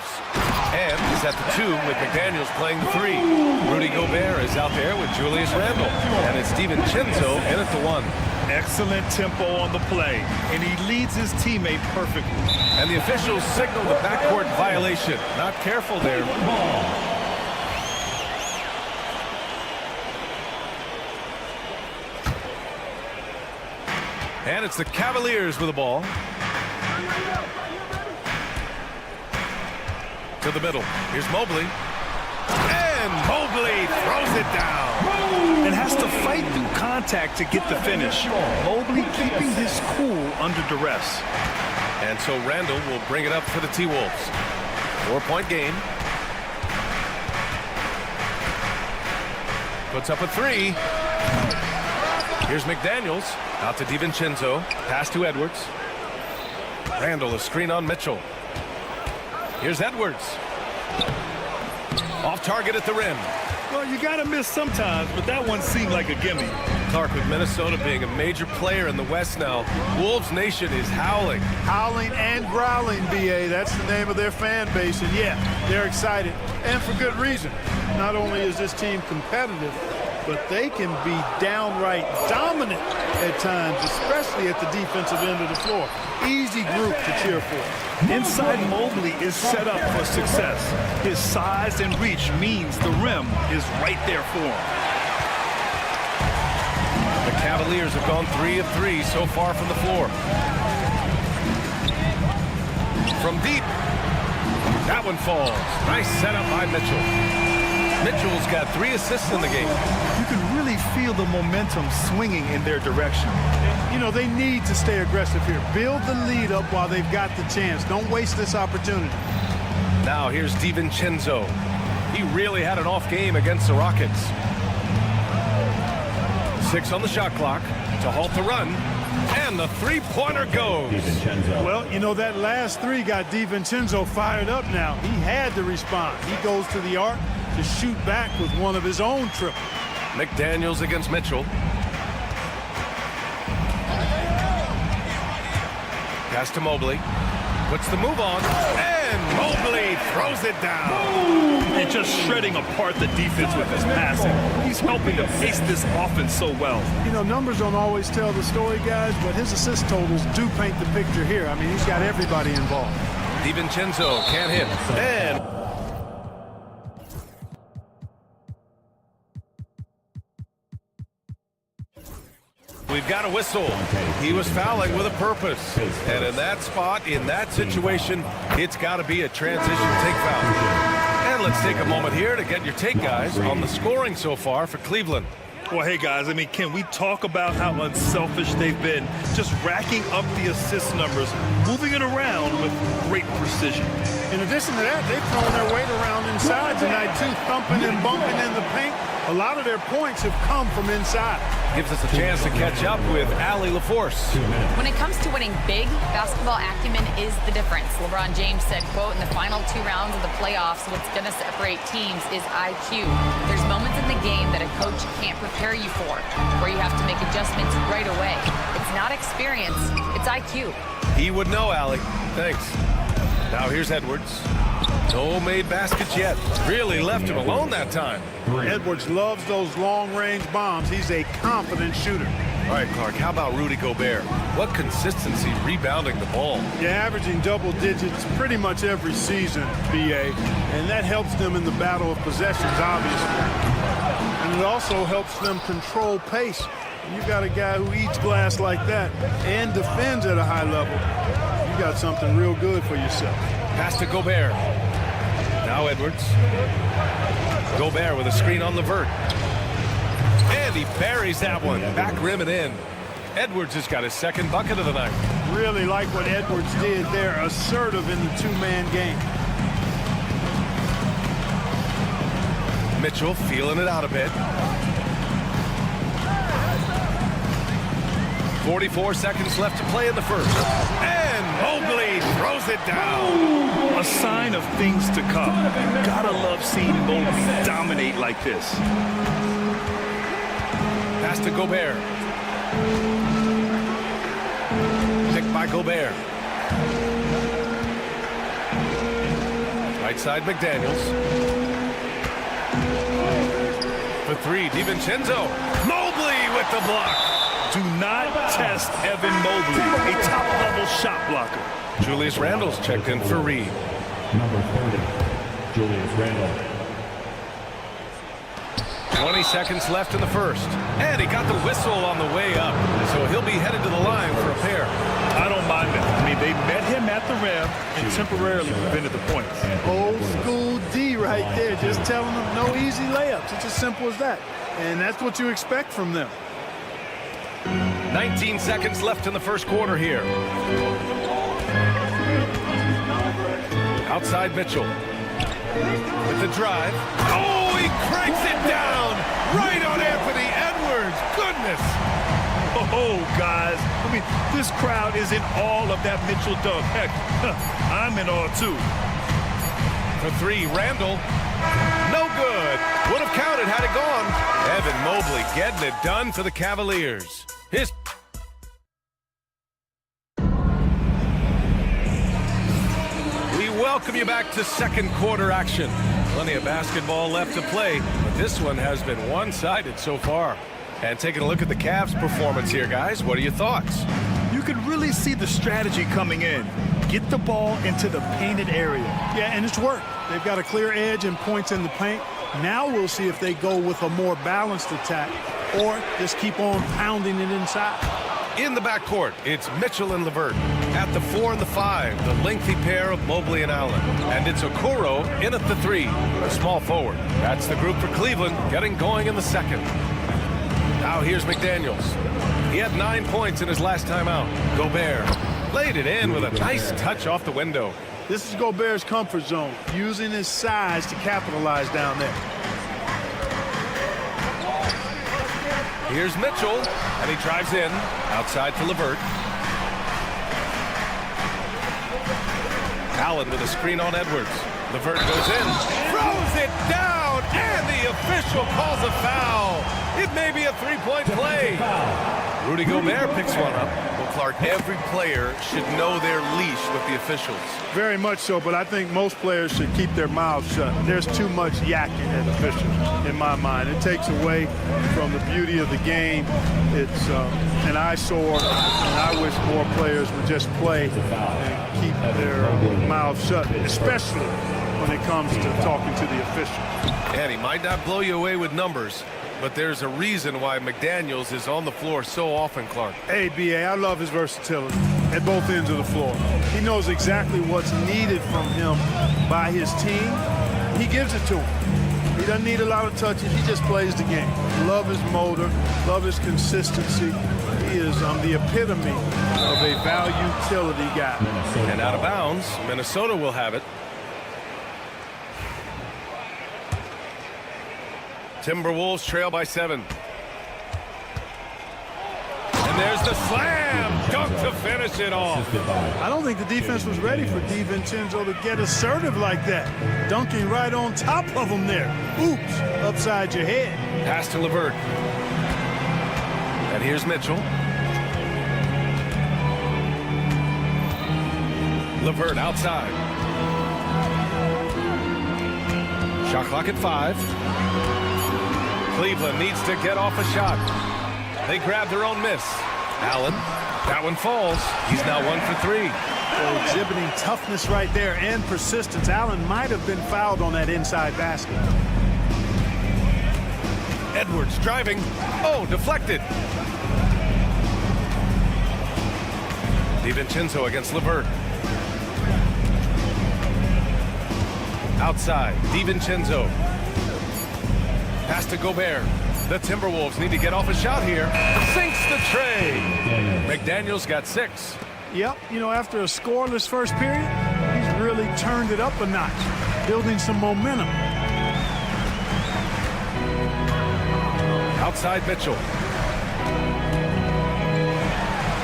And he's at the 2 with McDaniels playing the 3. Rudy Gobert is out there with Julius Randle. And it's DiVincenzo in at the 1. Excellent tempo on the play, and he leads his teammate perfectly. And the officials signal the backcourt violation. Not careful there. And it's the Cavaliers with the ball. To the middle. Here's Mobley. And Mobley throws it down. And has to fight through contact to get the finish. Mobley keeping his cool under duress. And so Randle will bring it up for the T-Wolves. 4-point game. Puts up a 3. Here's McDaniels. Out to DiVincenzo. Pass to Edwards. Randle, a screen on Mitchell. Here's Edwards. Off target at the rim. Well, you got to miss sometimes, but that one seemed like a gimme. Clark, with Minnesota being a major player in the West now, Wolves Nation is howling. Howling and growling, B.A. That's the name of their fan base. And, yeah, they're excited, and for good reason. Not only is this team competitive, but they can be downright dominant at times, especially at the defensive end of the floor. Easy group to cheer for. Inside Mobley is set up for success. His size and reach means the rim is right there for him. The Cavaliers have gone 3 of 3 so far from the floor. From deep. That one falls. Nice setup by Mitchell. Mitchell's got 3 assists in the game. You can really feel the momentum swinging in their direction. You know, they need to stay aggressive here. Build the lead up while they've got the chance. Don't waste this opportunity. Now here's DiVincenzo. He really had an off game against the Rockets. 6 on the shot clock to halt the run. And the three-pointer goes. Well, you know, that last 3 got DiVincenzo fired up now. He had to respond. He goes to the arc to shoot back with one of his own triples. McDaniels against Mitchell. Pass to Mobley. Puts the move on. And Mobley throws it down. And just shredding apart the defense with his passing. He's helping to pace this offense so well. You know, numbers don't always tell the story, guys, but his assist totals do paint the picture here. I mean, he's got everybody involved. DiVincenzo can't hit. And we've got a whistle. He was fouling with a purpose. And in that spot, in that situation, it's got to be a transition take foul. And let's take a moment here to get your take, guys, on the scoring so far for Cleveland. Well, hey, guys, I mean, can we talk about how unselfish they've been? Just racking up the assist numbers, moving moving around with great precision. In addition to that, they've thrown their weight around inside tonight, too, thumping and bumping in the paint. A lot of their points have come from inside. Gives us a chance to catch up with Allie LaForce. When it comes to winning big, basketball acumen is the difference. LeBron James said, quote, in the final 2 rounds of the playoffs, what's going to separate teams is IQ. There's moments in the game that a coach can't prepare you for, where you have to make adjustments right away. It's not experience, it's IQ. He would know, Allie. Thanks. Now here's Edwards. No made baskets yet. Really left him alone that time. Edwards loves those long-range bombs. He's a confident shooter. All right, Clark, how about Rudy Gobert? What consistency rebounding the ball. You're averaging double digits pretty much every season, BA, and that helps them in the battle of possessions, obviously. And it also helps them control pace. You got a guy who eats glass like that and defends at a high level. You got something real good for yourself. Pass to Gobert. Now Edwards. Gobert with a screen on LeVert. And he buries that one. Back rim and in. Edwards has got his second bucket of the night. Really like what Edwards did there. Assertive in the 2-man game. Mitchell feeling it out a bit. 44 seconds left to play in the first. And Mobley throws it down. A sign of things to come. Gotta love seeing Mobley dominate like this. Pass to Gobert. Picked by Gobert. Right side, McDaniels. For 3, DiVincenzo. Mobley with the block. Do not test Evan Mobley, a top-level shot blocker. Julius Randle's checked in for Reed. Number 30, Julius Randle. 20 seconds left in the first. And he got the whistle on the way up. So he'll be headed to the line for a pair. I don't mind that. I mean, they met him at the rim and temporarily prevented the points. Old school D right there, just telling them no easy layups. It's as simple as that. And that's what you expect from them. 19 seconds left in the first quarter here. Outside Mitchell. With the drive. Oh, he cranks it down. Right on Anthony Edwards. Goodness. Oh, guys. I mean, this crowd is in awe of that Mitchell dunk. Heck, I'm in awe, too. For 3, Randle. No good. Would have counted had it gone. Evan Mobley getting it done for the Cavaliers. We welcome you back to second quarter action. Plenty of basketball left to play, but this one has been one-sided so far. And taking a look at the Cavs' performance here, guys, what are your thoughts? You can really see the strategy coming in. Get the ball into the painted area. Yeah, and it's worked. They've got a clear edge and points in the paint. Now we'll see if they go with a more balanced attack or just keep on pounding it inside. In the backcourt, it's Mitchell and LeVert. At the 4 and the 5, the lengthy pair of Mobley and Allen. And it's Okoro in at the 3, a small forward. That's the group for Cleveland, getting going in the second. Now here's McDaniels. He had 9 points in his last time out. Gobert laid it in with a nice touch off the window. This is Gobert's comfort zone, using his size to capitalize down there. Here's Mitchell, and he drives in, outside to LeVert. Allen with a screen on Edwards. LeVert goes in, throws it down, and the official calls a foul. It may be a 3-point play. Rudy Gobert picks one up. Well, Clark, every player should know their leash with the officials. Very much so, but I think most players should keep their mouths shut. There's too much yakking at officials, in my mind. It takes away from the beauty of the game. It's an eyesore, and I wish more players would just play and keep their mouths shut, especially when it comes to talking to the officials. And he might not blow you away with numbers, but there's a reason why McDaniels is on the floor so often, Clark. Hey, B.A., I love his versatility at both ends of the floor. He knows exactly what's needed from him by his team. He gives it to him. He doesn't need a lot of touches. He just plays the game. Love his motor, love his consistency. He is the epitome of a value utility guy. And out of bounds, Minnesota will have it. Timberwolves trail by 7. And there's the slam dunk to finish it off. I don't think the defense was ready for DiVincenzo to get assertive like that. Dunking right on top of him there. Oops, upside your head. Pass to LeVert. And here's Mitchell. LeVert outside. Shot clock at 5. Cleveland needs to get off a shot. They grab their own miss. Allen, that one falls. He's now 1 for 3. So exhibiting toughness right there and persistence. Allen might have been fouled on that inside basket. Edwards driving. Oh, deflected. DiVincenzo against LeVert. Outside, DiVincenzo. Pass to Gobert. The Timberwolves need to get off a shot here. Sinks the tray. McDaniels got 6. Yep, you know, after a scoreless first period, he's really turned it up a notch, building some momentum. Outside Mitchell.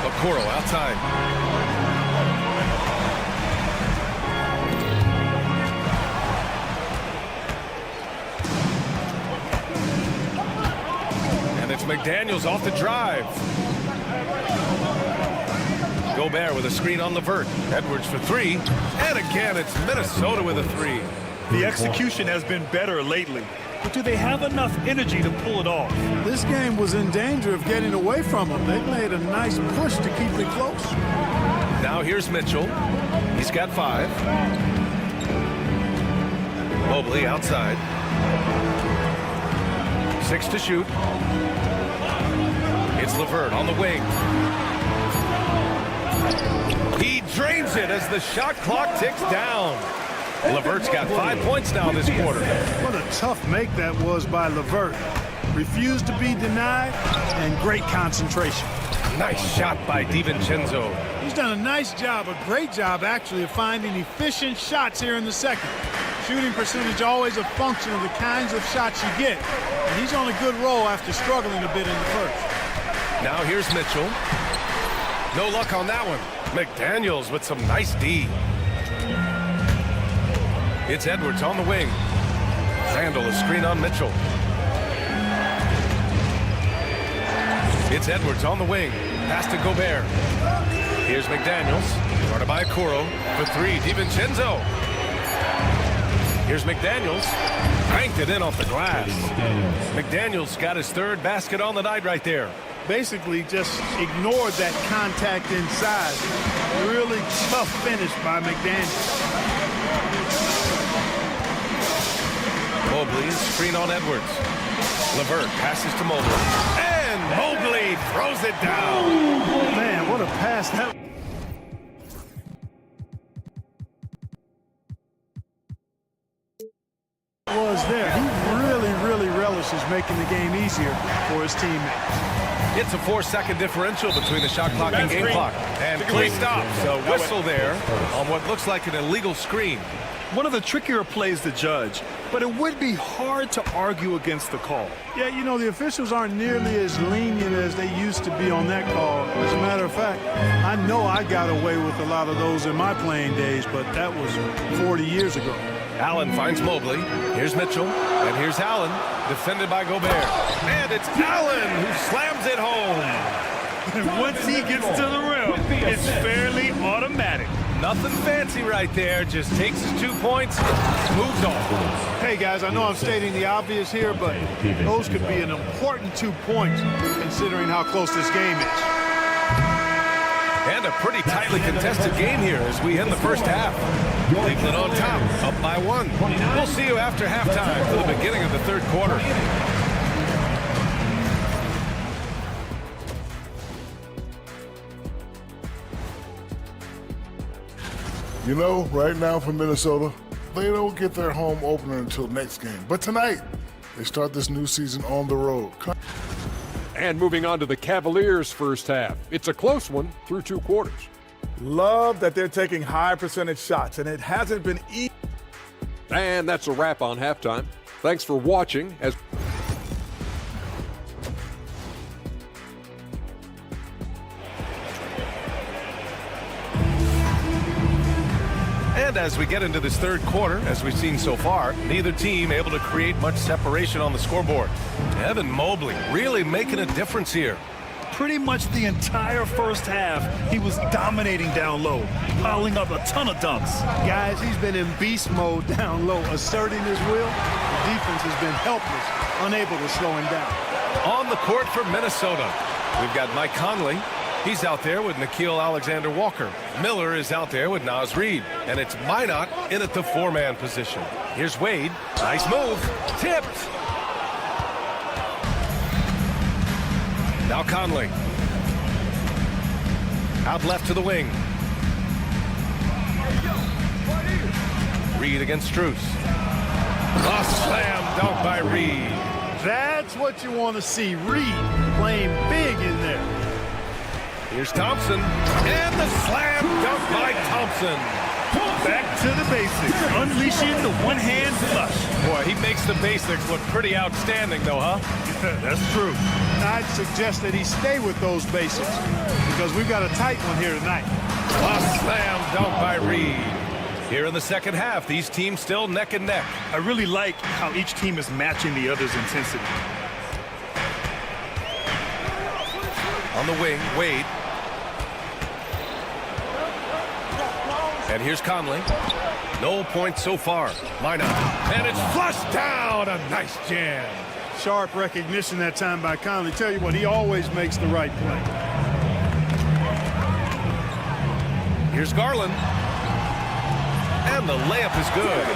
Okoro outside. It's McDaniels off the drive. Gobert with a screen on LeVert. Edwards for 3. And again, it's Minnesota with a 3. The execution has been better lately, but do they have enough energy to pull it off? This game was in danger of getting away from them. They made a nice push to keep it close. Now here's Mitchell. He's got 5. Mobley outside. 6 to shoot. It's LeVert on the wing. He drains it as the shot clock ticks down. LeVert's got 5 points now this quarter. What a tough make that was by LeVert. Refused to be denied, and great concentration. Nice shot by DiVincenzo. He's done a nice job, a great job actually, of finding efficient shots here in the second. Shooting percentage always a function of the kinds of shots you get. And he's on a good roll after struggling a bit in the first. Now here's Mitchell. No luck on that one. McDaniels with some nice D. It's Edwards on the wing. Randall a screen on Mitchell. It's Edwards on the wing. Pass to Gobert. Here's McDaniels. Guarded by Okoro for 3. DiVincenzo. Here's McDaniels. Banked it in off the glass. McDaniels got his 3rd basket on the night right there. Basically just ignored that contact inside. Really tough finish by McDaniels. Mobley, screen on Edwards. LeVert passes to Mobley. And Mobley throws it down. Man, what a pass that was there. He really relishes making the game easier for his teammates. It's a 4-second differential between the shot clock and game clock. And play stops. A whistle there on what looks like an illegal screen. One of the trickier plays to judge, but it would be hard to argue against the call. Yeah, you know, the officials aren't nearly as lenient as they used to be on that call. As a matter of fact, I know I got away with a lot of those in my playing days, but that was 40 years ago. Allen finds Mobley. Here's Mitchell. And here's Allen, defended by Gobert. And it's Allen who slams it home. And once he gets to the rim, it's fairly automatic. Nothing fancy right there. Just takes his 2 points, moves on. Hey, guys, I know I'm stating the obvious here, but those could be an important 2 points considering how close this game is. And a pretty tightly contested game here as we end the first half. Cleveland on top, up by 1. We'll see you after halftime for the beginning of the 3rd quarter. You know, right now for Minnesota, they don't get their home opener until next game. But tonight, they start this new season on the road. And moving on to the Cavaliers' first half. It's a close one through 2 quarters. Love that they're taking high percentage shots, and it hasn't been easy. And that's a wrap on halftime. Thanks for watching. And as we get into this third quarter, as we've seen so far, neither team able to create much separation on the scoreboard. Evan Mobley really making a difference here. Pretty much the entire first half, he was dominating down low, piling up a ton of dunks. Guys, he's been in beast mode down low, asserting his will. The defense has been helpless, unable to slow him down. On the court for Minnesota, we've got Mike Conley. He's out there with Nickeil Alexander-Walker. Miller is out there with Naz Reid. And it's Minot in at the 4-man position. Here's Wade. Nice move. Tipped. Now Conley. Out left to the wing. Reid against Strus. A slam dunk by Reid. That's what you want to see. Reid playing big in there. Here's Thompson, and the slam dunk by Thompson. Back to the basics, unleashing the one-hand flush. Boy, he makes the basics look pretty outstanding, though, huh? That's true. I'd suggest that he stay with those basics because we've got a tight one here tonight. A slam dunk by Reid. Here in the second half, these teams still neck and neck. I really like how each team is matching the other's intensity. On the wing, Wade. And here's Conley. No points so far. Minot. And it's flushed down. A nice jam. Sharp recognition that time by Conley. Tell you what, he always makes the right play. Here's Garland. And the layup is good.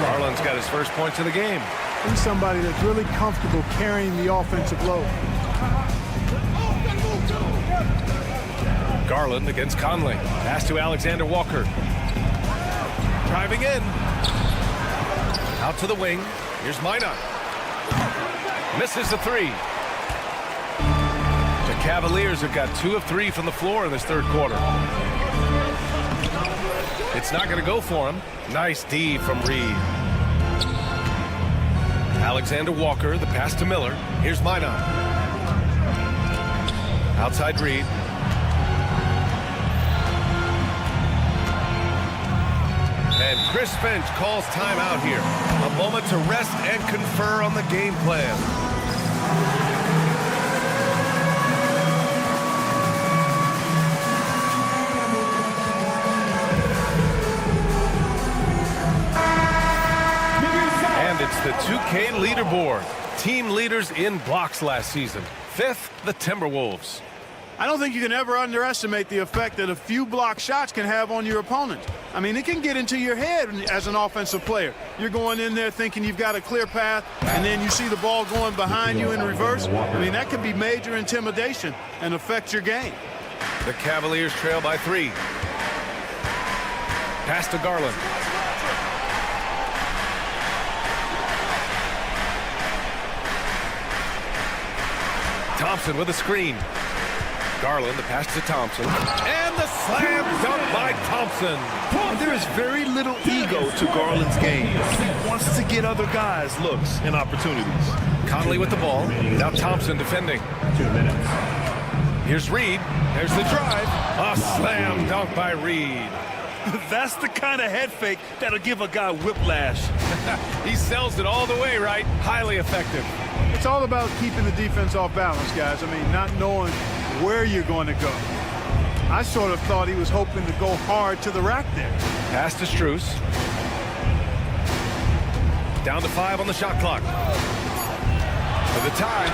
Garland's got his first points of the game. He's somebody that's really comfortable carrying the offensive load. Garland against Conley. Pass to Alexander-Walker. Driving in. Out to the wing. Here's Minot. Misses the 3. The Cavaliers have got 2 of 3 from the floor in this third quarter. It's not going to go for him. Nice D from Reid. Alexander-Walker, the pass to Miller. Here's Minot. Outside Reid. And Chris Finch calls timeout here. A moment to rest and confer on the game plan. And it's the 2K leaderboard. Team leaders in blocks last season. 5th, the Timberwolves. I don't think you can ever underestimate the effect that a few block shots can have on your opponent. I mean, it can get into your head as an offensive player. You're going in there thinking you've got a clear path, and then you see the ball going behind you in reverse. I mean, that could be major intimidation and affect your game. The Cavaliers trail by 3. Pass to Garland. Thompson with a screen. Garland, the pass to Thompson. And the slam dunk by Thompson. There is very little ego to Garland's game. He wants to get other guys looks and opportunities. Conley with the ball. Now Thompson defending. 2 minutes. Here's Reid. There's the drive. A slam dunk by Reid. That's the kind of head fake that'll give a guy whiplash. He sells it all the way, right? Highly effective. It's all about keeping the defense off balance, guys. I mean, not knowing where you're going to go. I sort of thought he was hoping to go hard to the rack there. Pass to Strus. Down to 5 on the shot clock. For the tie.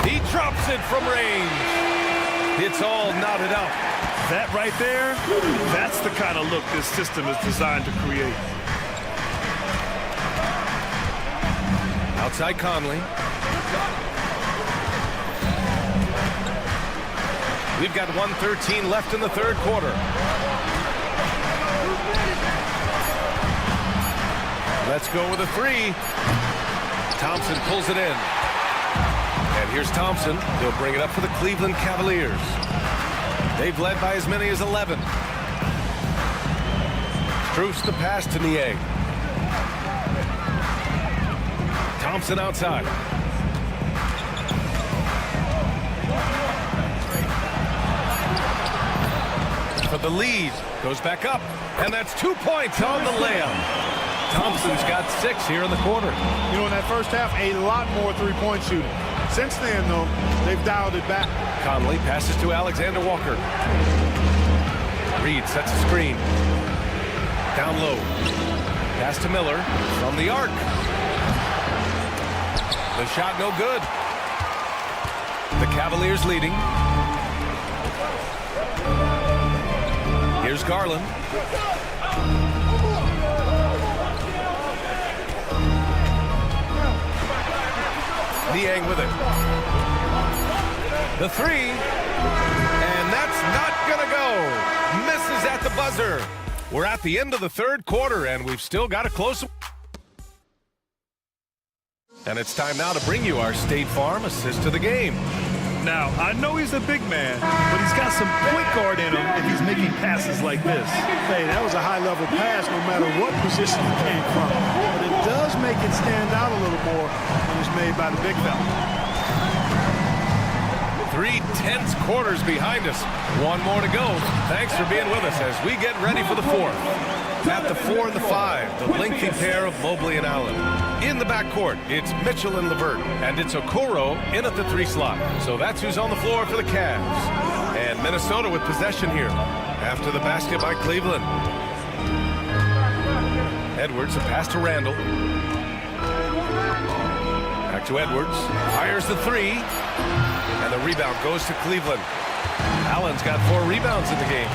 He drops it from range. It's all knotted up. That right there, that's the kind of look this system is designed to create. Outside Conley. We've got 1:13 left in the third quarter. Let's go with a 3. Thompson pulls it in. And here's Thompson. He'll bring it up for the Cleveland Cavaliers. They've led by as many as 11. Truce the pass to Niang. Thompson outside. For the lead. Goes back up. And that's 2 points on the layup. Thompson's got 6 here in the quarter. You know, in that first half, a lot more three-point shooting. Since then, though, they've dialed it back. Conley passes to Alexander Walker. Reed sets a screen. Down low. Pass to Miller from the arc. The shot no good. The Cavaliers leading. Here's Garland. Niang with it. The three. And that's not going to go. Misses at the buzzer. We're at the end of the third quarter, and we've still got a close. And it's time now to bring you our State Farm assist to the game. Now, I know he's a big man, but he's got some point guard in him if he's making passes like this. Hey, that was a high-level pass no matter what position it came from. But it does make it stand out a little more when it's made by the big fella. 3 tense quarters behind us. One more to go. Thanks for being with us as we get ready for the fourth. At the 4 and the 5, the lengthy pair of Mobley and Allen. In the backcourt, it's Mitchell and LeVert, and it's Okoro in at the 3 slot. So that's who's on the floor for the Cavs. And Minnesota with possession here after the basket by Cleveland. Edwards, a pass to Randall. Back to Edwards. Fires the 3. And the rebound goes to Cleveland. Allen's got 4 rebounds in the game.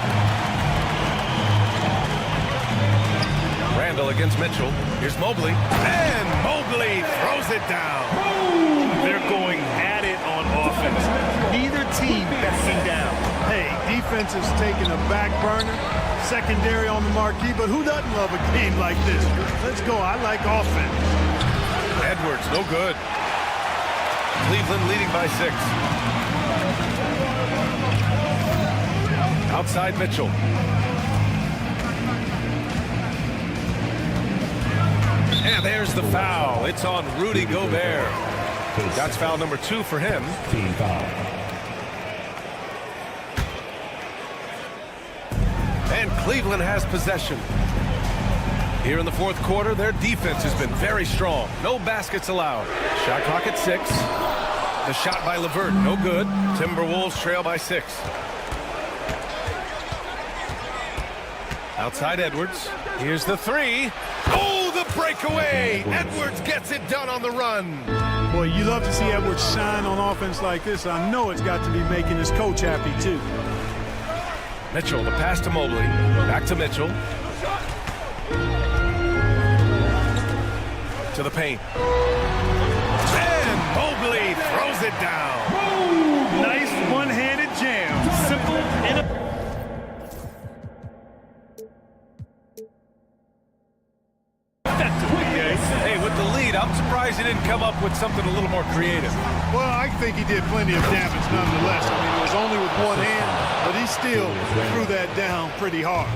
Randall against Mitchell. Here's Mobley. And Mobley throws it down. They're going at it on offense. Neither team backing down. Hey, defense is taking a back burner. Secondary on the marquee, but who doesn't love a game like this? Let's go. I like offense. Edwards, no good. Cleveland leading by 6. Outside Mitchell. And there's the foul. It's on Rudy Gobert. That's foul number 2 for him. Team foul. And Cleveland has possession. Here in the fourth quarter, their defense has been very strong. No baskets allowed. Shot clock at 6. The shot by LeVert, no good. Timberwolves trail by 6. Outside Edwards. Here's the 3. Oh, the breakaway! Edwards gets it done on the run. Boy, you love to see Edwards shine on offense like this. I know it's got to be making his coach happy, too. Mitchell, the pass to Mobley. Back to Mitchell. To the paint. And Mobley throws it down. Nice one-handed jam. Simple and effective. Hey, with the lead, I'm surprised he didn't come up with something a little more creative. Well, I think he did plenty of damage nonetheless. I mean, it was only with one hand, but he still threw that down pretty hard.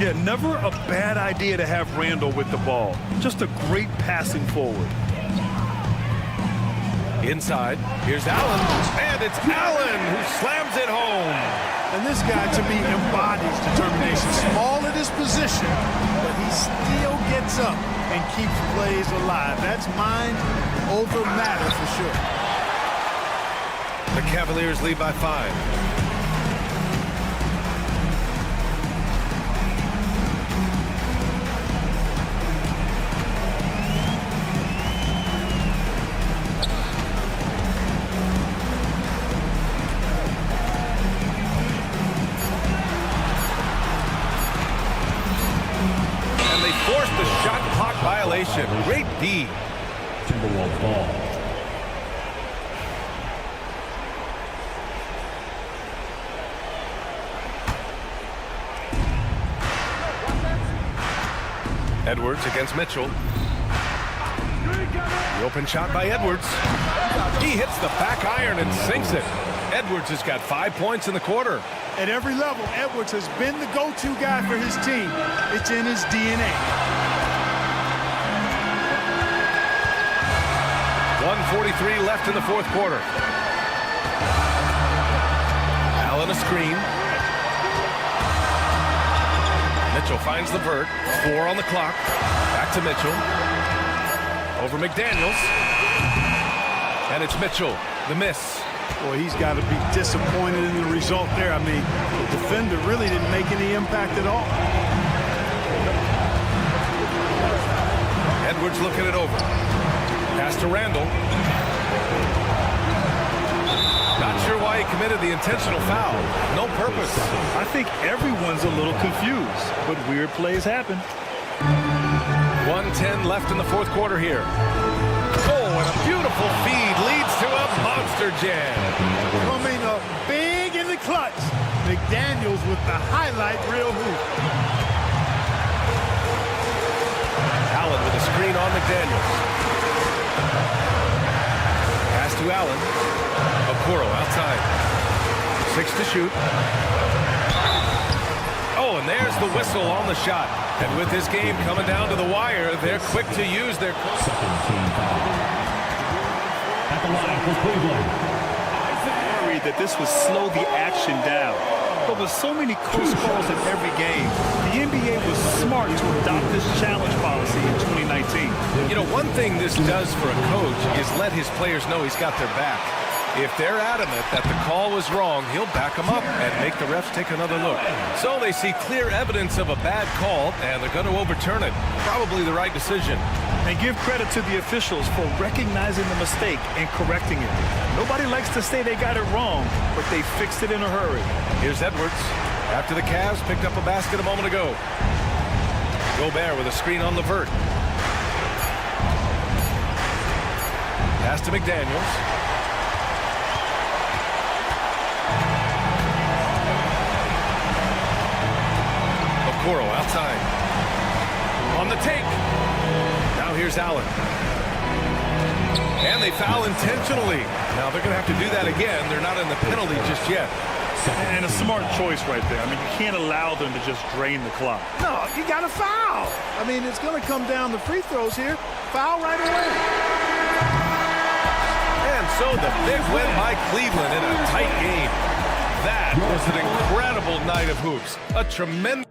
Yeah, never a bad idea to have Randall with the ball. Just a great passing forward. Inside, here's Allen, and it's Allen who slams it home. And this guy, to me, embodies determination. Small at his position, but he still gets up and keeps plays alive. That's mind over matter for sure. The Cavaliers lead by 5. Forced the shot clock violation. Great D. Timberwolves ball. Edwards against Mitchell. The open shot by Edwards. He hits the back iron and sinks it. Edwards has got 5 points in the quarter. At every level, Edwards has been the go-to guy for his team. It's in his DNA. 1:43 left in the fourth quarter. Allen a screen. Mitchell finds the vert. 4 on the clock. Back to Mitchell. Over McDaniels. And it's Mitchell. The miss. Boy, he's got to be disappointed in the result there. I mean, the defender really didn't make any impact at all. Edwards looking it over. Pass to Randall. Not sure why he committed the intentional foul. No purpose. I think everyone's a little confused, but weird plays happen. 1:10 left in the fourth quarter here. Oh, and a beautiful feed leads to a monster jam. Coming up big in the clutch. McDaniels with the highlight reel hoop. Allen with a screen on McDaniels. Pass to Allen. Okoro outside. 6 to shoot. Oh, and there's the whistle on the shot. And with this game coming down to the wire, they're quick to use their... At the line for Cleveland. Worried that this would slow the action down. But with so many close calls in every game, the NBA was smart to adopt this challenge policy in 2019. You know, one thing this does for a coach is let his players know he's got their back. If they're adamant that the call was wrong, he'll back them up and make the refs take another look. So they see clear evidence of a bad call, and they're going to overturn it. Probably the right decision. And give credit to the officials for recognizing the mistake and correcting it. Nobody likes to say they got it wrong, but they fixed it in a hurry. Here's Edwards. After the Cavs picked up a basket a moment ago. Gobert with a screen on the vert. Pass to McDaniels. Okoro outside. On the take. Now here's Allen. And they foul intentionally. Now they're going to have to do that again. They're not in the penalty just yet. And a smart choice right there. I mean, you can't allow them to just drain the clock. No, you got to foul. I mean, it's going to come down to free throws here. Foul right away. And so the big win by Cleveland in a tight game. That was an incredible night of hoops. A tremendous...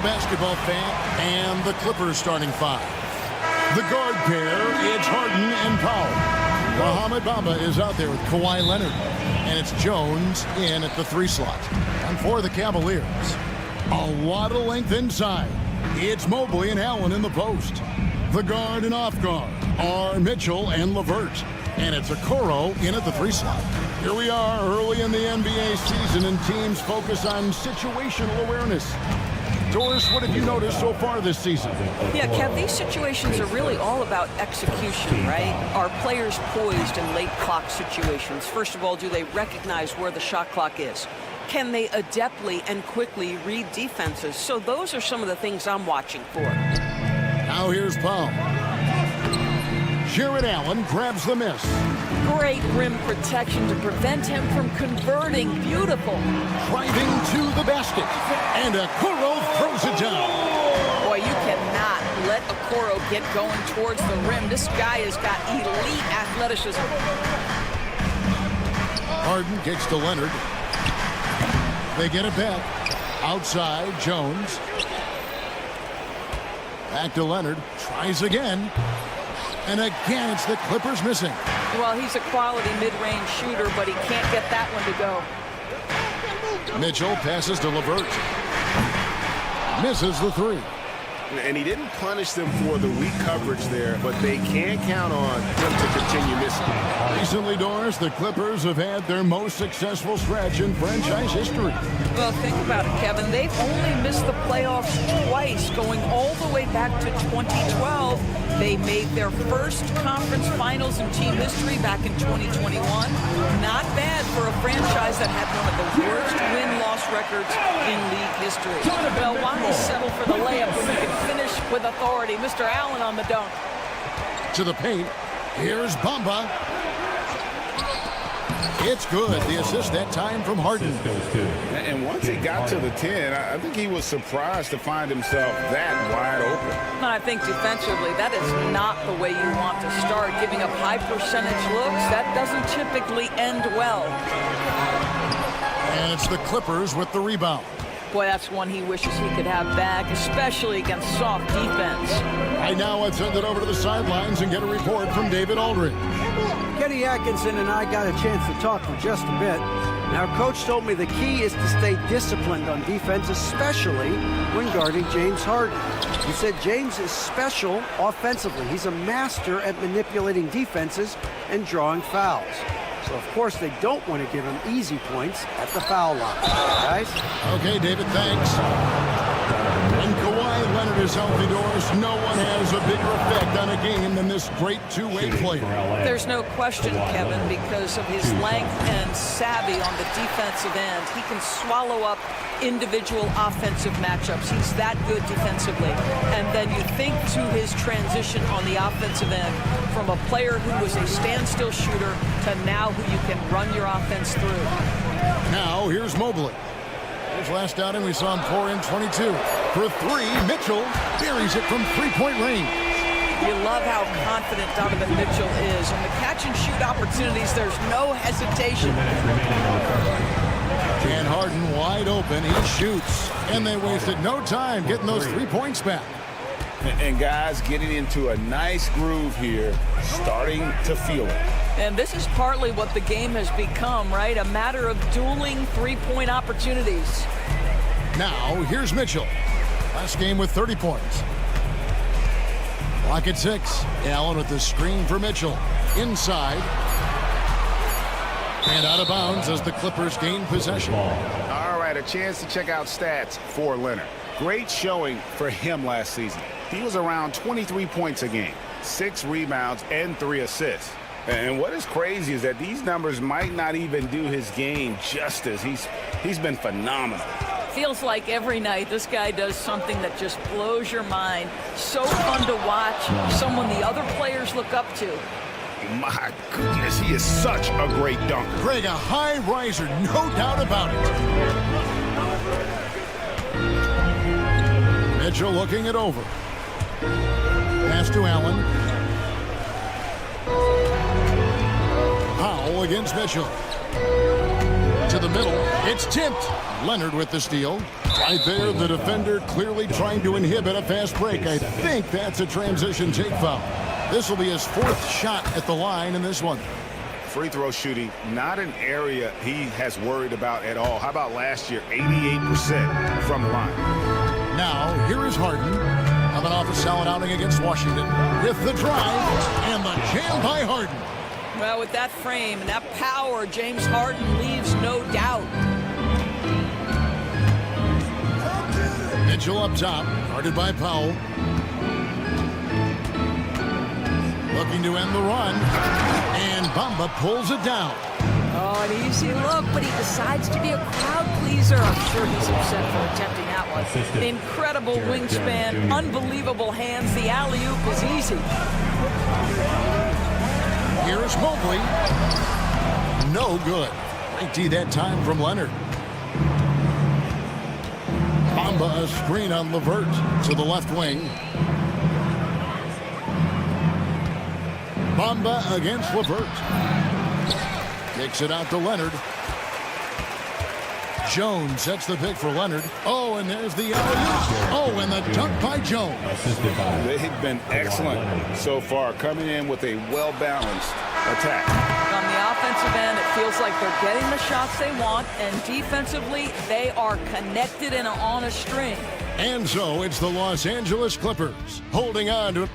Hello, basketball fan, and the Clippers starting five. The guard pair, it's Harden and Powell. Mohamed Bamba is out there with Kawhi Leonard, and it's Jones in at the 3 slot. And for the Cavaliers, a lot of length inside. It's Mobley and Allen in the post. The guard and off guard are Mitchell and LeVert. And it's Okoro in at the 3 slot. Here we are early in the NBA season, and teams focus on situational awareness. Doris, what have you noticed so far this season? Yeah, Kev, these situations are really all about execution, right? Are players poised in late clock situations? First of all, do they recognize where the shot clock is? Can they adeptly and quickly read defenses? So those are some of the things I'm watching for. Now here's Powell. Jared Allen grabs the miss. Great rim protection to prevent him from converting. Beautiful. Driving to the basket. And Okoro throws it down. Boy, you cannot let Okoro get going towards the rim. This guy has got elite athleticism. Harden kicks to Leonard. They get it back. Outside, Jones. Back to Leonard. Tries again. And again, it's the Clippers missing. Well, he's a quality mid-range shooter, but he can't get that one to go. Mitchell passes to LeVert. Misses the 3. And he didn't punish them for the weak coverage there, but they can count on him to continue missing. Recently, Doris, the Clippers have had their most successful stretch in franchise history. Well, think about it, Kevin. They've only missed the playoffs twice, going all the way back to 2012. They made their first conference finals in team history back in 2021. Not bad for a franchise that had one of the worst win-loss records in league history. Well, why settle for the layup when you can finish with authority? Mr. Allen on the dunk. To the paint. Here's Bamba. It's good. The assist that time from Harden. And once he got to the 10, I think he was surprised to find himself that wide open. And I think defensively, that is not the way you want to start. Giving up high percentage looks, that doesn't typically end well. And it's the Clippers with the rebound. Boy, that's one he wishes he could have back, especially against soft defense. Right now, let's send it over to the sidelines and get a report from David Aldridge. Kenny Atkinson and I got a chance to talk for just a bit. Now, Coach told me the key is to stay disciplined on defense, especially when guarding James Harden. He said James is special offensively. He's a master at manipulating defenses and drawing fouls. So, of course, they don't want to give him easy points at the foul line. Guys? Okay, David, thanks. When Kawhi Leonard is healthy, Doris, no one has a bigger effect on a game than this great two-way player. There's no question, Kevin, because of his length and savvy on the defensive end. He can swallow up individual offensive matchups. He's that good defensively. And then you think to his transition on the offensive end from a player who was a standstill shooter to now who you can run your offense through. Now, here's Mobley. His last outing, we saw him pour in 22. For 3, Mitchell buries it from three-point range. You love how confident Donovan Mitchell is. On the catch-and-shoot opportunities, there's no hesitation. And Harden wide open. He shoots. And they wasted no time getting those 3 points back. And guys getting into a nice groove here, starting to feel it. And this is partly what the game has become, right? A matter of dueling three-point opportunities. Now, here's Mitchell. Last game with 30 points. Clock at 6. Allen with the screen for Mitchell. Inside. And out of bounds as the Clippers gain possession. All right, a chance to check out stats for Leonard. Great showing for him last season. He was around 23 points a game, 6 rebounds, and 3 assists. And what is crazy is that these numbers might not even do his game justice. He's been phenomenal. Feels like every night this guy does something that just blows your mind. So fun to watch. Someone the other players look up to. My goodness, he is such a great dunker. Greg, a high riser, no doubt about it. Mitchell looking it over. Pass to Allen. Powell against Mitchell. To the middle, it's tipped. Leonard with the steal. Right there, the defender clearly trying to inhibit a fast break. I think that's a transition take foul. This will be his 4th shot at the line in this one. Free throw shooting, not an area he has worried about at all. How about last year, 88% from the line. Now, here is Harden, coming off a solid outing against Washington with the drive and the jam by Harden. Well, with that frame and that power, James Harden leaves no doubt. Mitchell up top, guarded by Powell. Looking to end the run, and Bamba pulls it down. Oh, an easy look, but he decides to be a crowd pleaser. I'm sure he's upset for attempting that one. Incredible wingspan, unbelievable hands. The alley-oop is easy. Here's Mobley. No good. Great D that time from Leonard. Bamba a screen on LeVert to the left wing. Bamba against LeVert. Kicks it out to Leonard. Jones sets the pick for Leonard. Oh, and there's the alley-oop. Oh, and the dunk by Jones. They've been excellent so far, coming in with a well-balanced attack. On the offensive end, it feels like they're getting the shots they want, and defensively, they are connected and on a string. And so it's the Los Angeles Clippers holding on to it.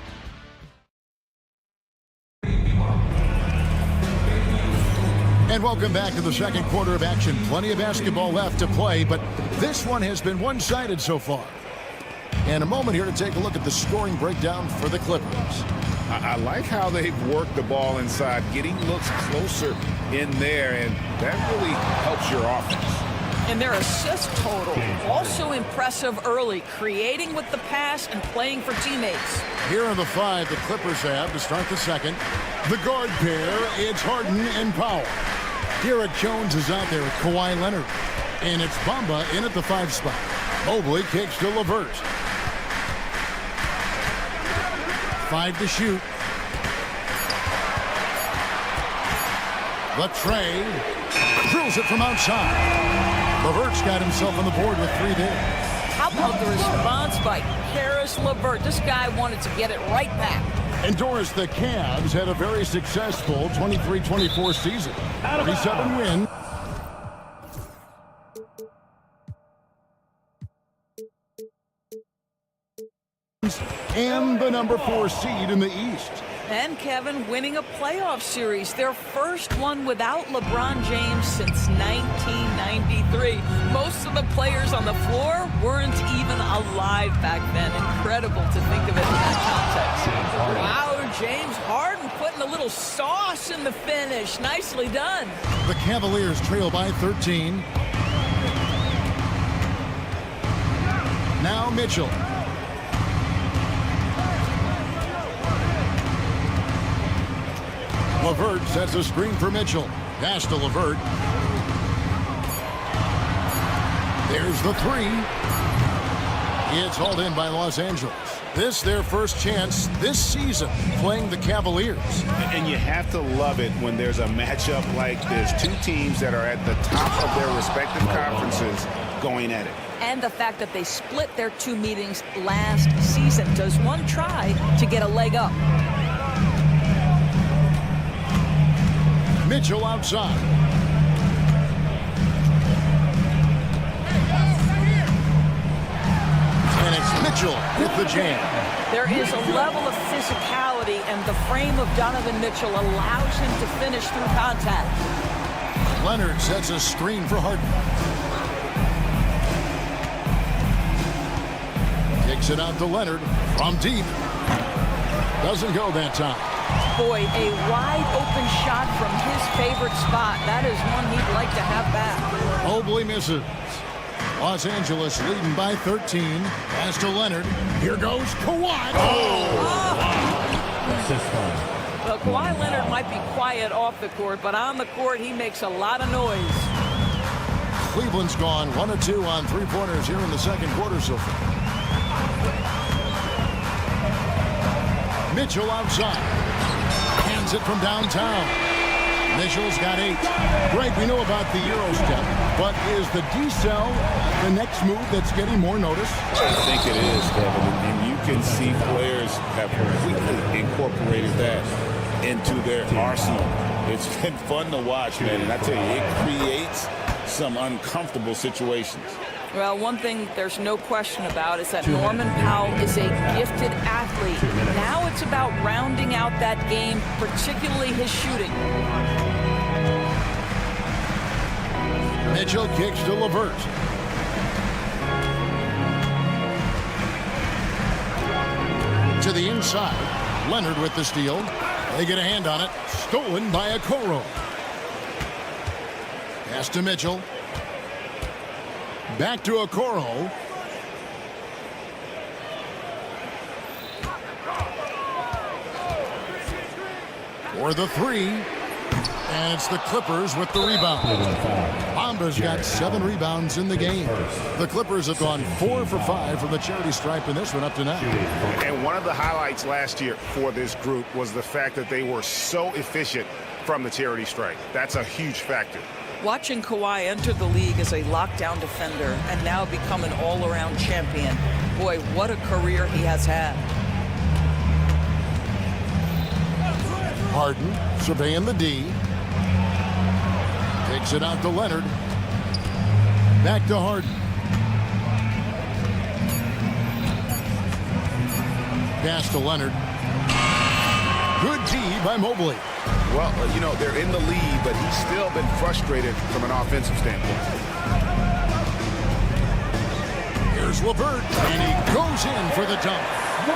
And welcome back to the second quarter of action. Plenty of basketball left to play, but this one has been one-sided so far. And a moment here to take a look at the scoring breakdown for the Clippers. I like how they've worked the ball inside, getting looks closer in there, and that really helps your offense. And their assist total, also impressive early, creating with the pass and playing for teammates. Here are the 5 the Clippers have to start the second. The guard pair, it's Harden and Powell. Derek Jones is out there with Kawhi Leonard. And it's Bamba in at the 5 spot. Mobley kicks to LeVert. 5 to shoot. Latrey drills it from outside. LeVert's got himself on the board with 3 there. How about the response by Karis LeVert? This guy wanted to get it right back. And Doris, the Cavs had a very successful 23-24 season. 37 win. And the number 4 seed in the East. And Kevin winning a playoff series, their first one without LeBron James since 1993. Most of the players on the floor weren't even alive back then. Incredible to think of it in that context. Wow, James Harden putting a little sauce in the finish. Nicely done. The Cavaliers trail by 13. Now Mitchell. LeVert sets a screen for Mitchell. Pass to LeVert. There's the 3. It's hauled in by Los Angeles. This their first chance this season playing the Cavaliers. And you have to love it when there's a matchup like this. 2 teams that are at the top of their respective conferences going at it. And the fact that they split their 2 meetings last season. Does one try to get a leg up? Mitchell outside. And it's Mitchell with the jam. There is a level of physicality, and the frame of Donovan Mitchell allows him to finish through contact. Leonard sets a screen for Harden. Kicks it out to Leonard from deep. Doesn't go that time. Boy, a wide open shot from his favorite spot. That is one he'd like to have back. Mobley misses. Los Angeles leading by 13. Pass to Leonard. Here goes Kawhi. Well, Kawhi Leonard might be quiet off the court, but on the court, he makes a lot of noise. Cleveland's gone 1 of 2 on 3-pointers here in the second quarter so far. Mitchell outside. Hands it from downtown. Mitchell's got 8. Greg, we know about the Euro step, but is the decel the next move that's getting more notice? I think it is, Kevin, and you can see players have completely incorporated that into their arsenal. It's been fun to watch, man, and I tell you, it creates some uncomfortable situations. Well, one thing there's no question about is that Norman Powell is a gifted athlete. Now it's about rounding out that game, particularly his shooting. Mitchell kicks to LeVert. To the inside. Leonard with the steal. They get a hand on it. Stolen by Okoro. Pass to Mitchell. Back to Okoro. For the 3. And it's the Clippers with the rebound. Bamba's got 7 rebounds in the game. The Clippers have gone 4 for 5 from the charity stripe in this one up to now. And one of the highlights last year for this group was the fact that they were so efficient from the charity stripe. That's a huge factor. Watching Kawhi enter the league as a lockdown defender and now become an all-around champion, boy, what a career he has had. Harden surveying the D. Takes it out to Leonard. Back to Harden. Pass to Leonard. Good D by Mobley. Well, you know, they're in the lead, but he's still been frustrated from an offensive standpoint. Here's LeVert, and he goes in for the dunk.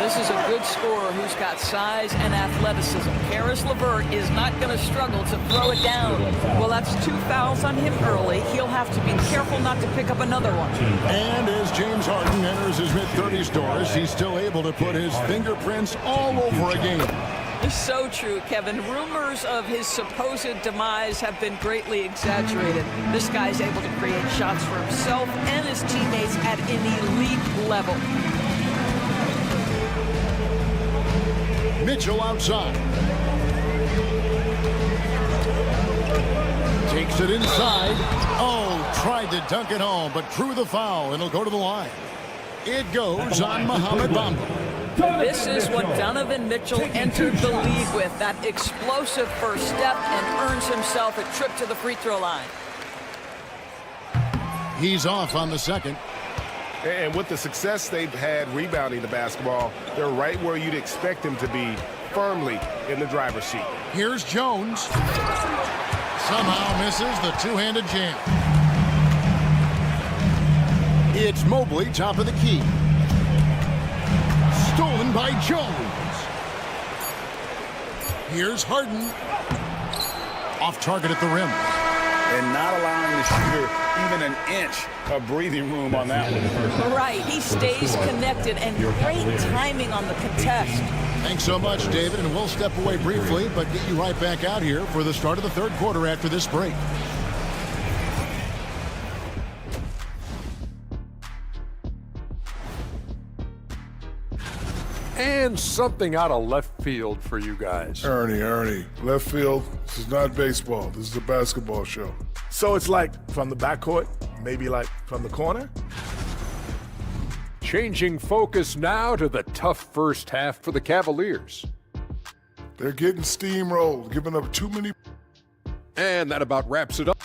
This is a good scorer who's got size and athleticism. Karis LeVert is not going to struggle to throw it down. Well, that's 2 fouls on him early. He'll have to be careful not to pick up another one. And as James Harden enters his mid-30s doors, he's still able to put his fingerprints all over a game. It's so true, Kevin. Rumors of his supposed demise have been greatly exaggerated. This guy's able to create shots for himself and his teammates at an elite level. Mitchell outside. Takes it inside. Oh, tried to dunk it home, but drew the foul, and he'll go to the line. It goes on Mohamed Bamba. This is what Donovan Mitchell entered the league with, that explosive first step, and earns himself a trip to the free throw line. He's off on the second. And with the success they've had rebounding the basketball, they're right where you'd expect them to be, firmly in the driver's seat. Here's Jones. Somehow misses the two-handed jam. It's Mobley, top of the key. Stolen by Jones. Here's Harden. Off target at the rim. And not allowing the shooter even an inch of breathing room on that one. Right, he stays connected, and great timing on the contest. Thanks so much, David, and we'll step away briefly, but get you right back out here for the start of the third quarter after this break. And something out of left field for you guys. Ernie, left field, this is not baseball. This is a basketball show. So it's like from the backcourt, maybe like from the corner? Changing focus now to the tough first half for the Cavaliers. They're getting steamrolled, giving up too many. And that about wraps it up.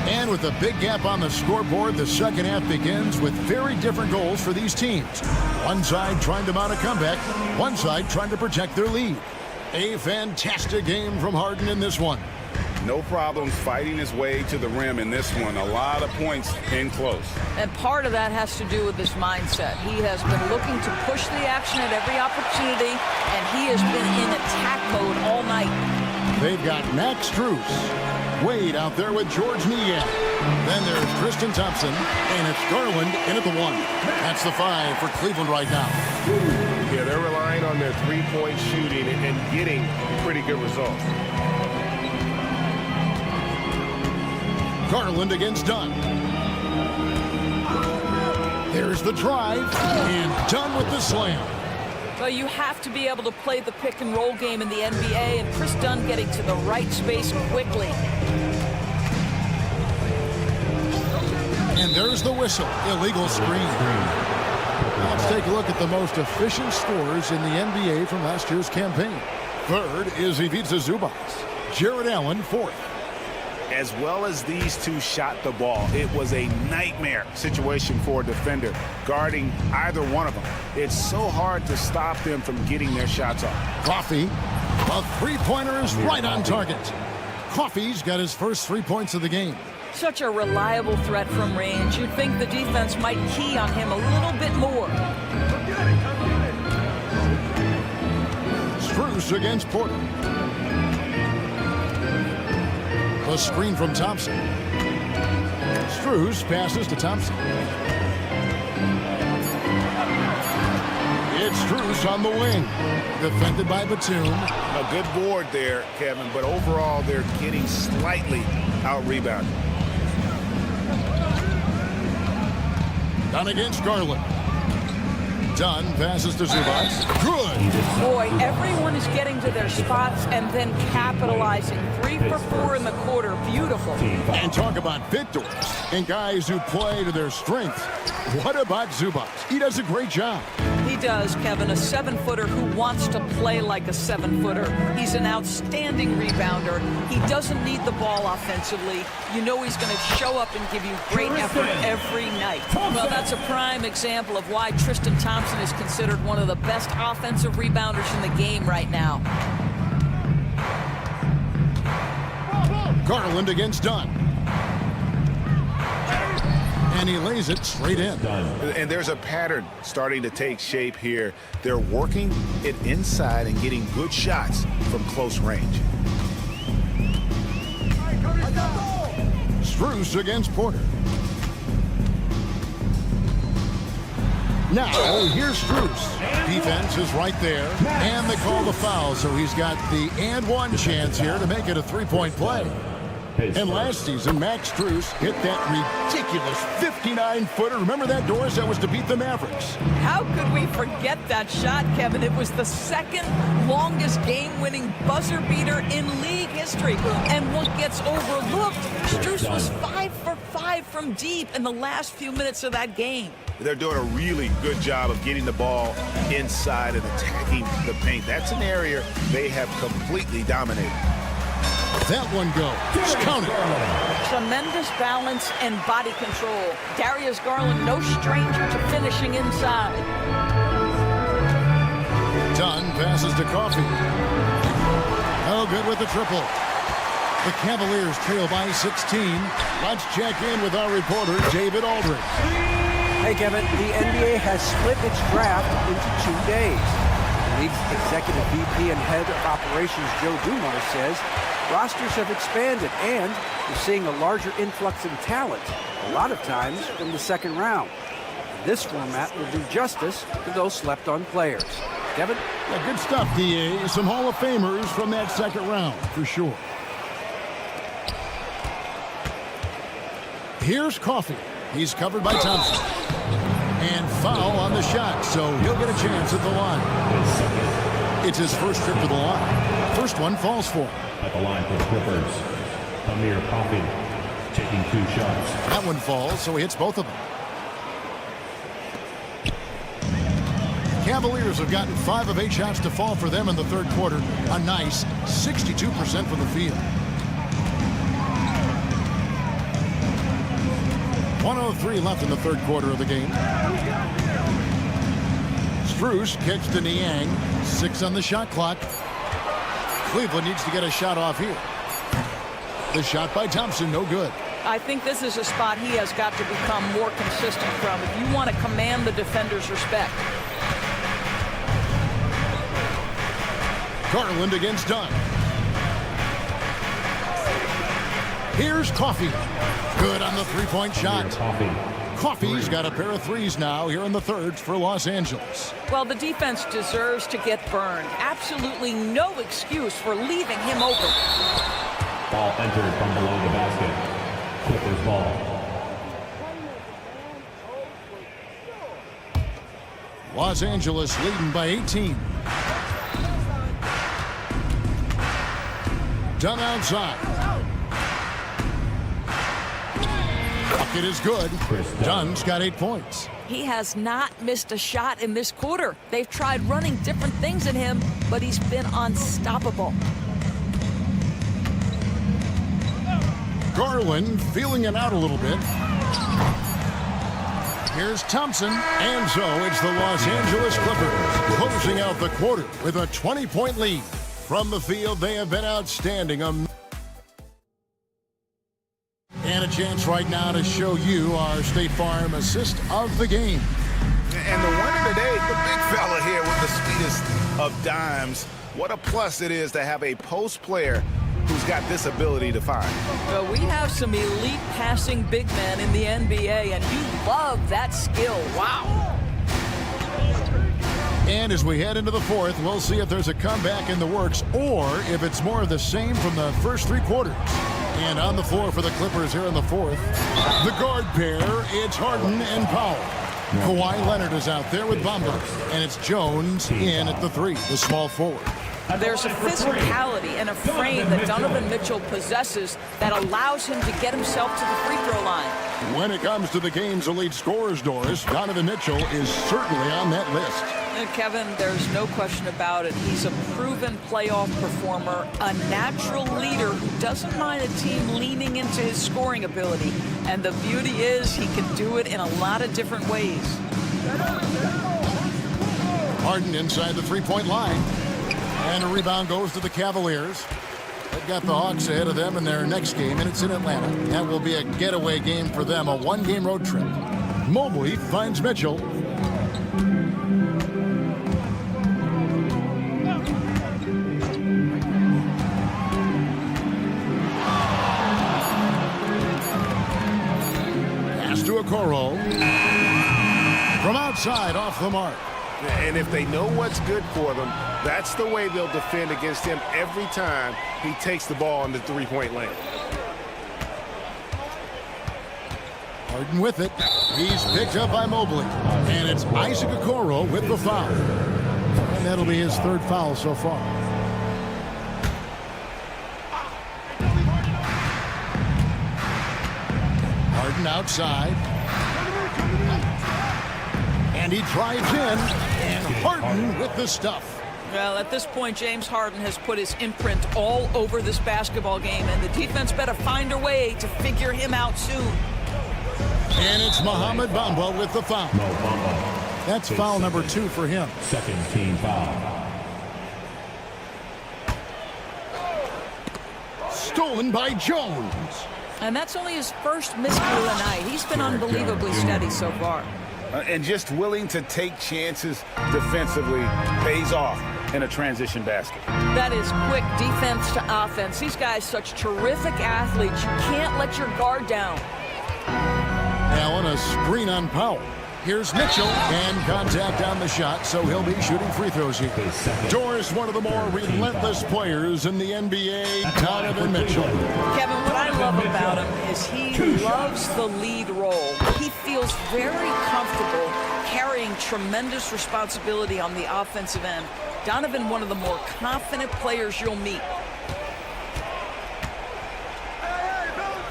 And with a big gap on the scoreboard, the second half begins with very different goals for these teams. One side trying to mount a comeback, one side trying to protect their lead. A fantastic game from Harden in this one. No problems fighting his way to the rim in this one. A lot of points in close. And part of that has to do with his mindset. He has been looking to push the action at every opportunity, and he has been in attack mode all night. They've got Max Strus. Wade out there with George Niang. Then there's Tristan Thompson, and it's Garland in at the 1. That's the 5 for Cleveland right now. Yeah, they're relying on their three-point shooting and getting pretty good results. Garland against Dunn. There's the drive, and done with the slam. Well, you have to be able to play the pick and roll game in the NBA, and Chris Dunn getting to the right space quickly. And there's the whistle. Illegal screen. Let's take a look at the most efficient scorers in the NBA from last year's campaign. Third is Ivica Zubac. Jared Allen, fourth. As well as these two shot the ball, it was a nightmare situation for a defender guarding either one of them. It's so hard to stop them from getting their shots off. Coffee, a three-pointer is right on target. Coffee's got his first 3 points of the game. Such a reliable threat from range. You'd think the defense might key on him a little bit more. Strus against Porter. A screen from Thompson. Strus passes to Thompson. It's Strus on the wing. Defended by Batum. A good board there, Kevin, but overall they're getting slightly out-rebounded. Dunn against Garland. Dunn passes to Zubac. Good. Boy, everyone is getting to their spots and then capitalizing. 3 for 4 in the quarter. Beautiful. And talk about victors and guys who play to their strengths. What about Zubac? He does a great job. He does, Kevin. A 7-footer who wants to play like a 7-footer. He's an outstanding rebounder. He doesn't need the ball offensively. You know he's going to show up and give you great effort every night. Well, that's a prime example of why Tristan Thompson is considered one of the best offensive rebounders in the game right now. Garland against Dunn. And he lays it straight in. And there's a pattern starting to take shape here. They're working it inside and getting good shots from close range. Strus against Porter. Now, here's Strus. Defense is right there, and they call the foul, so he's got the and one chance here to make it a three-point play. And last season, Max Strus hit that ridiculous 59-footer. Remember that, Doris? That was to beat the Mavericks. How could we forget that shot, Kevin? It was the second longest game-winning buzzer beater in league history. And what gets overlooked, Strus was 5 for 5 from deep in the last few minutes of that game. They're doing a really good job of getting the ball inside and attacking the paint. That's an area they have completely dominated. That one goes. Count it. Tremendous balance and body control. Darius Garland, no stranger to finishing inside. Dunn passes to Coffee. Oh, good with the triple. The Cavaliers trail by 16. Let's check in with our reporter, David Aldridge. Hey, Kevin, the NBA has split its draft into 2 days. The league's executive VP and head of operations, Joe Dumars, says rosters have expanded and we're seeing a larger influx in talent, a lot of times from the second round. This format will do justice to those slept-on players. Kevin? Yeah, good stuff, D.A. Some Hall of Famers from that second round, for sure. Here's Coffee. He's covered by Thompson. And foul on the shot, so he'll get a chance at the line. It's his first trip to the line. First one falls for him. At the line for the Clippers, Amir Coffee taking 2 shots. That one falls, so he hits both of them. Cavaliers have gotten 5 of 8 shots to fall for them in the third quarter. A nice 62% from the field. 1:03 left in the third quarter of the game. Strus kicks to Niang. 6 on the shot clock. Cleveland needs to get a shot off here. The shot by Thompson, no good. I think this is a spot he has got to become more consistent from if you want to command the defender's respect. Garland against Dunn. Here's Coffee. Good on the three-point shot. Coffee's got a pair of threes now here in the third for Los Angeles. Well, the defense deserves to get burned. Absolutely no excuse for leaving him open. Ball entered from below the basket. Clippers ball. Los Angeles leading by 18. Dunn outside. Bucket is good. Dunn's got 8 points. He has not missed a shot in this quarter. They've tried running different things at him, but he's been unstoppable. Garland feeling it out a little bit. Here's Thompson, and so it's the Los Angeles Clippers closing out the quarter with a 20-point lead. From the field, they have been outstanding. And a chance right now to show you our State Farm assist of the game. And the winner today, the big fella here with the sweetest of dimes. What a plus it is to have a post player who's got this ability to find. Well, we have some elite passing big men in the NBA, and you love that skill. Wow. And as we head into the fourth, we'll see if there's a comeback in the works or if it's more of the same from the first 3 quarters. And on the floor for the Clippers here in the fourth, the guard pair, it's Harden and Powell. Kawhi Leonard is out there with Bamba, and it's Jones in at the 3, the small forward. There's a physicality and a frame that Donovan Mitchell possesses that allows him to get himself to the free throw line. When it comes to the game's elite scorers, Doris, Donovan Mitchell is certainly on that list. And Kevin, there's no question about it. He's a proven playoff performer, a natural leader who doesn't mind a team leaning into his scoring ability. And the beauty is he can do it in a lot of different ways. Harden inside the three-point line. And a rebound goes to the Cavaliers. They've got the Hawks ahead of them in their next game, and it's in Atlanta. That will be a getaway game for them, a one-game road trip. Mobley finds Mitchell. Pass to Okoro. From outside, off the mark. And if they know what's good for them, that's the way they'll defend against him every time he takes the ball in the three-point lane. Harden with it. He's picked up by Mobley. And it's Isaac Okoro with the foul. And that'll be his 3rd foul so far. Harden outside. And he drives in, and Harden with the stuff. Well, at this point, James Harden has put his imprint all over this basketball game, and the defense better find a way to figure him out soon. And it's Mohamed Bamba with the foul. That's foul number 2 for him. 2nd team foul. Stolen by Jones. And that's only his first miscue of the night. He's been unbelievably steady so far. And just willing to take chances defensively pays off in a transition basket. That is quick defense to offense. These guys such terrific athletes. You can't let your guard down. Now on a screen on Powell. Here's Mitchell, and contact on the shot, so he'll be shooting free throws here. Doris, one of the more relentless players in the NBA, Donovan Mitchell. Kevin, what I love about him is he loves the lead role. He feels very comfortable carrying tremendous responsibility on the offensive end. Donovan, one of the more confident players you'll meet.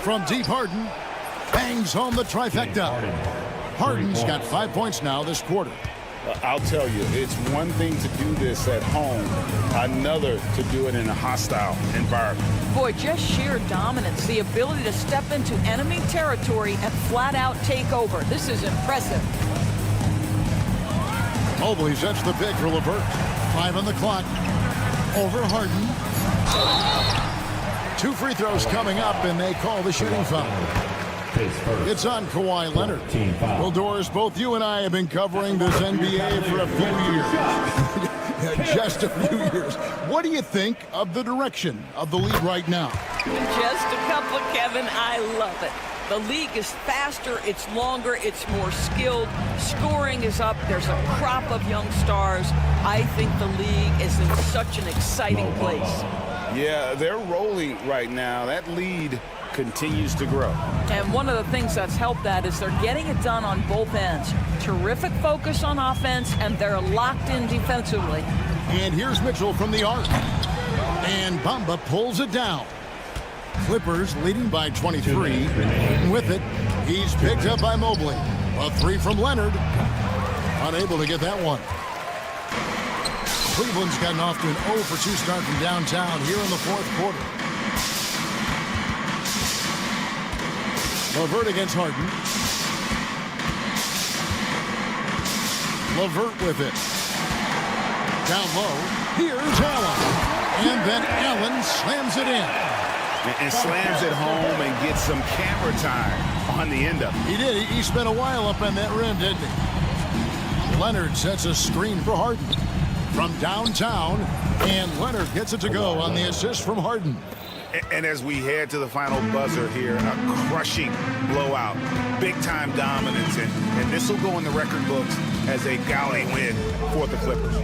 From deep, Harden bangs home the trifecta. Harden's got 5 points now this quarter. I'll tell you, it's one thing to do this at home, another to do it in a hostile environment. Boy, just sheer dominance, the ability to step into enemy territory and flat out take over. This is impressive. Mobley sets the pick for LeVert. 5 on the clock. Over Harden. 2 free throws coming up, and they call the shooting foul. It's on Kawhi Leonard. Well, Doris, both you and I have been covering this NBA for a few years. Just a few years. What do you think of the direction of the league right now? Just a couple, Kevin. I love it. The league is faster, it's longer, it's more skilled. Scoring is up. There's a crop of young stars. I think the league is in such an exciting place. Yeah, they're rolling right now. That lead continues to grow. And one of the things that's helped that is they're getting it done on both ends. Terrific focus on offense, and they're locked in defensively. And here's Mitchell from the arc. And Bamba pulls it down. Clippers leading by 23. And with it, he's picked up by Mobley. A three from Leonard. Unable to get that one. Cleveland's gotten off to an 0-for-2 start from downtown here in the fourth quarter. LeVert against Harden. LeVert with it. Down low. Here's Allen. And then Allen slams it in. And slams it home and gets some camera time on the end of it. He did. He spent a while up on that rim, didn't he? Leonard sets a screen for Harden from downtown, and Leonard gets it to go on the assist from Harden. And as we head to the final buzzer here, a crushing blowout, big-time dominance, and this will go in the record books as a gaudy win for the Clippers.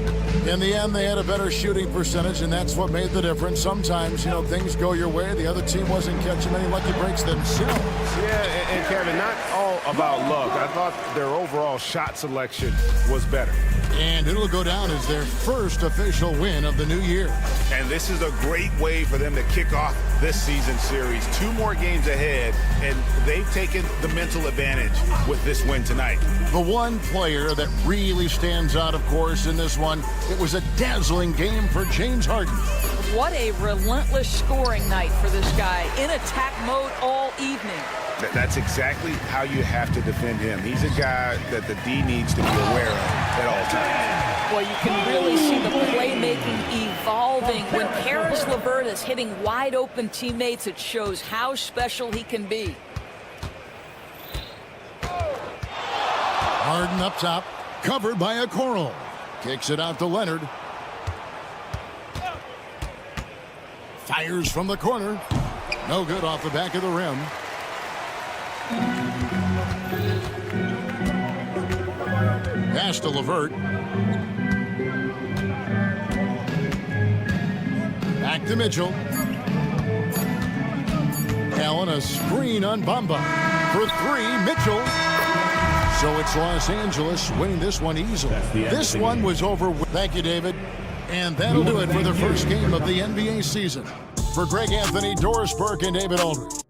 In the end, they had a better shooting percentage, and that's what made the difference. Sometimes, things go your way. The other team wasn't catching many lucky breaks themselves. Yeah, and Kevin, not all about luck. I thought their overall shot selection was better. And it'll go down as their first official win of the new year. And this is a great way for them to kick off this season series. 2 more games ahead, and they've taken the mental advantage with this win tonight. The one player that really stands out, of course, in this one, it was a dazzling game for James Harden. What a relentless scoring night for this guy, in attack mode all evening. That's exactly how you have to defend him. He's a guy that the D needs to be aware of at all times. Well, you can really see the playmaking evolving. When Karis LeVert is hitting wide open teammates, it shows how special he can be. Harden up top, covered by a Okoro. Kicks it out to Leonard. Fires from the corner. No good off the back of the rim. Pass to LeVert. Back to Mitchell. Allen, a screen on Bamba. For 3, Mitchell. So it's Los Angeles winning this one easily. This one was over. Thank you, David. And that'll do it for the first game of the NBA season. For Greg Anthony, Doris Burke, and David Aldridge.